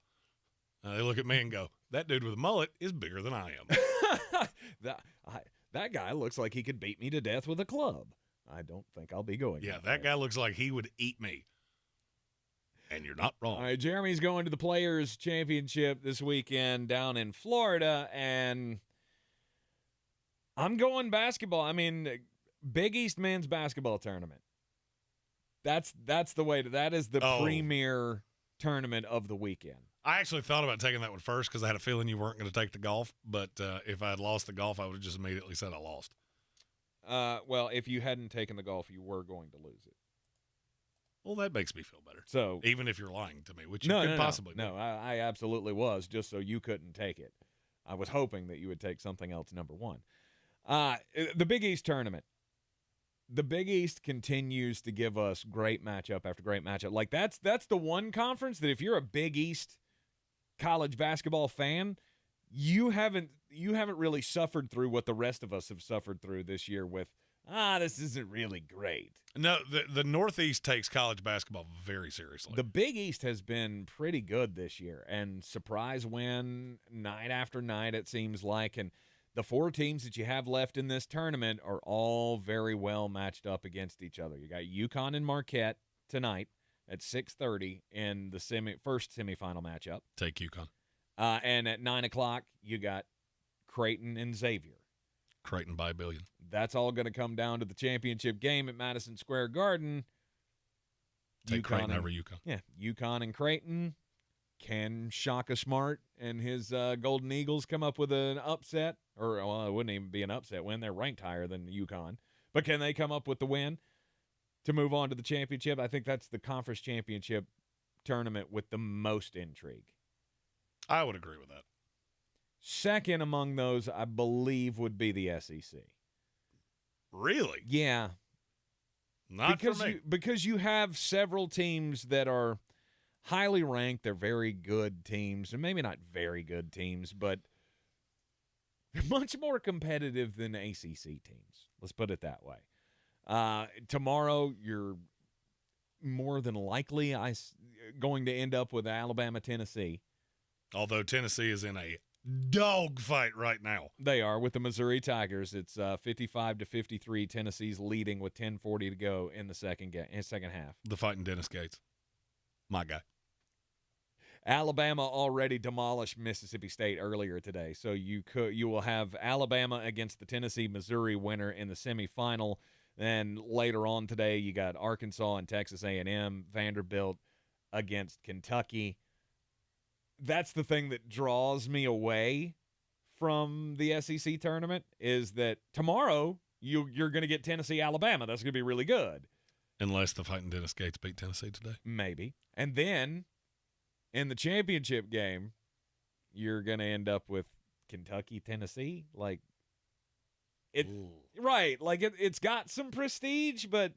They look at me and go, that dude with a mullet is bigger than I am. That guy looks like he could beat me to death with a club. I don't think I'll be going. Yeah, that guy looks like he would eat me. And you're not wrong. All right, Jeremy's going to the Players Championship this weekend down in Florida, and I'm going basketball. I mean, Big East men's basketball tournament. That's the way that is the premier tournament of the weekend. I actually thought about taking that one first because I had a feeling you weren't going to take the golf. But if I had lost the golf, I would have just immediately said I lost. Well, if you hadn't taken the golf, you were going to lose it. Well, that makes me feel better. So even if you're lying to me, which you could possibly do. No, I absolutely was, just so you couldn't take it. I was hoping that you would take something else number one. The Big East tournament. The Big East continues to give us great matchup after great matchup. Like that's the one conference that if you're a Big East college basketball fan, you haven't really suffered through what the rest of us have suffered through this year with, this isn't really great. No, the Northeast takes college basketball very seriously. The Big East has been pretty good this year, and surprise win night after night, it seems like. And the four teams that you have left in this tournament are all very well matched up against each other. You got UConn and Marquette tonight at 6:30 in the first semifinal matchup. Take UConn. And at 9 o'clock, you got Creighton and Xavier. Creighton by a billion. That's all going to come down to the championship game at Madison Square Garden. Take Creighton over UConn. Yeah, UConn and Creighton. Can Shaka Smart and his Golden Eagles come up with an upset? Or, well, it wouldn't even be an upset win. They're ranked higher than UConn. But can they come up with the win to move on to the championship? I think that's the conference championship tournament with the most intrigue. I would agree with that. Second among those, I believe, would be the SEC. Really? Yeah. Not for me. Because you have several teams that are highly ranked. They're very good teams. Or maybe not very good teams, but they're much more competitive than ACC teams. Let's put it that way. Tomorrow, you're more than likely going to end up with Alabama-Tennessee. Although Tennessee is in a dogfight right now. They are with the Missouri Tigers. It's 55-53. Tennessee's leading with 10:40 to go in the second half. The fighting Dennis Gates, my guy. Alabama already demolished Mississippi State earlier today, so you will have Alabama against the Tennessee-Missouri winner in the semifinal. Then later on today, you got Arkansas and Texas A&M, Vanderbilt against Kentucky. That's the thing that draws me away from the SEC tournament is that tomorrow you're going to get Tennessee-Alabama. That's going to be really good. Unless the fighting Dennis Gates beat Tennessee today. Maybe. And then in the championship game, you're going to end up with Kentucky-Tennessee. Like, right. Like, it's got some prestige, but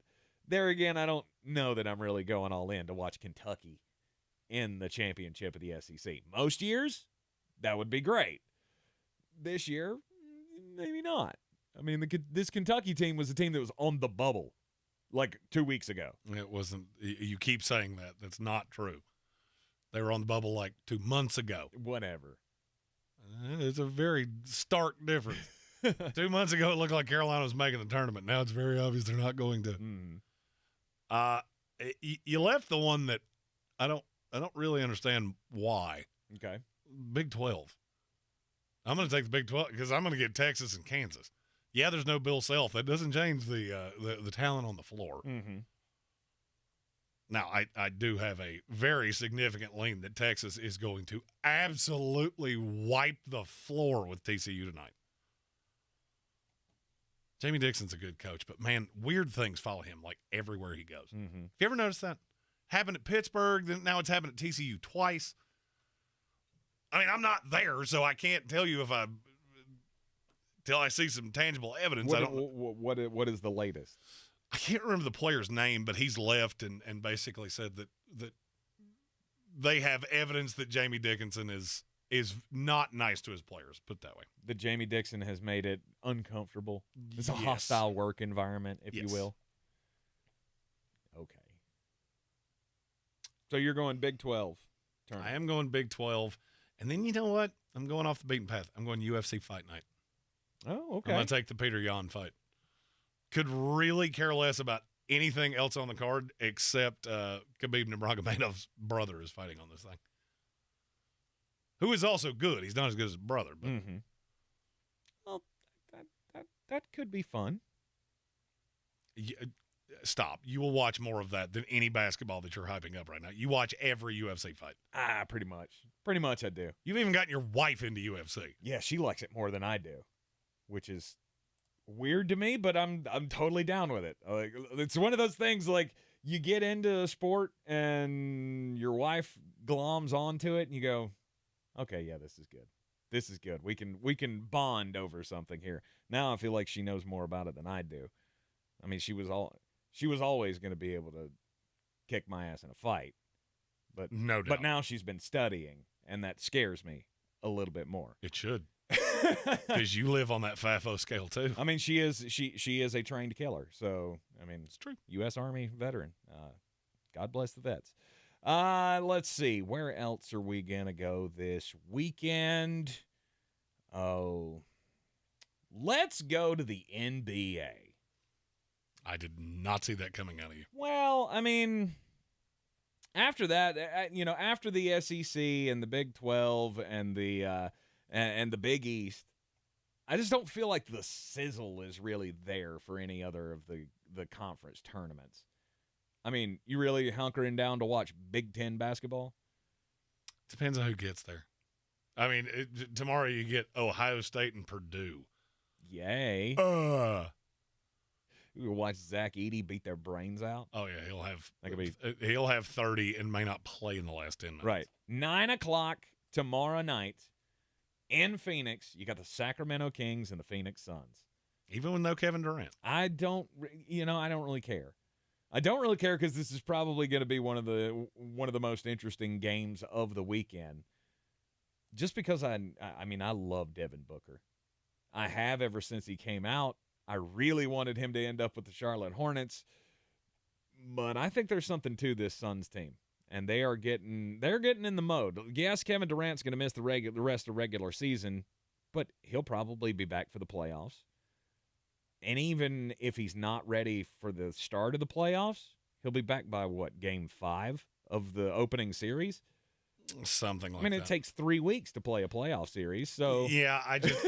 there again, I don't know that I'm really going all in to watch Kentucky in the championship of the SEC. Most years, that would be great. This year, maybe not. I mean, this Kentucky team was a team that was on the bubble like 2 weeks ago. It wasn't. You keep saying that. That's not true. They were on the bubble like 2 months ago. Whatever. It's a very stark difference. 2 months ago, it looked like Carolina was making the tournament. Now it's very obvious they're not going to. You left the one that I don't really understand why. Okay. Big 12. I'm going to take the Big 12 because I'm going to get Texas and Kansas. Yeah, there's no Bill Self. That doesn't change the talent on the floor. Mm-hmm. Now, I do have a very significant lean that Texas is going to absolutely wipe the floor with TCU tonight. Jamie Dixon's a good coach, but, man, weird things follow him, like, everywhere he goes. Mm-hmm. Have you ever noticed that? Happened at Pittsburgh, then now it's happened at TCU twice. I mean, I'm not there, so I can't tell you till I see some tangible evidence. What is the latest? I can't remember the player's name, but he's left and basically said that they have evidence that Jamie Dickinson is not nice to his players, put it that way. That Jamie Dixon has made it uncomfortable. It's a hostile work environment, if you will. Okay. So you're going Big 12 tournament. I am going Big 12. And then you know what? I'm going off the beaten path. I'm going UFC Fight Night. Oh, okay. I'm going to take the Peter Yan fight. Could really care less about anything else on the card except Khabib Nurmagomedov's brother is fighting on this thing. Who is also good. He's not as good as his brother. But Well, that could be fun. Stop. You will watch more of that than any basketball that you're hyping up right now. You watch every UFC fight. Pretty much. Pretty much I do. You've even gotten your wife into UFC. Yeah, she likes it more than I do, which is weird to me, but I'm totally down with it. Like, it's one of those things, like, you get into a sport and your wife gloms onto it and you go, okay, yeah, this is good. This is good. We can bond over something here. Now I feel like she knows more about it than I do. I mean, she was always going to be able to kick my ass in a fight. But no doubt. But now she's been studying, and that scares me a little bit more. It should. Because you live on that FAFO scale too. I mean, she is a trained killer. So, I mean, it's true. U.S. Army veteran. God bless the vets. Let's see. Where else are we going to go this weekend? Oh, let's go to the NBA. I did not see that coming out of you. Well, I mean, after that, after the SEC and the Big 12 and the Big East, I just don't feel like the sizzle is really there for any other of the conference tournaments. I mean, you really hunkering down to watch Big Ten basketball? Depends on who gets there. I mean, tomorrow you get Ohio State and Purdue. Yay. You watch Zach Edey beat their brains out. Oh yeah, he'll have 30 and may not play in the last 10 minutes. Right. 9:00 tomorrow night in Phoenix. You got the Sacramento Kings and the Phoenix Suns. Even with no Kevin Durant. I don't really care. I don't really care because this is probably going to be one of the most interesting games of the weekend. Just because I love Devin Booker. I have ever since he came out. I really wanted him to end up with the Charlotte Hornets, but I think there's something to this Suns team, and they're getting in the mode. Yes, Kevin Durant's going to miss the rest of the regular season, but he'll probably be back for the playoffs. And even if he's not ready for the start of the playoffs, he'll be back by Game 5 of the opening series? Something like that. I mean, it takes 3 weeks to play a playoff series, so yeah. I just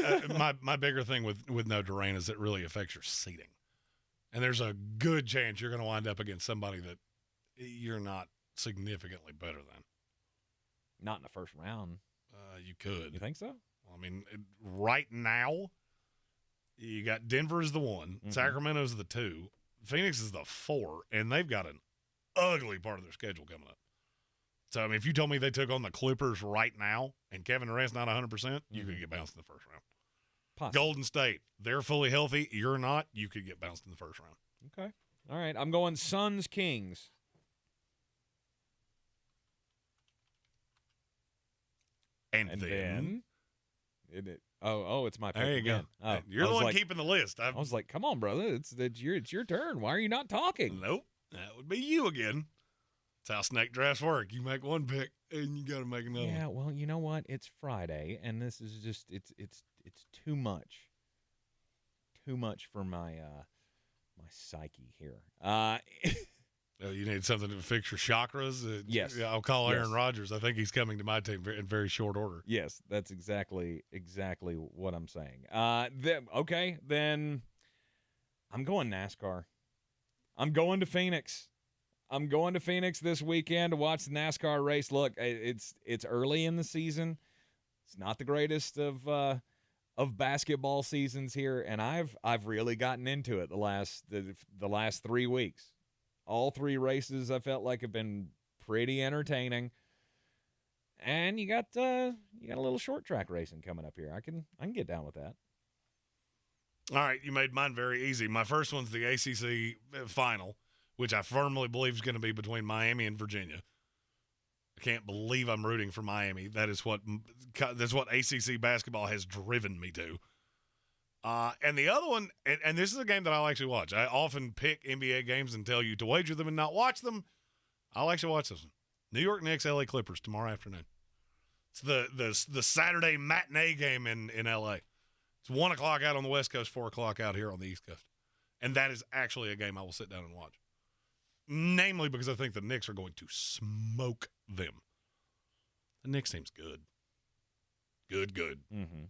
my bigger thing with no Durant is it really affects your seeding, and there's a good chance you're going to wind up against somebody that you're not significantly better than. Not in the first round. You could. You think so? I mean, right now, you got Denver as the 1, Sacramento's the 2, Phoenix is the 4, and they've got an ugly part of their schedule coming up. So, I mean, if you told me they took on the Clippers right now and Kevin Durant's not 100%, you could get bounced in the first round. Possibly. Golden State, they're fully healthy. You're not. You could get bounced in the first round. Okay. All right. I'm going Suns Kings. And then it's my pick. There you again. go. Oh, You're the one keeping the list. I was like, come on, brother. It's your turn. Why are you not talking? Nope. That would be you again. That's how snake drafts work. You make one pick, and you got to make another. Yeah, well, you know what? It's Friday, and this is just it's too much. Too much for my my psyche here. You need something to fix your chakras? Yes. I'll call Aaron Yes. Rodgers. I think he's coming to my team in very short order. Yes, that's exactly what I'm saying. Then I'm going NASCAR. I'm going to Phoenix. I'm going to Phoenix this weekend to watch the NASCAR race. Look, it's early in the season. It's not the greatest of basketball seasons here, and I've really gotten into it the last 3 weeks. All 3 races I felt like have been pretty entertaining. And you got a little short track racing coming up here. I can get down with that. All right, you made mine very easy. My first one's the ACC final, which I firmly believe is going to be between Miami and Virginia. I can't believe I'm rooting for Miami. That's what ACC basketball has driven me to. And the other one, and this is a game that I'll actually watch. I often pick NBA games and tell you to wager them and not watch them. I'll actually watch this one. New York Knicks, LA Clippers tomorrow afternoon. It's the Saturday matinee game in LA. It's 1 o'clock out on the West Coast, 4 o'clock out here on the East Coast. And that is actually a game I will sit down and watch. Namely because I think the Knicks are going to smoke them. The Knicks team's good. Good. Mm-hmm.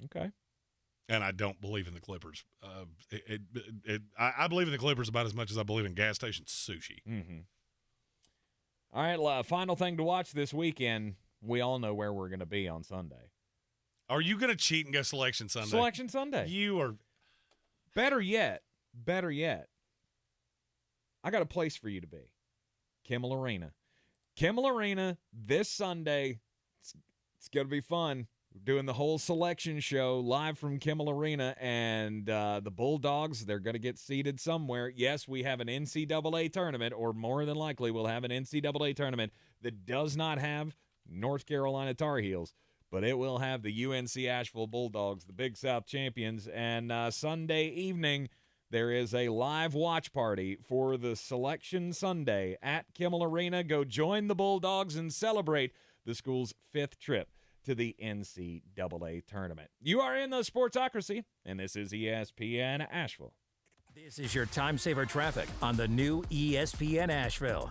Okay. And I don't believe in the Clippers. I believe in the Clippers about as much as I believe in gas station sushi. Mm-hmm. All right, final thing to watch this weekend. We all know where we're going to be on Sunday. Are you going to cheat and go Selection Sunday? Selection Sunday. You are. Better yet, I got a place for you to be. Kimmel Arena. Kimmel Arena this Sunday. It's going to be fun. We're doing the whole selection show live from Kimmel Arena, and the Bulldogs, they're going to get seated somewhere. Yes, we have an NCAA tournament, or more than likely we'll have an NCAA tournament that does not have North Carolina Tar Heels, but it will have the UNC Asheville Bulldogs, the Big South champions. And Sunday evening, there is a live watch party for the Selection Sunday at Kimmel Arena. Go join the Bulldogs and celebrate the school's 5th trip to the NCAA tournament. You are in the Sportsocracy, and this is ESPN Asheville. This is your time saver traffic on the new ESPN Asheville.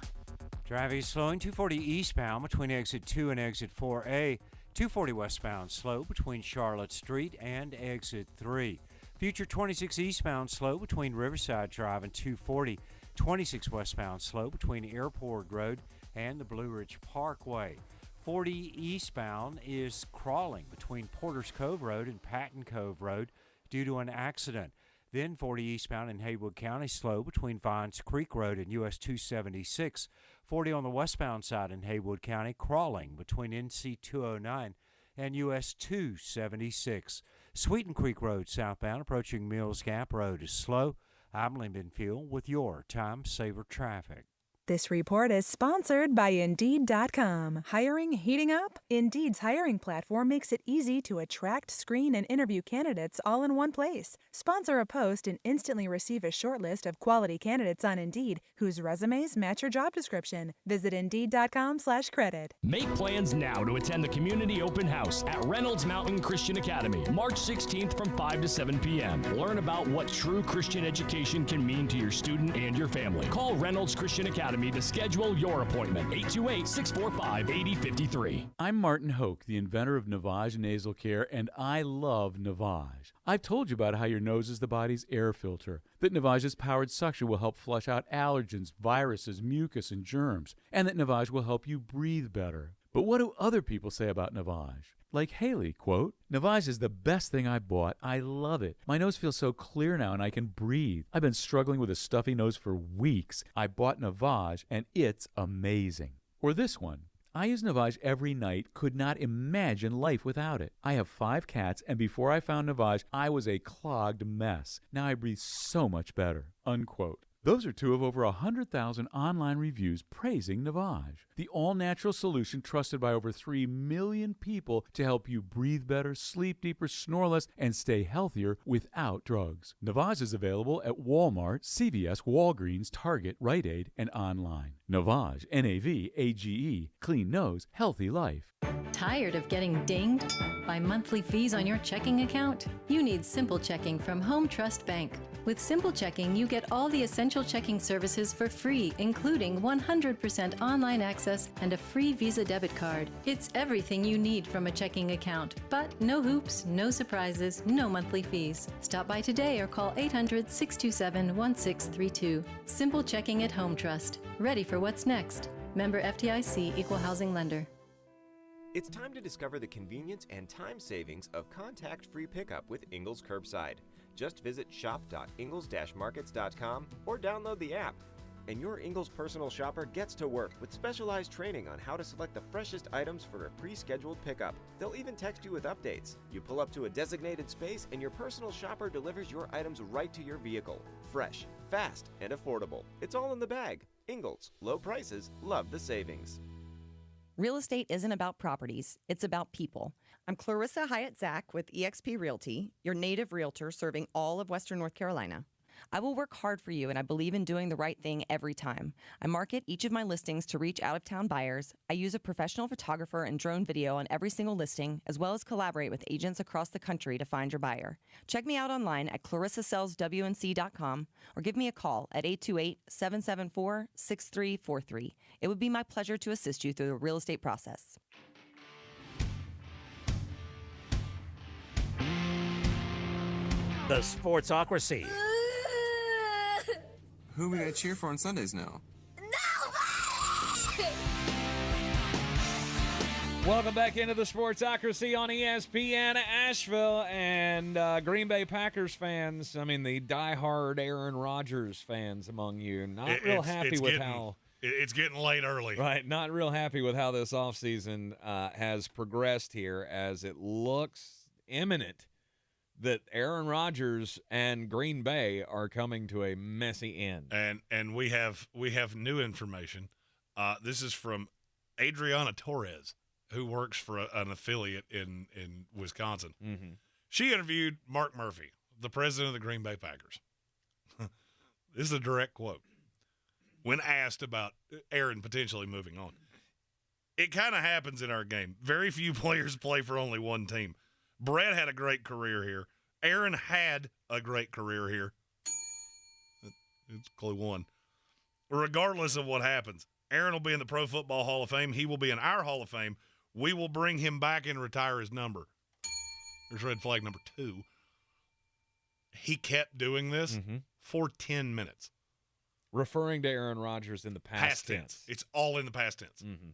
Traffic slowing 240 eastbound between exit 2 and exit 4A. 240 westbound slow between Charlotte Street and exit 3. Future 26 eastbound slow between Riverside Drive and 240. 26 westbound slow between Airport Road and the Blue Ridge Parkway. 40 eastbound is crawling between Porter's Cove Road and Patton Cove Road due to an accident. Then 40 eastbound in Haywood County slow between Vines Creek Road and US 276. 40 on the westbound side in Haywood County crawling between NC 209 and US 276. Sweeten Creek Road southbound approaching Mills Gap Road is slow. I'm Lyndon Field with your Time Saver Traffic. This report is sponsored by Indeed.com. Hiring heating up? Indeed's hiring platform makes it easy to attract, screen, and interview candidates all in one place. Sponsor a post and instantly receive a short list of quality candidates on Indeed whose resumes match your job description. Visit Indeed.com/credit. Make plans now to attend the community open house at Reynolds Mountain Christian Academy, March 16th from 5 to 7 p.m. Learn about what true Christian education can mean to your student and your family. Call Reynolds Christian Academy to schedule your appointment. 828-645-8053. I'm Martin Hoke, the inventor of Navage Nasal Care, and I love Navage. I've told you about how your nose is the body's air filter, that Navage's powered suction will help flush out allergens, viruses, mucus, and germs, and that Navage will help you breathe better. But what do other people say about Navage? Like Haley, quote, Navage is the best thing I bought. I love it. My nose feels so clear now and I can breathe. I've been struggling with a stuffy nose for weeks. I bought Navage and it's amazing. Or this one. I use Navage every night, could not imagine life without it. I have 5 cats, and before I found Navage, I was a clogged mess. Now I breathe so much better, unquote. Those are 2 of over 100,000 online reviews praising Navage, the all-natural solution trusted by over 3 million people to help you breathe better, sleep deeper, snore less, and stay healthier without drugs. Navage is available at Walmart, CVS, Walgreens, Target, Rite Aid, and online. Navage, N-A-V-A-G-E, clean nose, healthy life. Tired of getting dinged by monthly fees on your checking account? You need simple checking from Home Trust Bank. With Simple Checking, you get all the essential checking services for free, including 100% online access and a free Visa debit card. It's everything you need from a checking account, but no hoops, no surprises, no monthly fees. Stop by today or call 800-627-1632. Simple Checking at Home Trust. Ready for what's next. Member FDIC, Equal Housing Lender. It's time to discover the convenience and time savings of contact-free pickup with Ingles Curbside. Just visit shop.ingles-markets.com or download the app. And your Ingles personal shopper gets to work with specialized training on how to select the freshest items for a pre-scheduled pickup. They'll even text you with updates. You pull up to a designated space and your personal shopper delivers your items right to your vehicle. Fresh, fast, and affordable. It's all in the bag. Ingles. Low prices. Love the savings. Real estate isn't about properties, it's about people. I'm Clarissa Hyatt-Zach with eXp Realty, your native realtor serving all of Western North Carolina. I will work hard for you, and I believe in doing the right thing every time. I market each of my listings to reach out-of-town buyers. I use a professional photographer and drone video on every single listing, as well as collaborate with agents across the country to find your buyer. Check me out online at clarissasellswnc.com or give me a call at 828-774-6343. It would be my pleasure to assist you through the real estate process. The Sportsocracy. Who are we going to cheer for on Sundays now? Welcome back into the Sportsocracy on ESPN Asheville. And Green Bay Packers fans, I mean the diehard Aaron Rodgers fans among you, not real happy with how... It's getting late early. Right, not real happy with how this offseason has progressed here, as it looks imminent that Aaron Rodgers and Green Bay are coming to a messy end. And we have new information. This is from Adriana Torres, who works for an affiliate in Wisconsin. Mm-hmm. She interviewed Mark Murphy, the president of the Green Bay Packers. This is a direct quote. When asked about Aaron potentially moving on, it kind of happens in our game. Very few players play for only one team. Brett had a great career here. Aaron had a great career here. It's clue one. Regardless of what happens, Aaron will be in the Pro Football Hall of Fame. He will be in our Hall of Fame. We will bring him back and retire his number. There's red flag number 2. He kept doing this for 10 minutes. Referring to Aaron Rodgers in the past tense. It's all in the past tense. Mm-hmm.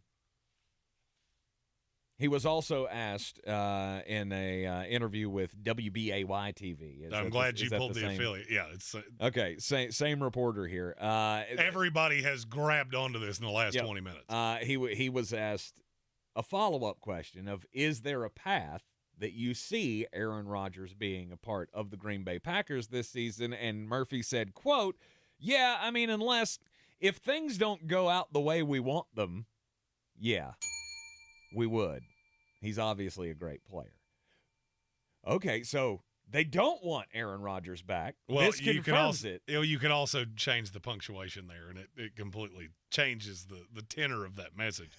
He was also asked in a interview with WBAY TV. I'm glad you pulled the affiliate. Yeah, it's okay. Same reporter here. Everybody has grabbed onto this in the last 20 minutes. He was asked a follow-up question of, is there a path that you see Aaron Rodgers being a part of the Green Bay Packers this season? And Murphy said, quote, "Yeah, I mean, if things don't go out the way we want them, yeah, we would. He's obviously a great player." Okay, so they don't want Aaron Rodgers back. Well, this confirms it. You can also change the punctuation there, and it completely changes the tenor of that message.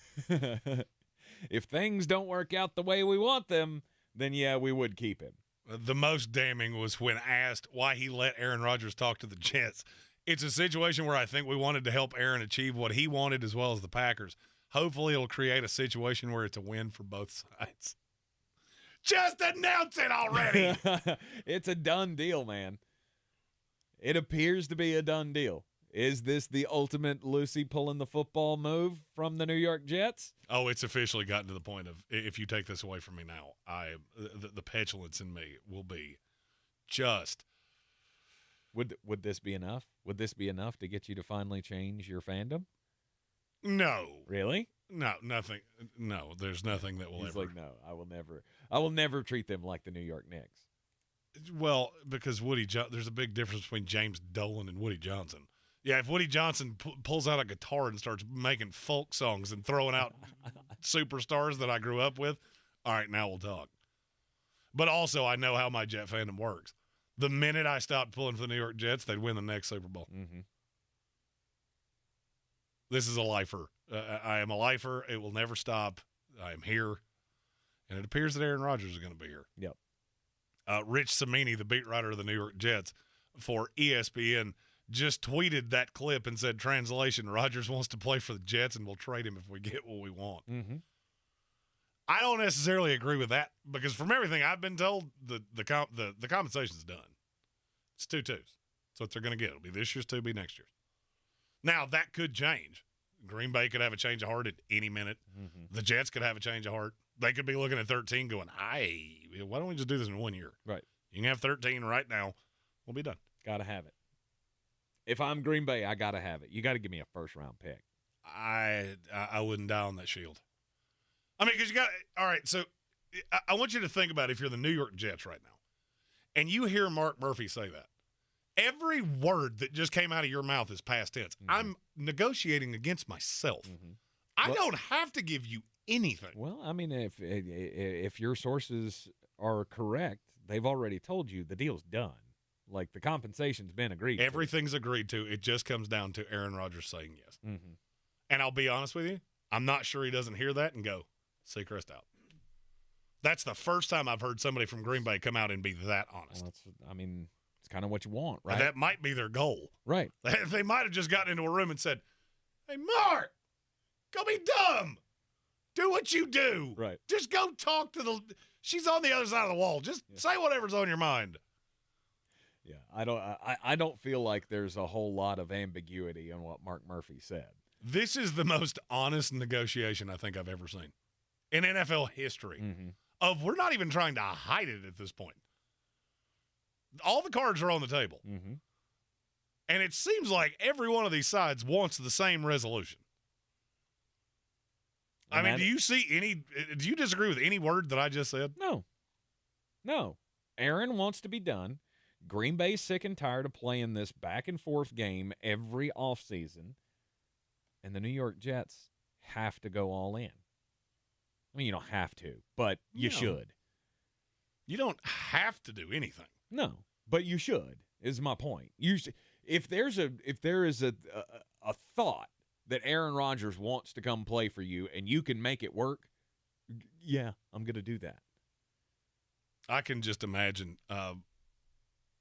If things don't work out the way we want them, then yeah, we would keep him. The most damning was when asked why he let Aaron Rodgers talk to the Jets. It's a situation where I think we wanted to help Aaron achieve what he wanted as well as the Packers. Hopefully it'll create a situation where it's a win for both sides. Just announce it already. It's a done deal, man. It appears to be a done deal. Is this the ultimate Lucy pulling the football move from the New York Jets? Oh, it's officially gotten to the point of, if you take this away from me now, the petulance in me will be just. Would this be enough? Would this be enough to get you to finally change your fandom? No. Really? No, nothing. No, there's nothing that will He's ever. like, no, I will never treat them like the New York Knicks. Well, because there's a big difference between James Dolan and Woody Johnson. Yeah, if Woody Johnson pulls out a guitar and starts making folk songs and throwing out superstars that I grew up with, all right, now we'll talk. But also, I know how my Jet fandom works. The minute I stopped pulling for the New York Jets, they'd win the next Super Bowl. Mm-hmm. This is a lifer. I am a lifer. It will never stop. I am here. And it appears that Aaron Rodgers is going to be here. Yep. Rich Cimini, the beat writer of the New York Jets, for ESPN just tweeted that clip and said, translation, Rodgers wants to play for the Jets and we'll trade him if we get what we want. Mm-hmm. I don't necessarily agree with that because from everything I've been told, the compensation's done. It's 2 2s. That's what they're going to get. It'll be this year's 2, be next year's. Now, that could change. Green Bay could have a change of heart at any minute. Mm-hmm. The Jets could have a change of heart. They could be looking at 13 going, why don't we just do this in 1 year? Right. You can have 13 right now. We'll be done. Got to have it. If I'm Green Bay, I got to have it. You got to give me a first-round pick. I wouldn't die on that shield. I mean, because you got – all right, so I want you to think about if you're the New York Jets right now and you hear Mark Murphy say that. Every word that just came out of your mouth is past tense. Mm-hmm. I'm negotiating against myself. Mm-hmm. I don't have to give you anything. Well, I mean, if your sources are correct, they've already told you the deal's done. Like, the compensation's been agreed to. Everything's agreed to. It just comes down to Aaron Rodgers saying yes. Mm-hmm. And I'll be honest with you, I'm not sure he doesn't hear that and go, Seacrest out. That's the first time I've heard somebody from Green Bay come out and be that honest. Well, it's kind of what you want, right? And that might be their goal. Right. They might have just gotten into a room and said, hey, Mark, go be dumb. Do what you do. Right. Just go talk to she's on the other side of the wall. Just say whatever's on your mind. Yeah, I don't feel like there's a whole lot of ambiguity in what Mark Murphy said. This is the most honest negotiation I think I've ever seen in NFL history. Mm-hmm. We're not even trying to hide it at this point. All the cards are on the table. Mm-hmm. And it seems like every one of these sides wants the same resolution. Do you disagree with any word that I just said? No. Aaron wants to be done. Green Bay's sick and tired of playing this back and forth game every offseason. And the New York Jets have to go all in. I mean, you don't have to, but you should. You don't have to do anything. No, but you should, is my point. If there is a thought that Aaron Rodgers wants to come play for you and you can make it work, yeah, I'm going to do that. I can just imagine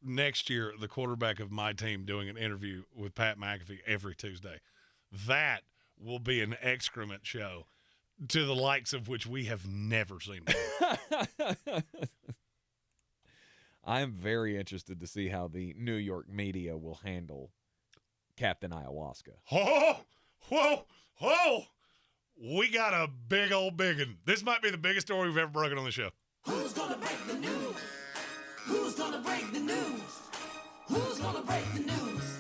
next year the quarterback of my team doing an interview with Pat McAfee every Tuesday. That will be an excrement show to the likes of which we have never seen before. I'm very interested to see how the New York media will handle Captain Ayahuasca. Whoa! We got a big old biggin. This might be the biggest story we've ever broken on the show. Who's gonna break the news? Who's gonna break the news? Who's gonna break the news?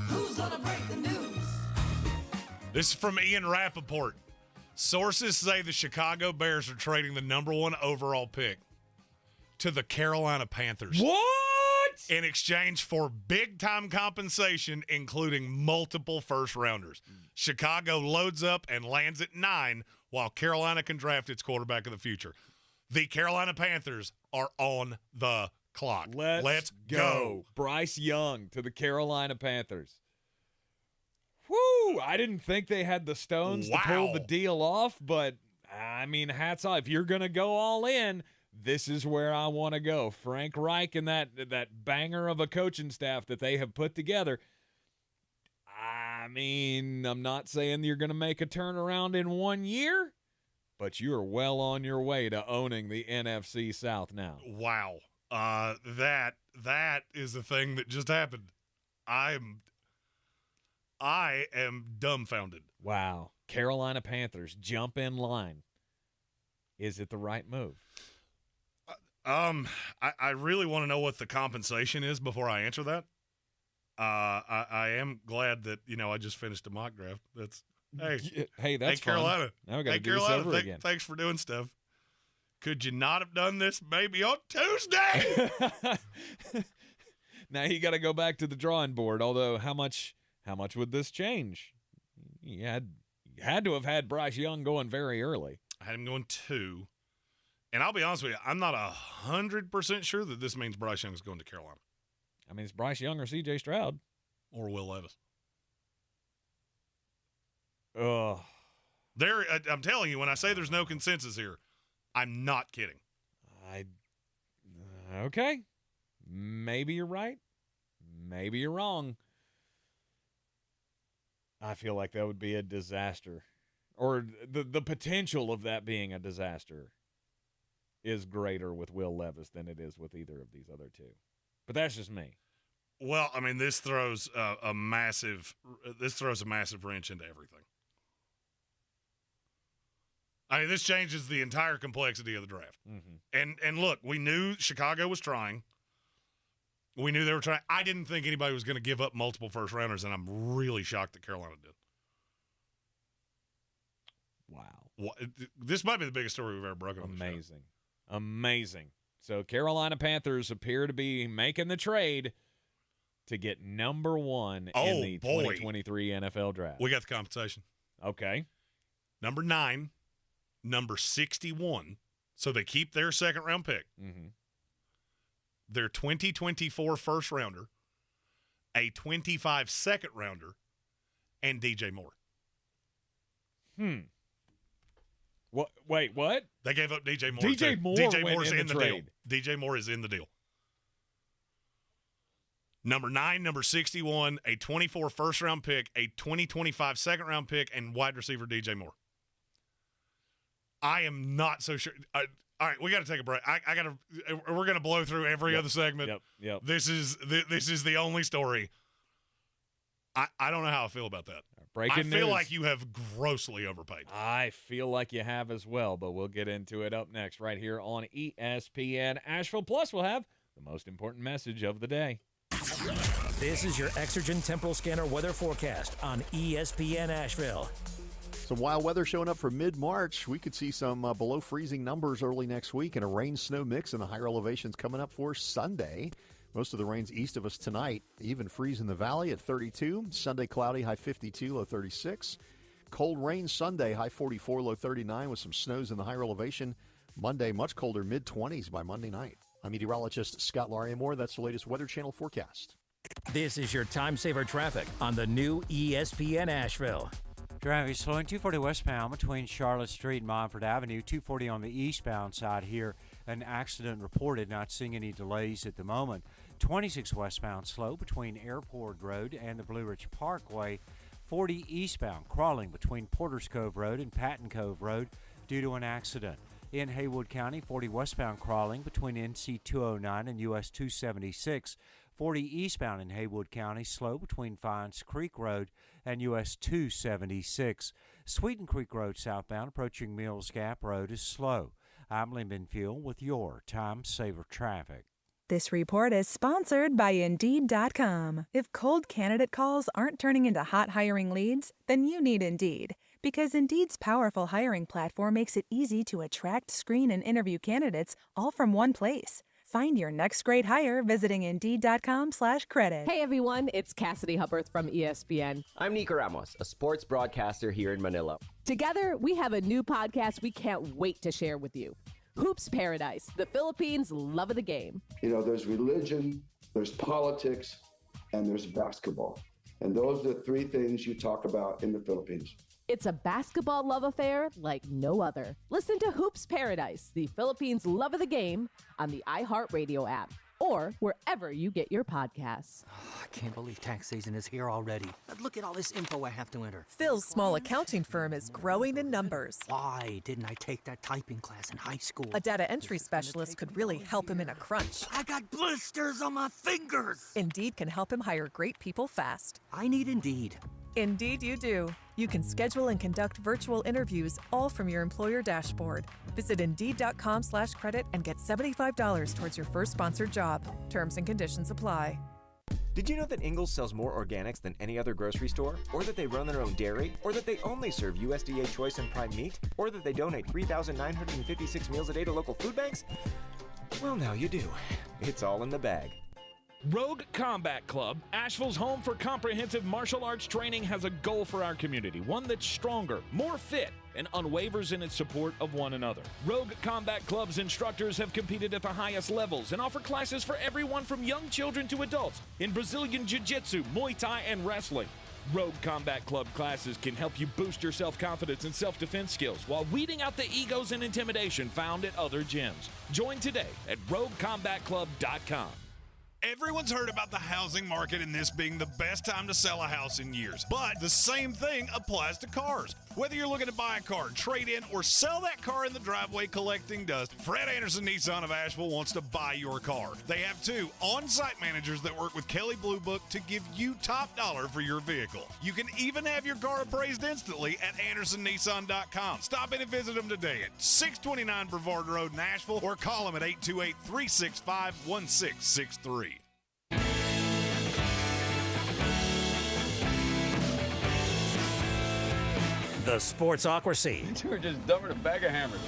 Who's gonna break the news? This is from Ian Rappaport. Sources say the Chicago Bears are trading the number 1 overall pick to the Carolina Panthers. What? In exchange for big-time compensation, including multiple first-rounders. Chicago loads up and lands at 9, while Carolina can draft its quarterback of the future. The Carolina Panthers are on the clock. Let's go. Bryce Young to the Carolina Panthers. Woo! I didn't think they had the stones to pull the deal off, but, I mean, hats off. If you're going to go all in, this is where I want to go. Frank Reich and that banger of a coaching staff that they have put together. I mean, I'm not saying you're going to make a turnaround in 1 year, but you are well on your way to owning the NFC South now. Wow. That is the thing that just happened. I am dumbfounded. Wow. Carolina Panthers jump in line. Is it the right move? I really want to know what the compensation is before I answer that. I am glad that, I just finished a mock draft. That's that's Carolina. Fun. Now we got to do Carolina, this over again. Thanks for doing stuff. Could you not have done this maybe on Tuesday? Now you got to go back to the drawing board. Although, how much would this change? You had to have had Bryce Young going very early. I had him going 2. And I'll be honest with you, I'm not 100% sure that this means Bryce Young is going to Carolina. I mean, it's Bryce Young or C.J. Stroud. Or Will Levis. Ugh. I'm telling you, when I say there's no consensus here, I'm not kidding. Okay. Maybe you're right. maybe you're wrong. I feel like that would be a disaster. Or the potential of that being a disaster is greater with Will Levis than it is with either of these other two. But that's just me. Well, I mean, this throws a massive wrench into everything. I mean, this changes the entire complexity of the draft. Mm-hmm. And look, we knew Chicago was trying. We knew they were trying. I didn't think anybody was going to give up multiple first-rounders, and I'm really shocked that Carolina did. Wow. This might be the biggest story we've ever broken on the show. Amazing. So Carolina Panthers appear to be making the trade to get number 1 in the 2023 NFL Draft. We got the compensation. Okay. Number 9, number 61. So they keep their second-round pick. Mm-hmm. Their 2024 first-rounder, a 25 second-rounder, and DJ Moore. What? Wait, what? They gave up DJ Moore. DJ Moore DJ went Moore's in the trade. Deal. DJ Moore is in the deal. Number 9, number 61, a 24 first-round pick, a 2025 second-round pick, and wide receiver DJ Moore. I am not so sure. All right, we got to take a break. We're going to blow through every other segment. Yep. This is the only story. I don't know how I feel about that. Breaking I feel news. like you have grossly overpaid. I feel like you have as well, but we'll get into it up next right here on ESPN Asheville. Plus, we'll have the most important message of the day. This is your Exergen Temporal Scanner weather forecast on ESPN Asheville. Some wild weather showing up for mid-March. We could see some below freezing numbers early next week and a rain-snow mix in the higher elevations coming up for Sunday. Most of the rain's east of us tonight. Even freeze in the valley at 32. Sunday cloudy, high 52, low 36. Cold rain Sunday, high 44, low 39 with some snows in the higher elevation. Monday, much colder, mid-20s by Monday night. I'm meteorologist Scott Lauriamore. That's the latest Weather Channel forecast. This is your time saver traffic on the new ESPN Asheville. Traffic slowing 240 westbound between Charlotte Street and Montford Avenue. 240 on the eastbound side here. An accident reported, not seeing any delays at the moment. 26 westbound slow between Airport Road and the Blue Ridge Parkway. 40 eastbound crawling between Porters Cove Road and Patton Cove Road due to an accident. In Haywood County, 40 westbound crawling between NC 209 and US 276. 40 eastbound in Haywood County, slow between Fines Creek Road and US 276. Sweeten Creek Road southbound approaching Mills Gap Road is slow. I'm Lyndon Fuel with your Time Saver Traffic. This report is sponsored by Indeed.com. If cold candidate calls aren't turning into hot hiring leads, then you need Indeed. Because Indeed's powerful hiring platform makes it easy to attract, screen, and interview candidates all from one place. Find your next great hire visiting Indeed.com/credit. Hey everyone, it's Cassidy Hubbarth from ESPN. I'm Nico Ramos, a sports broadcaster here in Manila. Together, we have a new podcast we can't wait to share with you. Hoops Paradise, the Philippines' love of the game. You know, there's religion, there's politics, and there's basketball. And those are the three things you talk about in the Philippines. It's a basketball love affair like no other. Listen to Hoops Paradise, the Philippines' love of the game, on the iHeartRadio app or wherever you get your podcasts. I can't believe tax season is here already. Look at all this info I have to enter. Phil's small accounting firm is growing in numbers. Why didn't I take that typing class in high school? A data entry specialist could really help him in a crunch. I got blisters on my fingers. Indeed can help him hire great people fast. I need Indeed. Indeed you do. You can schedule and conduct virtual interviews all from your employer dashboard. Visit Indeed.com/credit and get $75 towards your first sponsored job. Terms and conditions apply. Did you know that Ingles sells more organics than any other grocery store? Or that they run their own dairy? Or that they only serve USDA choice and prime meat? Or that they donate 3,956 meals a day to local food banks? Well, now you do. It's all in the bag. Rogue Combat Club, Asheville's home for comprehensive martial arts training, has a goal for our community, one that's stronger, more fit, and unwavers in its support of one another. Rogue Combat Club's instructors have competed at the highest levels and offer classes for everyone from young children to adults in Brazilian Jiu-Jitsu, Muay Thai, and wrestling. Rogue Combat Club classes can help you boost your self-confidence and self-defense skills while weeding out the egos and intimidation found at other gyms. Join today at RogueCombatClub.com. Everyone's heard about the housing market and this being the best time to sell a house in years. But the same thing applies to cars. Whether you're looking to buy a car, trade in, or sell that car in the driveway collecting dust, Fred Anderson Nissan of Asheville wants to buy your car. They have 2 on-site managers that work with Kelley Blue Book to give you top dollar for your vehicle. You can even have your car appraised instantly at AndersonNissan.com. Stop in and visit them today at 629 Brevard Road in Asheville or call them at 828-365-1663. The Sportsocracy. You were just dumping a bag of hammers.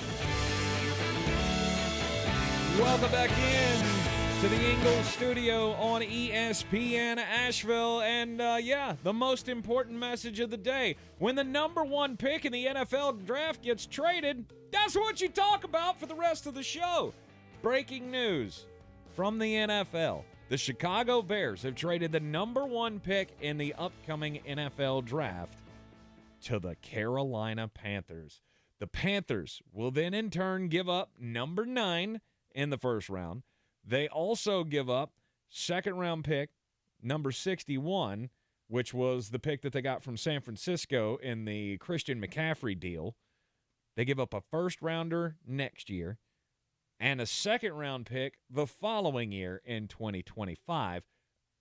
Welcome back in to the Ingles Studio on ESPN Asheville. And, the most important message of the day. When the number 1 pick in the NFL draft gets traded, that's what you talk about for the rest of the show. Breaking news from the NFL. The Chicago Bears have traded the number 1 pick in the upcoming NFL draft to the Carolina Panthers. The Panthers will then in turn give up number 9 in the first round. They also give up second-round pick number 61, which was the pick that they got from San Francisco in the Christian McCaffrey deal. They give up a first-rounder next year and a second-round pick the following year in 2025.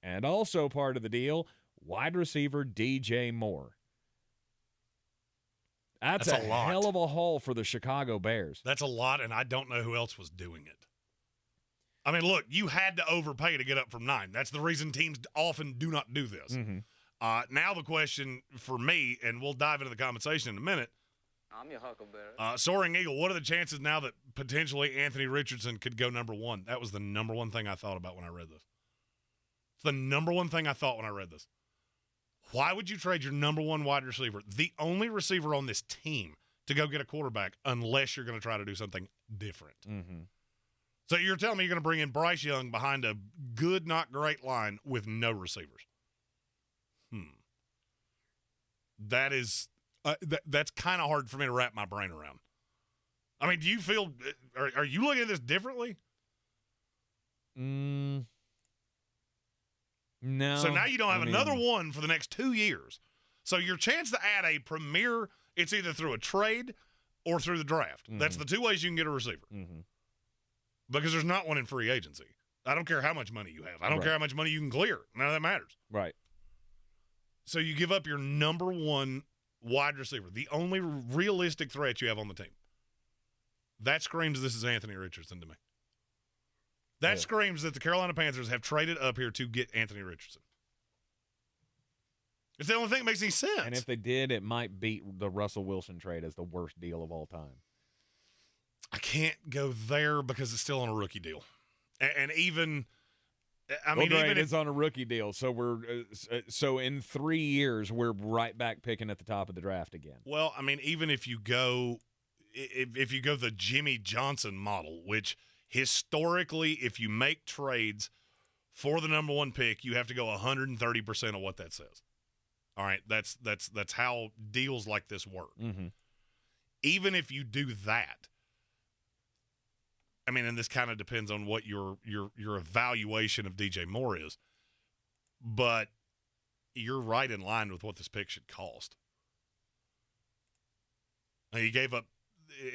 And also part of the deal, wide receiver DJ Moore. That's a lot. Hell of a haul for the Chicago Bears. That's a lot, and I don't know who else was doing it. I mean, look, you had to overpay to get up from 9. That's the reason teams often do not do this. Mm-hmm. Now the question for me, and we'll dive into the conversation in a minute. I'm your huckleberry. Soaring Eagle, what are the chances now that potentially Anthony Richardson could go number 1? That was the number 1 thing I thought about when I read this. It's the number 1 thing I thought when I read this. Why would you trade your number 1 wide receiver, the only receiver on this team, to go get a quarterback unless you're going to try to do something different? Mm-hmm. So you're telling me you're going to bring in Bryce Young behind a good, not great line with no receivers? That is that's kind of hard for me to wrap my brain around. I mean, do you feel are you looking at this differently? No. So now you don't have another one for the next 2 years. So your chance to add a premier, it's either through a trade or through the draft. Mm-hmm. That's the 2 ways you can get a receiver. Mm-hmm. Because there's not one in free agency. I don't care how much money you have. I don't care how much money you can clear. None of that matters. Right. So you give up your number 1 wide receiver, the only realistic threat you have on the team. That screams this is Anthony Richardson to me. That screams that the Carolina Panthers have traded up here to get Anthony Richardson. It's the only thing that makes any sense. And if they did, it might beat the Russell Wilson trade as the worst deal of all time. I can't go there because it's still on a rookie deal. And even even it's on a rookie deal, so we're so in 3 years we're right back picking at the top of the draft again. Well, I mean, even if you go the Jimmy Johnson model, which historically, if you make trades for the number 1 pick, you have to go 130% of what that says. All right, that's how deals like this work. Mm-hmm. Even if you do that, I mean, and this kind of depends on what your evaluation of DJ Moore is, but you're right in line with what this pick should cost. Now, you gave up,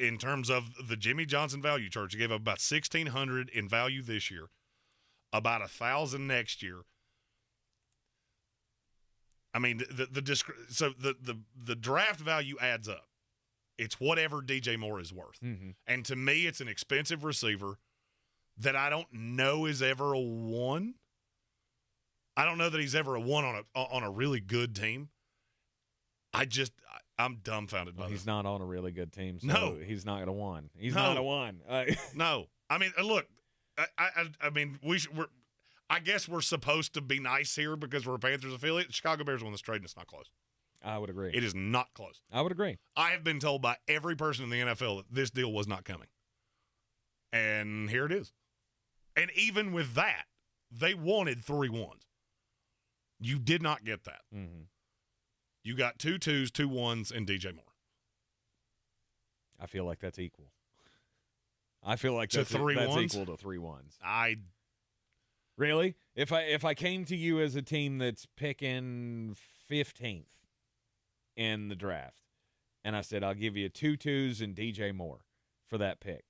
in terms of the Jimmy Johnson value chart, you gave up about $1,600 in value this year, about $1,000 next year. I mean, the draft value adds up. It's whatever DJ Moore is worth. Mm-hmm. And to me, it's an expensive receiver that I don't know is ever a 1. I don't know that he's ever a 1 on a really good team. I'm dumbfounded by this. He's not on a really good team, so no. He's not going to 1. He's not a 1. No. I mean, look, I mean, I guess we're supposed to be nice here because we're a Panthers affiliate. The Chicago Bears won this trade, and it's not close. I would agree. It is not close. I would agree. I have been told by every person in the NFL that this deal was not coming. And here it is. And even with that, they wanted 3 1s. You did not get that. Mm-hmm. You got 2 2s, 2 1s, and DJ Moore. I feel like that's equal. I feel like that's equal to 3 1s? to 3 1s. Really? If I came to you as a team that's picking 15th in the draft, and I said, I'll give you 2 2s and DJ Moore for that pick,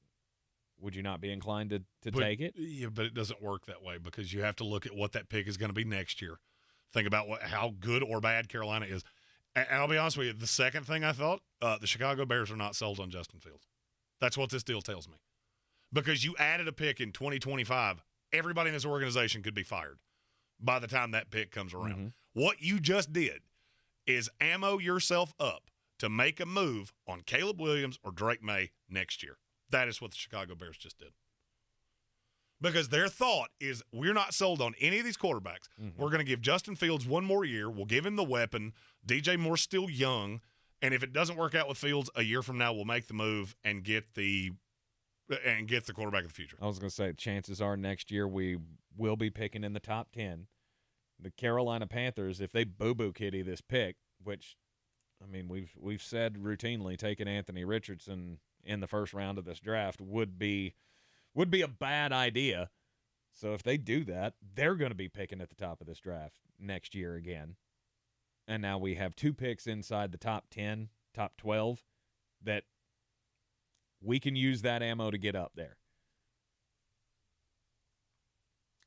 would you not be inclined to take it? Yeah, but it doesn't work that way because you have to look at what that pick is going to be next year. Think about how good or bad Carolina is. And I'll be honest with you, the second thing I thought, the Chicago Bears are not sold on Justin Fields. That's what this deal tells me. Because you added a pick in 2025, everybody in this organization could be fired by the time that pick comes around. Mm-hmm. What you just did is ammo yourself up to make a move on Caleb Williams or Drake May next year. That is what the Chicago Bears just did. Because their thought is, we're not sold on any of these quarterbacks. Mm-hmm. We're going to give Justin Fields one more year. We'll give him the weapon. DJ Moore's still young. And if it doesn't work out with Fields, a year from now, we'll make the move and get the quarterback of the future. I was going to say, chances are next year we will be picking in the top 10. The Carolina Panthers, if they boo-boo kitty this pick, which, I mean, we've said routinely taking Anthony Richardson in the first round of this draft would be a bad idea. So if they do that, they're going to be picking at the top of this draft next year again. And now we have 2 picks inside the top 10, top 12 that we can use that ammo to get up there.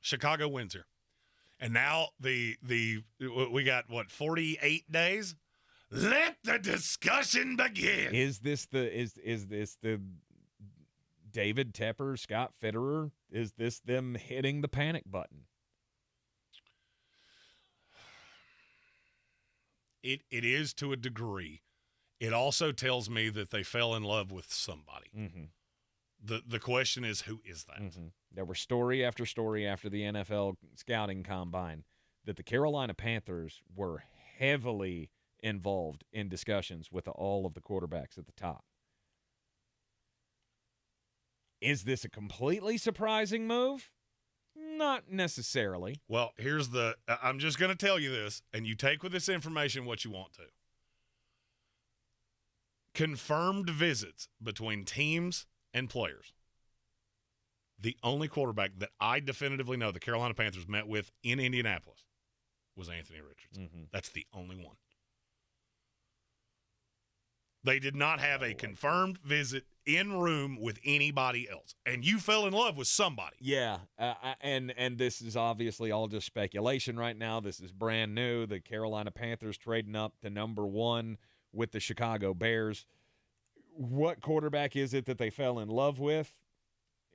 Chicago wins here. And now we got, 48 days? Let the discussion begin. Is this the David Tepper, Scott Fitterer? Is this them hitting the panic button? It is to a degree. It also tells me that they fell in love with somebody. Mm-hmm. The question is, who is that? Mm-hmm. There were story after story after the NFL scouting combine that the Carolina Panthers were heavily involved in discussions with all of the quarterbacks at the top. Is this a completely surprising move? Not necessarily. Well, I'm just going to tell you this, and you take with this information what you want to. Confirmed visits between teams and players. The only quarterback that I definitively know the Carolina Panthers met with in Indianapolis was Anthony Richardson. Mm-hmm. That's the only one. They did not have a confirmed visit in room with anybody else. And you fell in love with somebody. Yeah, and this is obviously all just speculation right now. This is brand new. The Carolina Panthers trading up to number 1 with the Chicago Bears. What quarterback is it that they fell in love with?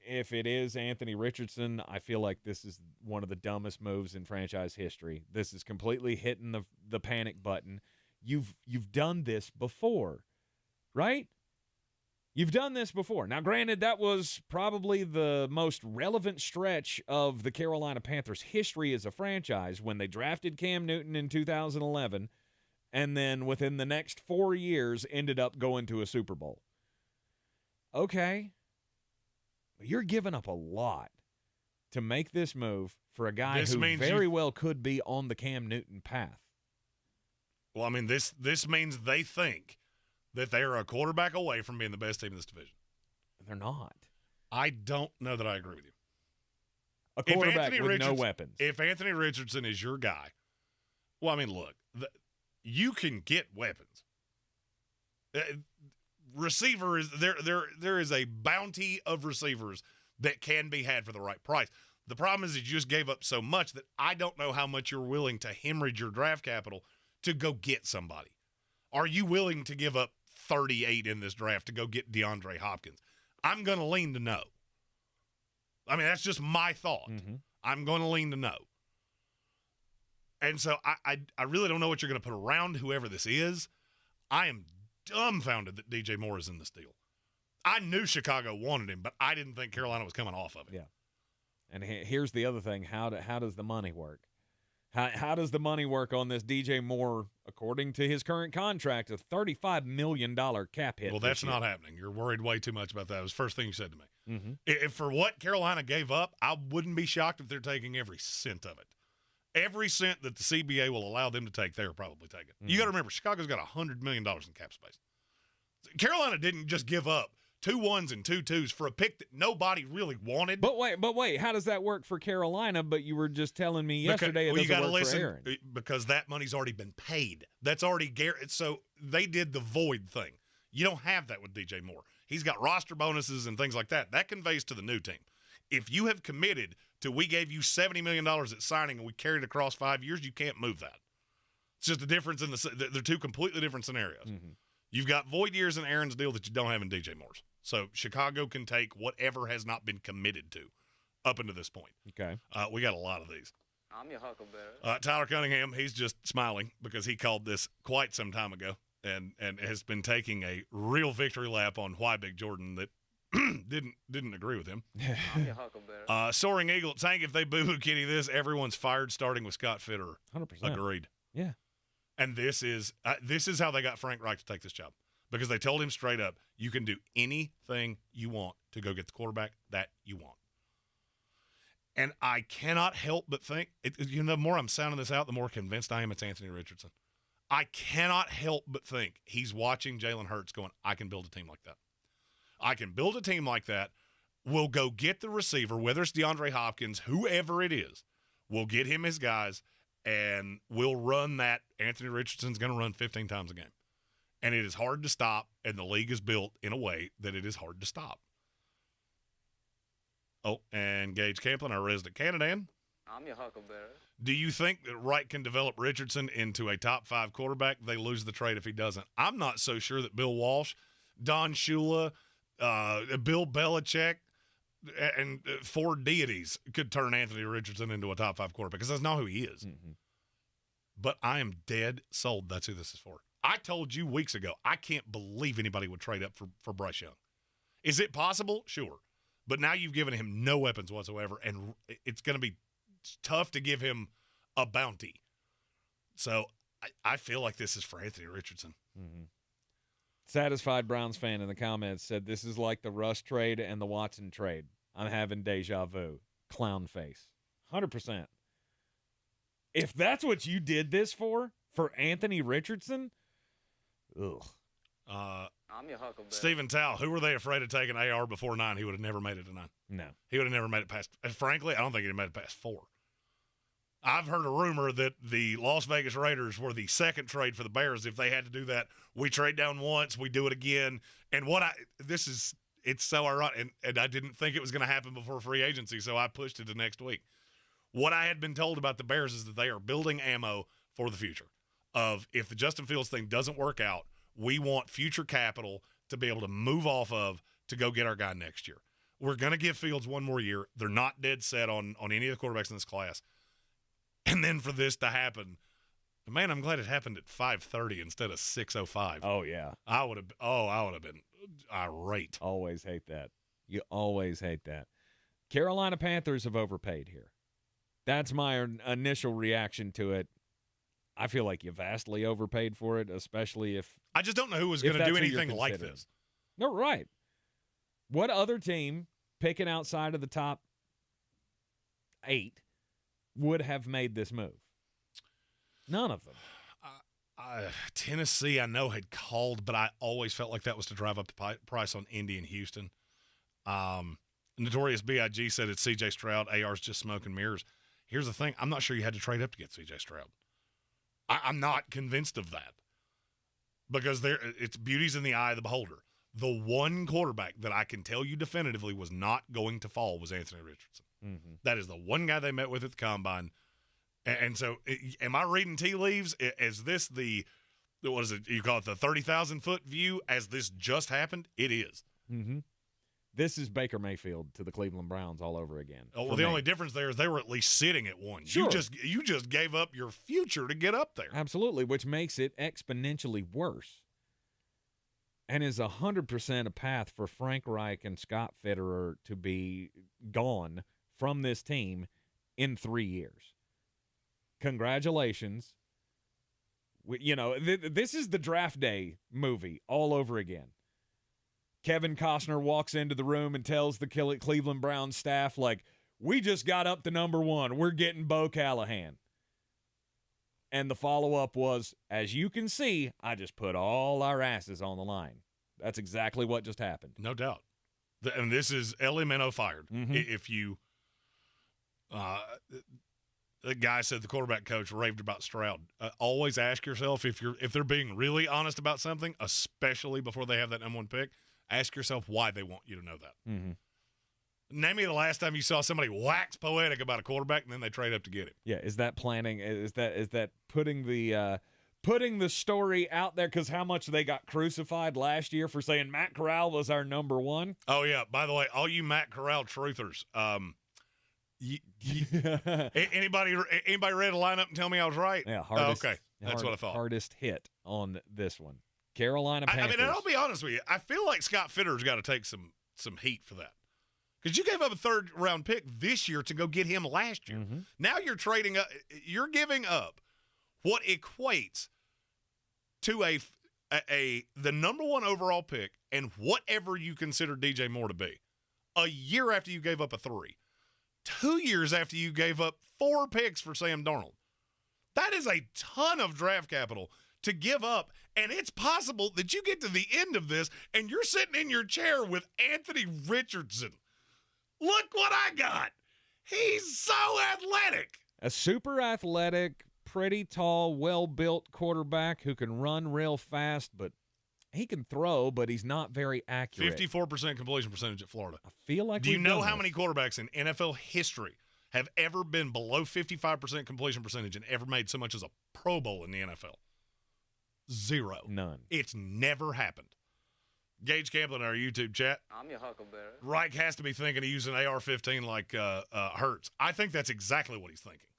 If it is Anthony Richardson, I feel like this is one of the dumbest moves in franchise history. This is completely hitting the panic button. You've done this before, right? You've done this before. Now, granted, that was probably the most relevant stretch of the Carolina Panthers' history as a franchise when they drafted Cam Newton in 2011 and then within the next 4 years ended up going to a Super Bowl. Okay. You're giving up a lot to make this move for a guy who very well could be on the Cam Newton path. Well, I mean, this means they think that they are a quarterback away from being the best team in this division. They're not. I don't know that I agree with you. A quarterback with no weapons. If Anthony Richardson is your guy, well, I mean, look, you can get weapons. Receiver is there is a bounty of receivers that can be had for the right price. The problem is that you just gave up so much that I don't know how much you're willing to hemorrhage your draft capital to go get somebody. Are you willing to give up 38 in this draft to go get DeAndre Hopkins? I'm going to lean to no. I mean, that's just my thought. Mm-hmm. I'm going to lean to no. And so I really don't know what you're going to put around whoever this is. I am dumbfounded that DJ Moore is in this deal. I knew Chicago wanted him, but I didn't think Carolina was coming off of it. Yeah. And here's the other thing. How does the money work? How does the money work on this DJ Moore, according to his current contract, a $35 million cap hit? Well, that's not happening. You're worried way too much about that. It was the first thing you said to me. Mm-hmm. If for what Carolina gave up, I wouldn't be shocked if they're taking every cent of it. Every cent that the CBA will allow them to take, they're probably taking. Mm-hmm. You got to remember, Chicago's got $100 million in cap space. Carolina didn't just give up 2 1s and 2 2s for a pick that nobody really wanted. But wait, how does that work for Carolina? But you were just telling me yesterday it doesn't work for Aaron. Because that money's already been paid. That's already guaranteed. So they did the void thing. You don't have that with DJ Moore. He's got roster bonuses and things like that. That conveys to the new team. If you have committed to we gave you $70 million at signing and we carried it across 5 years, you can't move that. It's just a difference in they're 2 completely different scenarios. Mm-hmm. You've got void years in Aaron's deal that you don't have in DJ Moore's. So Chicago can take whatever has not been committed to up until this point. Okay. We got a lot of these. I'm your huckleberry. Tyler Cunningham, he's just smiling because he called this quite some time ago and has been taking a real victory lap on why Big Jordan that didn't agree with him. I'm your huckleberry. Soaring Eagle, Tank, if they boo-boo Kitty this, everyone's fired starting with Scott Fitterer. 100%. Agreed. Yeah. And this is how they got Frank Reich to take this job. Because they told him straight up, you can do anything you want to go get the quarterback that you want. And I cannot help but think, the more I'm sounding this out, the more convinced I am it's Anthony Richardson. I cannot help but think he's watching Jalen Hurts going, I can build a team like that. I can build a team like that. We'll go get the receiver, whether it's DeAndre Hopkins, whoever it is. We'll get him his guys, and we'll run that. Anthony Richardson's going to run 15 times a game. And it is hard to stop, and the league is built in a way that it is hard to stop. Oh, and Gage Camplin, our resident Canadan. I'm your huckleberry. Do you think that Wright can develop Richardson into a top 5 quarterback? They lose the trade if he doesn't. I'm not so sure that Bill Walsh, Don Shula, Bill Belichick, and 4 deities could turn Anthony Richardson into a top 5 quarterback because that's not who he is. Mm-hmm. But I am dead sold that's who this is for. I told you weeks ago, I can't believe anybody would trade up for Bryce Young. Is it possible? Sure. But now you've given him no weapons whatsoever, and it's going to be tough to give him a bounty. So I feel like this is for Anthony Richardson. Mm-hmm. Satisfied Browns fan in the comments said, this is like the Russ trade and the Watson trade. I'm having deja vu. Clown face. 100%. If that's what you did this for Anthony Richardson, ugh. I'm your huckleberry. Stephen Towle, who were they afraid of taking AR before 9? He would have never made it to 9. No. He would have never made it past. Frankly, I don't think he'd have made it past 4. I've heard a rumor that the Las Vegas Raiders were the second trade for the Bears. If they had to do that, we trade down once, we do it again. And it's so ironic, and I didn't think it was going to happen before free agency, so I pushed it to next week. What I had been told about the Bears is that they are building ammo for the future. Of if the Justin Fields thing doesn't work out, we want future capital to be able to move off of to go get our guy next year. We're going to give Fields one more year. They're not dead set on any of the quarterbacks in this class. And then for this to happen, man, I'm glad it happened at 5:30 instead of 6:05. Oh, yeah. I would have been irate. Always hate that. You always hate that. Carolina Panthers have overpaid here. That's my initial reaction to it. I feel like you vastly overpaid for it, especially if I just don't know who was going to do anything like this. No, right. What other team picking outside of the top 8 would have made this move? None of them. Tennessee, I know, had called, but I always felt like that was to drive up the price on Indy and Houston. Notorious B.I.G. said it's C.J. Stroud. AR's just smoke and mirrors. Here's the thing. I'm not sure you had to trade up to get C.J. Stroud. I'm not convinced of that because it's beauty's in the eye of the beholder. The one quarterback that I can tell you definitively was not going to fall was Anthony Richardson. Mm-hmm. That is the one guy they met with at the Combine. And so am I reading tea leaves? Is this what is it? You call it the 30,000-foot view as this just happened? It is. Mm-hmm. This is Baker Mayfield to the Cleveland Browns all over again. Oh, well, the only difference there is they were at least sitting at 1. Sure. You just gave up your future to get up there. Absolutely, which makes it exponentially worse. And is 100% a path for Frank Reich and Scott Fitterer to be gone from this team in 3 years. Congratulations. This is the draft day movie all over again. Kevin Costner walks into the room and tells the Cleveland Browns staff, we just got up to number 1. We're getting Bo Callahan. And the follow-up was, as you can see, I just put all our asses on the line. That's exactly what just happened. No doubt. And this is Elemento fired. Mm-hmm. If you the guy said the quarterback coach raved about Stroud. Always ask yourself if they're being really honest about something, especially before they have that number 1 pick, ask yourself why they want you to know that. Mm-hmm. Name me the last time you saw somebody wax poetic about a quarterback and then they trade up to get him. Yeah, is that planning? Is that putting the story out there? Because how much they got crucified last year for saying Matt Corral was our number 1. Oh yeah. By the way, all you Matt Corral truthers, anybody ready to line up and tell me I was right? Yeah, hardest. Okay, that's what I thought. Hardest hit on this one, Carolina Panthers. I mean, and I'll be honest with you. I feel like Scott Fitter's got to take some heat for that. Because you gave up a 3rd-round pick this year to go get him last year. Mm-hmm. Now you're trading up. You're giving up what equates to the number 1 overall pick and whatever you consider DJ Moore to be. A year after you gave up a 3. 2 years after you gave up 4 picks for Sam Darnold. That is a ton of draft capital to give up, and it's possible that you get to the end of this and you're sitting in your chair with Anthony Richardson. Look what I got. He's so athletic. A super athletic, pretty tall, well-built quarterback who can run real fast, but he can throw, but he's not very accurate. 54% completion percentage at Florida. I feel like Do you know how many quarterbacks in NFL history have ever been below 55% completion percentage and ever made so much as a Pro Bowl in the NFL? 0. None. It's never happened. Gage Campbell in our YouTube chat. I'm your huckleberry. Reich has to be thinking of using AR-15 like Hurts. I think that's exactly what he's thinking.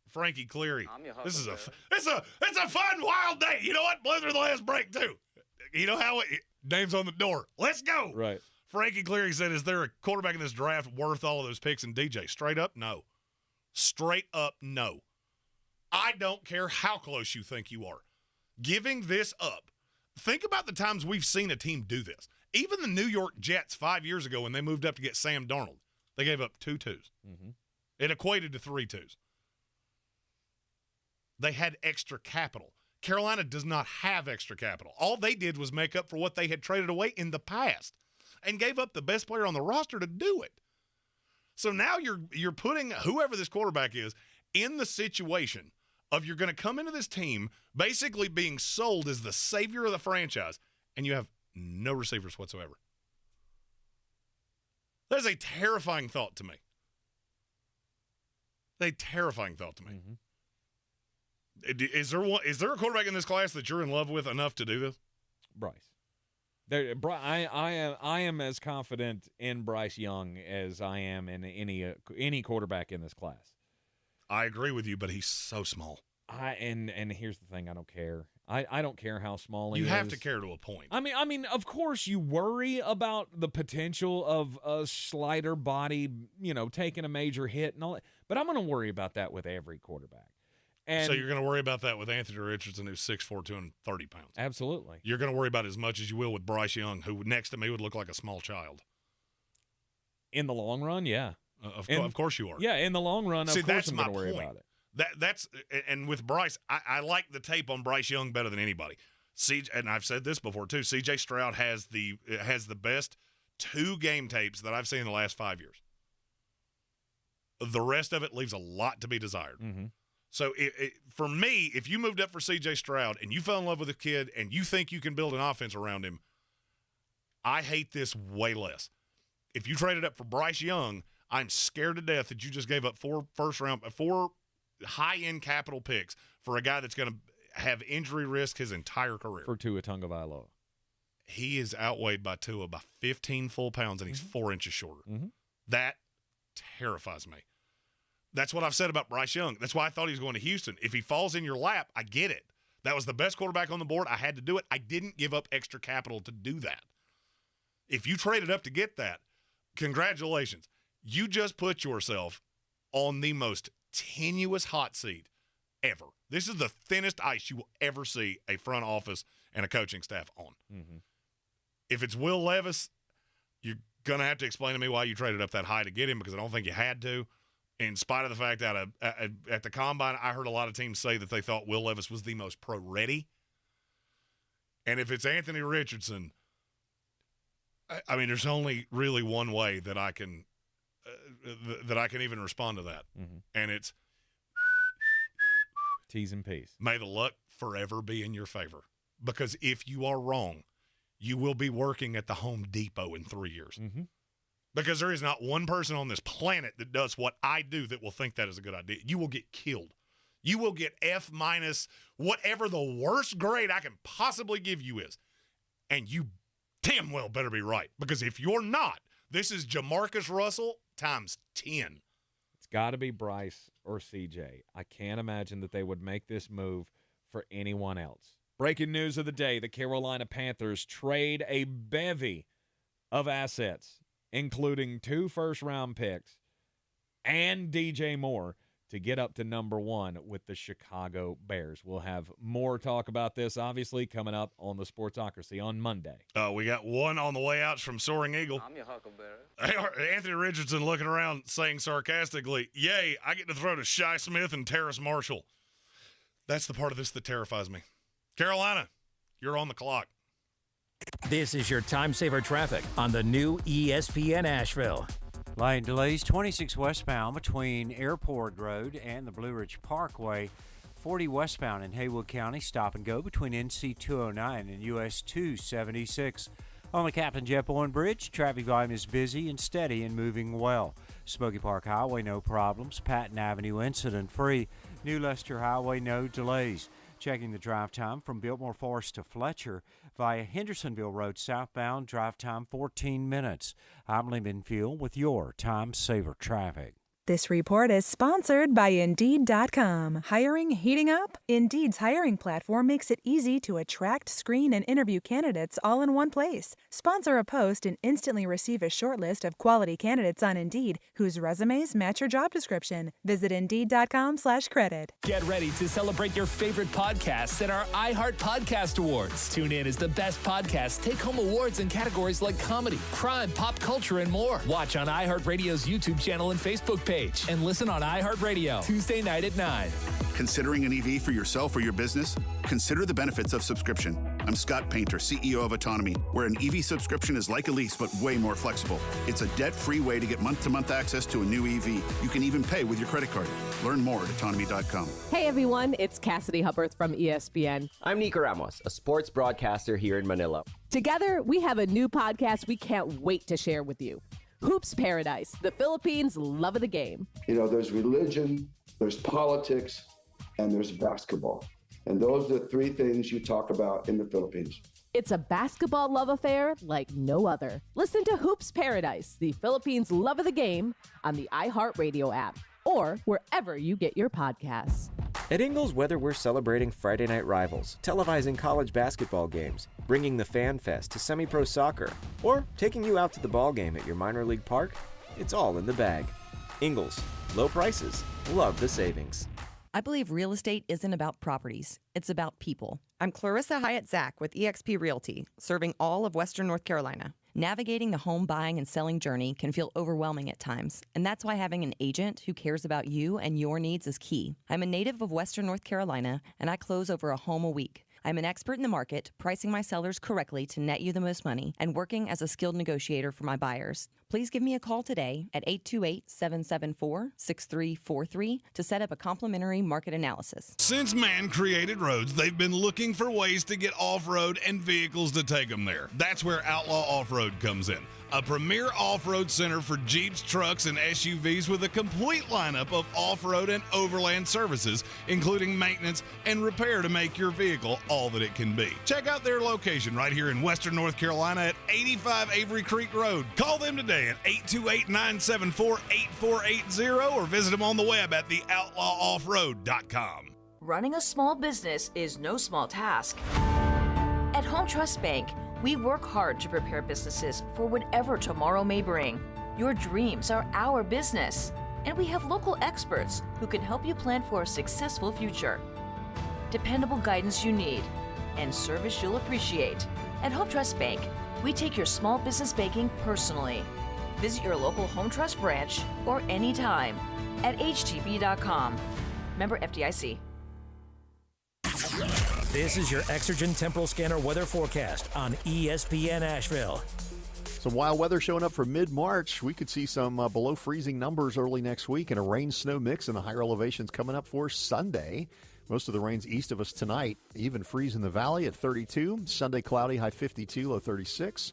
Frankie Cleary. I'm your This is huckleberry. it's a fun, wild day. You know what? Blow through the last break too. You know how name's on the door. Let's go. Right. Frankie Cleary said, "Is there a quarterback in this draft worth all of those picks?" And DJ, straight up, no. Straight up, no. I don't care how close you think you are. Giving this up. Think about the times we've seen a team do this. Even the New York Jets 5 years ago when they moved up to get Sam Darnold, they gave up 2 2s. Mm-hmm. It equated to 3 2s. They had extra capital. Carolina does not have extra capital. All they did was make up for what they had traded away in the past and gave up the best player on the roster to do it. So now you're putting whoever this quarterback is in the situation of you're going to come into this team basically being sold as the savior of the franchise, and you have no receivers whatsoever. That is a terrifying thought to me. A terrifying thought to me. Mm-hmm. Is there a quarterback in this class that you're in love with enough to do this? Bryce. I am as confident in Bryce Young as I am in any quarterback in this class. I agree with you, but he's so small. And here's the thing, I don't care. I don't care how small he is. You have to care to a point. I mean, of course you worry about the potential of a slider body, taking a major hit and all that. But I'm going to worry about that with every quarterback. And so you're going to worry about that with Anthony Richardson, who's 6'4", 230 pounds. Absolutely. You're going to worry about it as much as you will with Bryce Young, who next to me would look like a small child. In the long run, yeah. Of course you are. Yeah, in the long run, of course I'm going to worry about it. That's and with Bryce, I like the tape on Bryce Young better than anybody. And I've said this before too. C.J. Stroud has the best 2 game tapes that I've seen in the last 5 years. The rest of it leaves a lot to be desired. Mm-hmm. So for me, if you moved up for C.J. Stroud and you fell in love with a kid and you think you can build an offense around him, I hate this way less. If you traded up for Bryce Young, I'm scared to death that you just gave up 4 high-end capital picks for a guy that's going to have injury risk his entire career. For Tua Tagovailoa. He is outweighed by Tua by 15 full pounds, and he's 4 inches shorter. Mm-hmm. That terrifies me. That's what I've said about Bryce Young. That's why I thought he was going to Houston. If he falls in your lap, I get it. That was the best quarterback on the board. I had to do it. I didn't give up extra capital to do that. If you traded up to get that, congratulations. You just put yourself on the most tenuous hot seat ever. This is the thinnest ice you will ever see a front office and a coaching staff on. Mm-hmm. If it's Will Levis, you're going to have to explain to me why you traded up that high to get him, because I don't think you had to. In spite of the fact that at the Combine, I heard a lot of teams say that they thought Will Levis was the most pro-ready. And if it's Anthony Richardson, I mean, there's only really one way that I can even respond to that, and it's T's and P's. May the luck forever be in your favor, because if you are wrong, you will be working at the Home Depot in 3 years. Because there is not one person on this planet that does what I do that will think that is a good idea. You will get killed. You will get F-, whatever the worst grade I can possibly give you is. And you damn well better be right. Because if you're not, this is Jamarcus Russell times 10. It's got to be Bryce or CJ. I can't imagine that they would make this move for anyone else. Breaking news of the day, the Carolina Panthers trade a bevy of assets, including 2 first-round picks and DJ Moore, to get up to number 1 with the Chicago Bears. We'll have more talk about this, obviously, coming up on the Sportsocracy on Monday. We got one on the way out from Soaring Eagle. I'm your huckleberry. Anthony Richardson looking around saying sarcastically, yay, I get to throw to Shi Smith and Terrace Marshall. That's the part of this that terrifies me. Carolina, you're on the clock. This is your time saver traffic on the new ESPN Asheville. Lane delays 26 westbound between Airport Road and the Blue Ridge Parkway. 40 westbound in Haywood County, stop and go between NC 209 and US 276. On the Captain Jeff Bowen Bridge, traffic volume is busy and steady and moving well. Smoky Park Highway, no problems. Patton Avenue, incident free. New Leicester Highway, no delays. Checking the drive time from Biltmore Forest to Fletcher via Hendersonville Road southbound, drive time 14 minutes. I'm Lyndon Field with your Time Saver Traffic. This report is sponsored by Indeed.com. Hiring heating up? Indeed's hiring platform makes it easy to attract, screen, and interview candidates all in one place. Sponsor a post and instantly receive a short list of quality candidates on Indeed whose resumes match your job description. Visit Indeed.com/credit. Get ready to celebrate your favorite podcasts at our iHeart Podcast Awards. Tune in as the best podcasts take home awards in categories like comedy, crime, pop culture, and more. Watch on iHeartRadio's YouTube channel and Facebook page. And listen on iHeartRadio Tuesday night at 9. Considering an EV for yourself or your business? Consider the benefits of subscription. I'm Scott Painter, CEO of Autonomy, where an EV subscription is like a lease but way more flexible. It's a debt-free way to get month-to-month access to a new EV. You can even pay with your credit card. Learn more at autonomy.com. Hey everyone, it's Cassidy Hupperth from ESPN. I'm Nico Ramos, a sports broadcaster here in Manila. Together, we have a new podcast we can't wait to share with you. Hoops Paradise, the Philippines' love of the game. You know, there's religion, there's politics, and there's basketball. And those are the 3 things you talk about in the Philippines. It's a basketball love affair like no other. Listen to Hoops Paradise, the Philippines' love of the game, on the iHeartRadio app or wherever you get your podcasts. At Ingles, whether we're celebrating Friday night rivals, televising college basketball games, bringing the Fan Fest to semi-pro soccer, or taking you out to the ball game at your minor league park, it's all in the bag. Ingles, low prices, love the savings. I believe real estate isn't about properties. It's about people. I'm Clarissa Hyatt-Zach with eXp Realty, serving all of Western North Carolina. Navigating the home buying and selling journey can feel overwhelming at times, and that's why having an agent who cares about you and your needs is key. I'm a native of Western North Carolina, and I close over a home a week. I'm an expert in the market, pricing my sellers correctly to net you the most money, and working as a skilled negotiator for my buyers. Please give me a call today at 828-774-6343 to set up a complimentary market analysis. Since man created roads, they've been looking for ways to get off-road and vehicles to take them there. That's where Outlaw Off-Road comes in. A premier off-road center for Jeeps, trucks, and SUVs with a complete lineup of off-road and overland services, including maintenance and repair to make your vehicle all that it can be. Check out their location right here in Western North Carolina at 85 Avery Creek Road. Call them today at 828-974-8480 or visit them on the web at theoutlawoffroad.com. Running a small business is no small task. At Home Trust Bank, we work hard to prepare businesses for whatever tomorrow may bring. Your dreams are our business, and we have local experts who can help you plan for a successful future. Dependable guidance you need and service you'll appreciate. At Home Trust Bank, we take your small business banking personally. Visit your local Home Trust branch or anytime at htb.com. Member FDIC. This is your Exergen Temporal Scanner weather forecast on ESPN Asheville. Some wild weather showing up for mid-March. We could see some below freezing numbers early next week and a rain-snow mix in the higher elevations coming up for Sunday. Most of the rain's east of us tonight. Even freeze in the valley at 32. Sunday cloudy, high 52, low 36.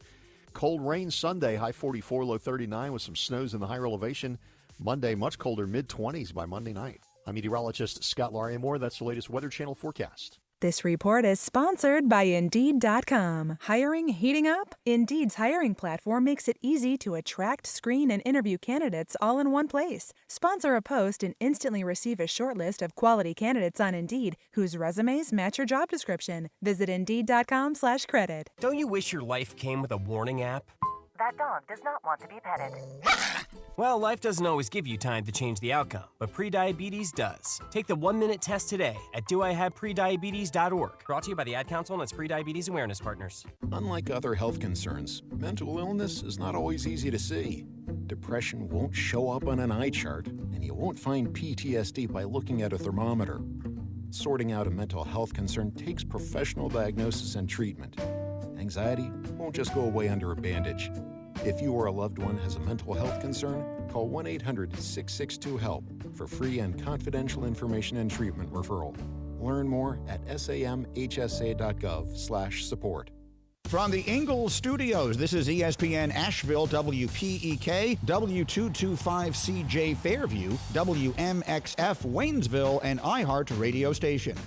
Cold rain Sunday, high 44, low 39 with some snows in the higher elevation. Monday, much colder, mid-20s by Monday night. I'm meteorologist Scott Lauriamore. That's the latest Weather Channel forecast. This report is sponsored by Indeed.com. Hiring heating up? Indeed's hiring platform makes it easy to attract, screen, and interview candidates all in one place. Sponsor a post and instantly receive a short list of quality candidates on Indeed whose resumes match your job description. Visit Indeed.com/credit. Don't you wish your life came with a warning app? That dog does not want to be petted. Well, life doesn't always give you time to change the outcome, but prediabetes does. Take the 1-minute test today at doihaveprediabetes.org. Brought to you by the Ad Council and its prediabetes awareness partners. Unlike other health concerns, mental illness is not always easy to see. Depression won't show up on an eye chart, and you won't find PTSD by looking at a thermometer. Sorting out a mental health concern takes professional diagnosis and treatment. Anxiety won't just go away under a bandage. If you or a loved one has a mental health concern, call 1-800-662-HELP for free and confidential information and treatment referral. Learn more at samhsa.gov/support. From the Ingles Studios, this is ESPN Asheville, WPEK, W225CJ Fairview, WMXF Waynesville, and iHeart radio station.